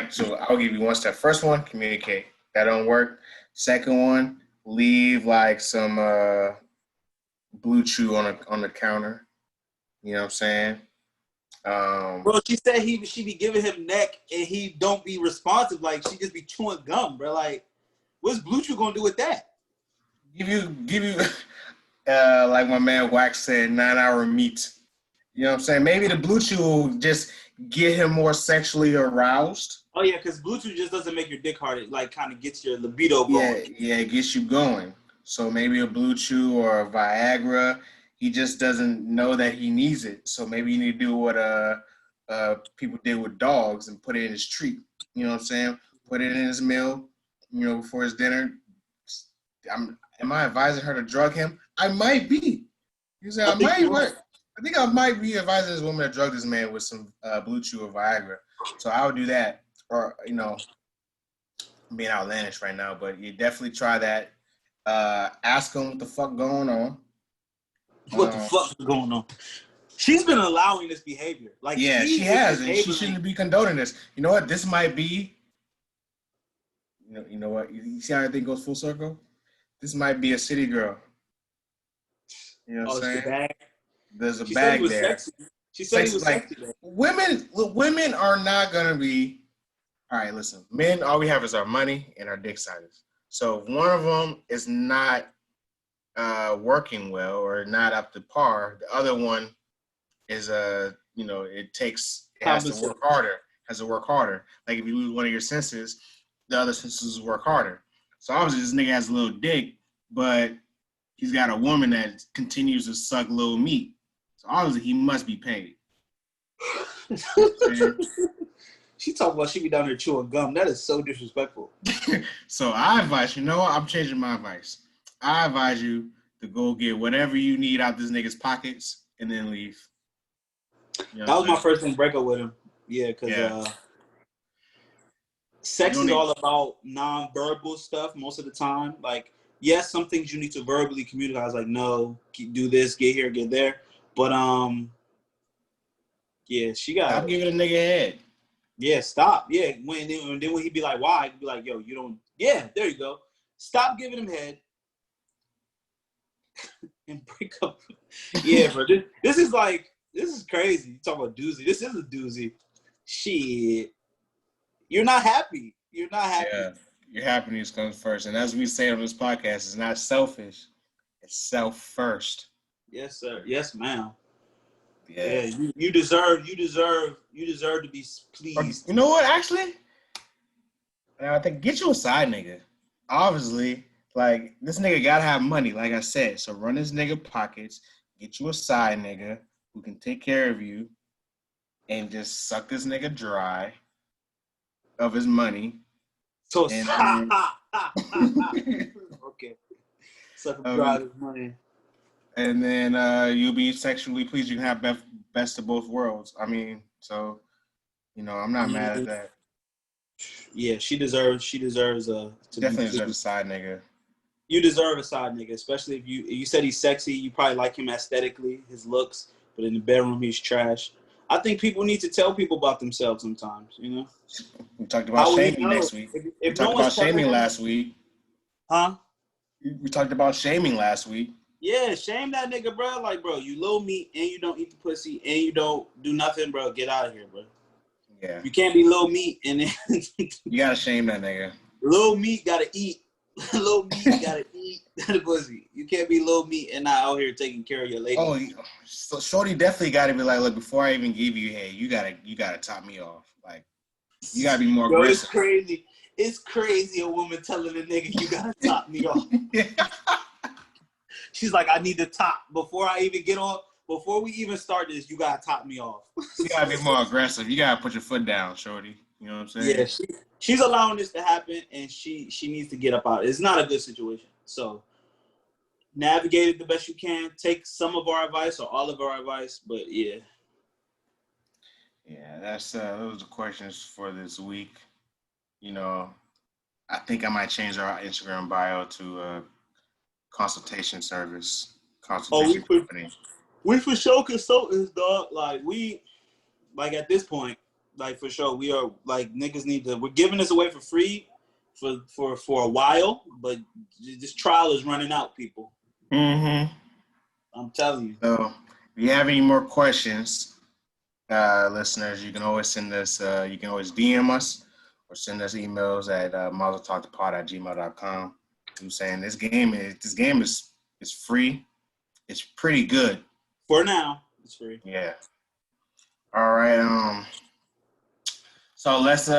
so I'll give you one step. First one, communicate. That don't work. Second one, leave like some Blue Chew on the counter. You know what I'm saying? Bro, she said she be giving him neck and he don't be responsive. Like, she just be chewing gum, bro. Like, what's Blue Chew gonna do with that? Give you like my man Wax said, 9-hour meat. You know what I'm saying? Maybe the Blue Chew will just get him more sexually aroused. Oh yeah, because Blue Chew just doesn't make your dick hard. It like kind of gets your libido going. Yeah, it gets you going. So maybe a Blue Chew or a Viagra. He just doesn't know that he needs it. So maybe you need to do what people did with dogs and put it in his treat. You know what I'm saying? Put it in his meal, before his dinner. Am I advising her to drug him? I might be. You say I think I might be advising this woman to drug this man with some Blue Chew or Viagra. So I would do that. Or, I'm being outlandish right now, but you definitely try that. Ask him what the fuck going on. What the fuck is going on? She's been allowing this behavior. Like, yeah, she has, and she shouldn't be condoning this. You know what? This might be. You know what? You see how everything goes full circle? This might be a city girl. You know what I'm saying? There's a bag there. Sexy. She said he was sexy. Women are not gonna be. All right, listen. Men, all we have is our money and our dick sizes. So if one of them is not working well or not up to par, the other one is it has to work harder. Like if you lose one of your senses, the other senses work harder. So obviously this nigga has a little dick, but he's got a woman that continues to suck little meat. So obviously he must be paid. She talking about she be down there chewing gum. That is so disrespectful. So I advise I'm changing my advice. I advise you to go get whatever you need out this nigga's pockets and then leave. That was my first thing breakup with him. Yeah, because sex is all about non-verbal stuff most of the time. Like, yes, some things you need to verbally communicate. Like, no, do this, get here, get there. But she got. Stop giving a nigga head. Yeah, stop. Yeah, then when he be like, why? He'd be like, yo, you don't. Yeah, there you go. Stop giving him head and break up. Yeah, bro. This is crazy. You talk about doozy. This is a doozy. Shit. You're not happy. Yeah, your happiness comes first. And as we say on this podcast, it's not selfish. It's self first. Yes, sir. Yes, ma'am. Yeah. Yeah, you deserve to be Or, pleased. you know what? Actually, I think get you a side nigga. Obviously, like this nigga gotta have money, like I said. So run this nigga pockets, get you a side nigga who can take care of you, and just suck this nigga dry of his money. So And ha then, ha ha ha ha. Okay, suck him dry this money. and then you'll be sexually pleased. You can have best of both worlds. I mean, so I'm not mad at that. Yeah, she deserves to be Definitely deserves a pleased. side nigga. You deserve a side nigga, especially if you said he's sexy. You probably like him aesthetically, his looks, but in the bedroom he's trash. I think people need to tell people about themselves sometimes. You know, We talked about how will he shaming know next week. We if no talked one's about telling shaming him? last week. Huh? We talked about shaming last week. Yeah, shame that nigga, bro. Like, bro, you little meat and you don't eat the pussy and you don't do nothing, bro. Get out of here, bro. Yeah. You can't be little meat and then You gotta shame that nigga. little meat gotta eat. Little meat gotta eat the pussy. You can't be little meat and not out here taking care of your lady. Oh, so Shorty definitely gotta be like, look, before I even give you head, you gotta top me off. Like, you gotta be more Yo, it's aggressive. crazy. It's crazy a woman telling a nigga you gotta top me off. She's like, I need to top before I even get on. Before we even start this, you gotta top me off. You gotta be more aggressive. You gotta put your foot down, Shorty. You know what I'm saying? Yeah, she's allowing this to happen, and she needs to get up out. It's not a good situation. So navigate it the best you can. Take some of our advice or all of our advice, but yeah. Yeah, that's those are questions for this week. I think I might change our Instagram bio to consultation service, Oh, consultation company. we for sure consultants, dog. Like at this point, like for sure, we are like niggas need to. We're giving this away for free for a while, but this trial is running out, people. Mm-hmm. I'm telling you. So if you have any more questions, listeners, you can always send us. You can always DM us or send us emails at mazeltalkthepod@gmail.com. I'm saying this game is free. It's pretty good. For now, it's free. Yeah. All right. So let's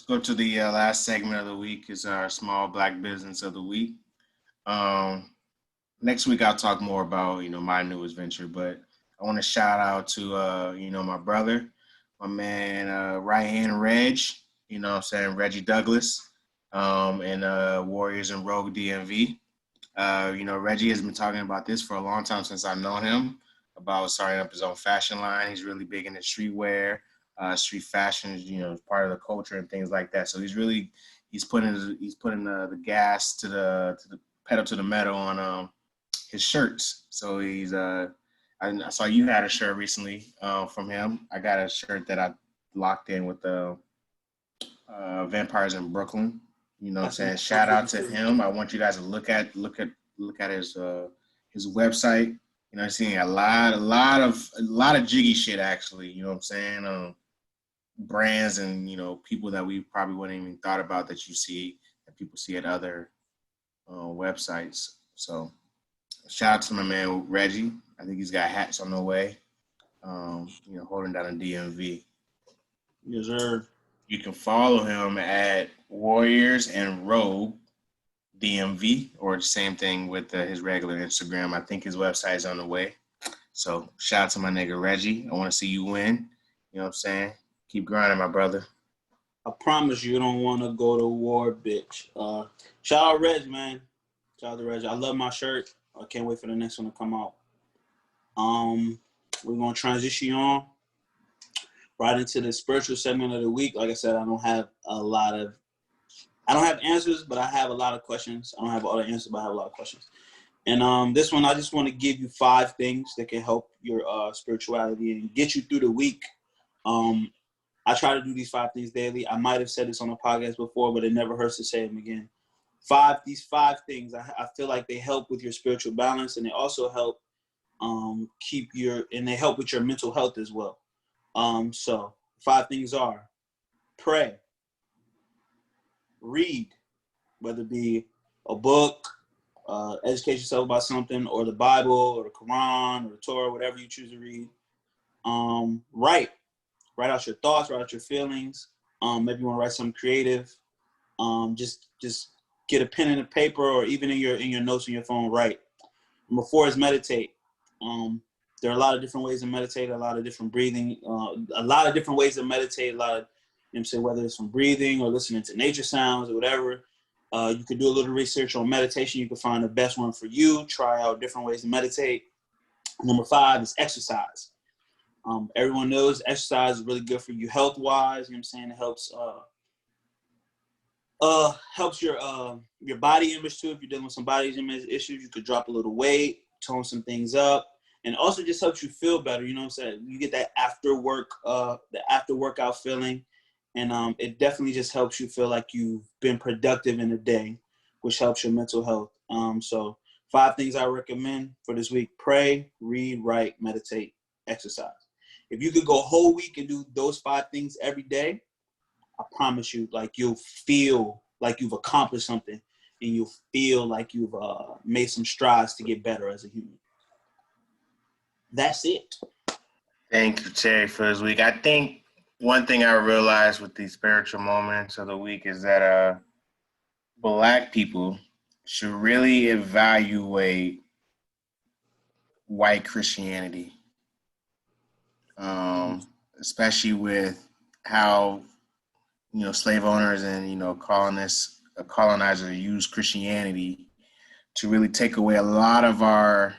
go to the last segment of the week. Is our small black business of the week. Next week I'll talk more about my newest venture, but I want to shout out to my brother, my man Ryan Reg. You know what I'm saying, Reggie Douglas, and Warriors and Rogue DMV. Reggie has been talking about this for a long time since I've known him, about starting up his own fashion line. He's really big into streetwear, street fashion, part of the culture and things like that. So he's putting the gas to the pedal to the metal on his shirts. So I saw you had a shirt recently from him. I got a shirt that I locked in with the Vampires in Brooklyn. You know what I'm saying? Shout out to him. I want you guys to look at his website. Seeing a lot of jiggy shit actually. You know what I'm saying? Brands and people that we probably wouldn't even thought about that people see at other websites. So shout out to my man Reggie. I think he's got hats on the way. Holding down a DMV. Yes, sir. You can follow him at Warriors and Rogue DMV, or the same thing with his regular Instagram. I think his website is on the way. So shout out to my nigga Reggie. I want to see you win. You know what I'm saying? Keep grinding, my brother. I promise you don't want to go to war, bitch. Shout out Reg, man. Shout out to Reg. I love my shirt. I can't wait for the next one to come out. We're gonna transition on right into the spiritual segment of the week. Like I said, I don't have answers, but I have a lot of questions. I don't have all the answers, but I have a lot of questions. And this one, I just want to give you 5 things that can help your spirituality and get you through the week. I try to do these 5 things daily. I might have said this on a podcast before, but it never hurts to say them again. These five things, I feel like they help with your spiritual balance, and they also help they help with your mental health as well. So 5 things are: pray, read, whether it be a book, educate yourself about something, or the Bible, or the Quran, or the Torah, whatever you choose to read. Write out your thoughts, write out your feelings. Maybe you want to write something creative. Just get a pen and a paper, or even in your notes on your phone, write. Number 4 is meditate. There are a lot of different ways to meditate, a lot of different breathing, a lot of different ways to meditate, a lot of, you know what I'm saying, whether it's from breathing or listening to nature sounds or whatever. You could do a little research on meditation. You can find the best one for you. Try out different ways to meditate. Number 5 is exercise. Everyone knows exercise is really good for you health-wise. You know what I'm saying? It helps your body image too. If you're dealing with some body image issues, you could drop a little weight, tone some things up, and also just helps you feel better. You know what I'm saying? You get that after workout feeling, and it definitely just helps you feel like you've been productive in the day, which helps your mental health. So 5 things I recommend for this week: pray, read, write, meditate, exercise. If you could go a whole week and do those 5 things every day, I promise you, like, you'll feel like you've accomplished something, and you'll feel like you've made some strides to get better as a human. That's it. Thank you, Terry, for this week. I think one thing I realized with these spiritual moments of the week is that Black people should really evaluate white Christianity, especially with how, slave owners and, colonizers use Christianity to really take away a lot of our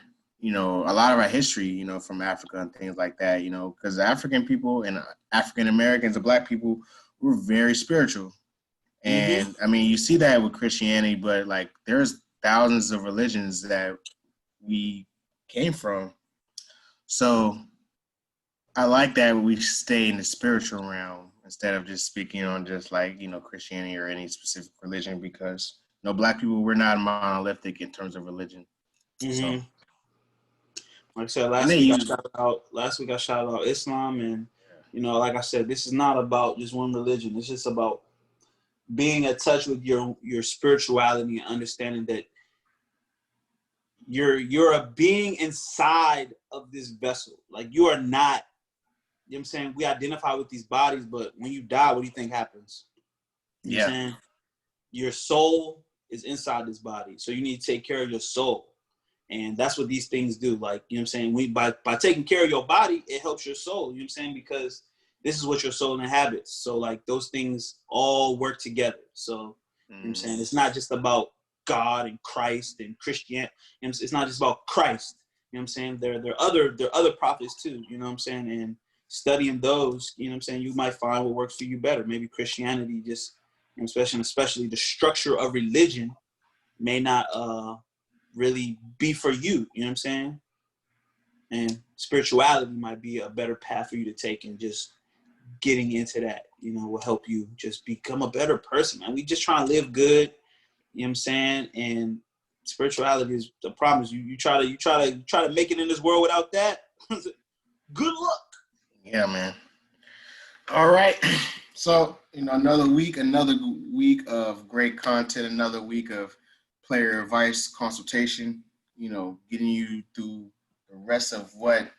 history, from Africa and things like that, because African people and African Americans and Black people were very spiritual. And I mean, you see that with Christianity, but like there's thousands of religions that we came from. So I like that we stay in the spiritual realm instead of just speaking on just like, Christianity or any specific religion, because, Black people, we're not monolithic in terms of religion. So, like I said, last week I shouted out Islam, and, like I said, this is not about just one religion. It's just about being in touch with your spirituality and understanding that you're a being inside of this vessel. Like, you are not, you know what I'm saying? We identify with these bodies, but when you die, what do you think happens? You know what I'm saying? Your soul is inside this body. So you need to take care of your soul. And that's what these things do. Like, you know what I'm saying? By taking care of your body, it helps your soul. You know what I'm saying? Because this is what your soul inhabits. So like those things all work together. So you know what I'm saying? It's not just about God and Christ and Christianity. You know, it's not just about Christ. You know what I'm saying? There are other prophets too. You know what I'm saying? And studying those, you know what I'm saying, you might find what works for you better. Maybe Christianity just, especially the structure of religion may not really be for you. You know what I'm saying? And spirituality might be a better path for you to take, and just getting into that, will help you just become a better person, man. We just trying to live good, you know what I'm saying? And spirituality is the problem. Is you try to make it in this world without that. Good luck. Yeah, man. All right. So, another week of great content, another week of player advice, consultation, getting you through the rest of what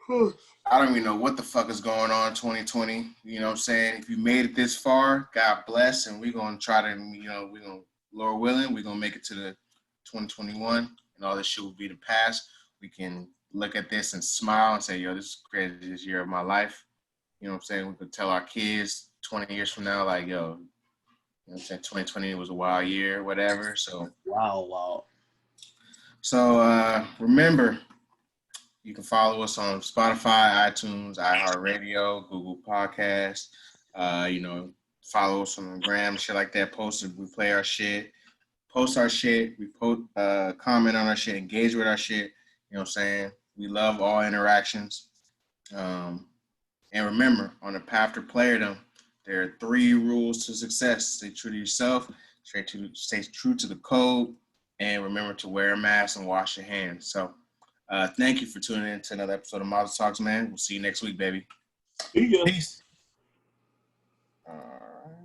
I don't even know what the fuck is going on 2020. You know what I'm saying? If you made it this far, God bless, and we're going to try to, we're going to, Lord willing, we're going to make it to the 2021, and all this shit will be the past. We can look at this and smile and say, yo, this is the greatest year of my life. You know what I'm saying? We could tell our kids 20 years from now, like, yo, you know what I'm saying? 2020 was a wild year, whatever. So, wow. So remember, you can follow us on Spotify, iTunes, iHeartRadio, Google Podcasts. Follow us on the gram, shit like that. We play our shit, post our shit. We comment on our shit, engage with our shit. You know what I'm saying? We love all interactions. And remember, on the path to playerdom, there are 3 rules to success. Stay true to yourself, stay true to the code, and remember to wear a mask and wash your hands. So thank you for tuning in to another episode of Mazel Talks, man. We'll see you next week, baby. See ya. Peace. All right.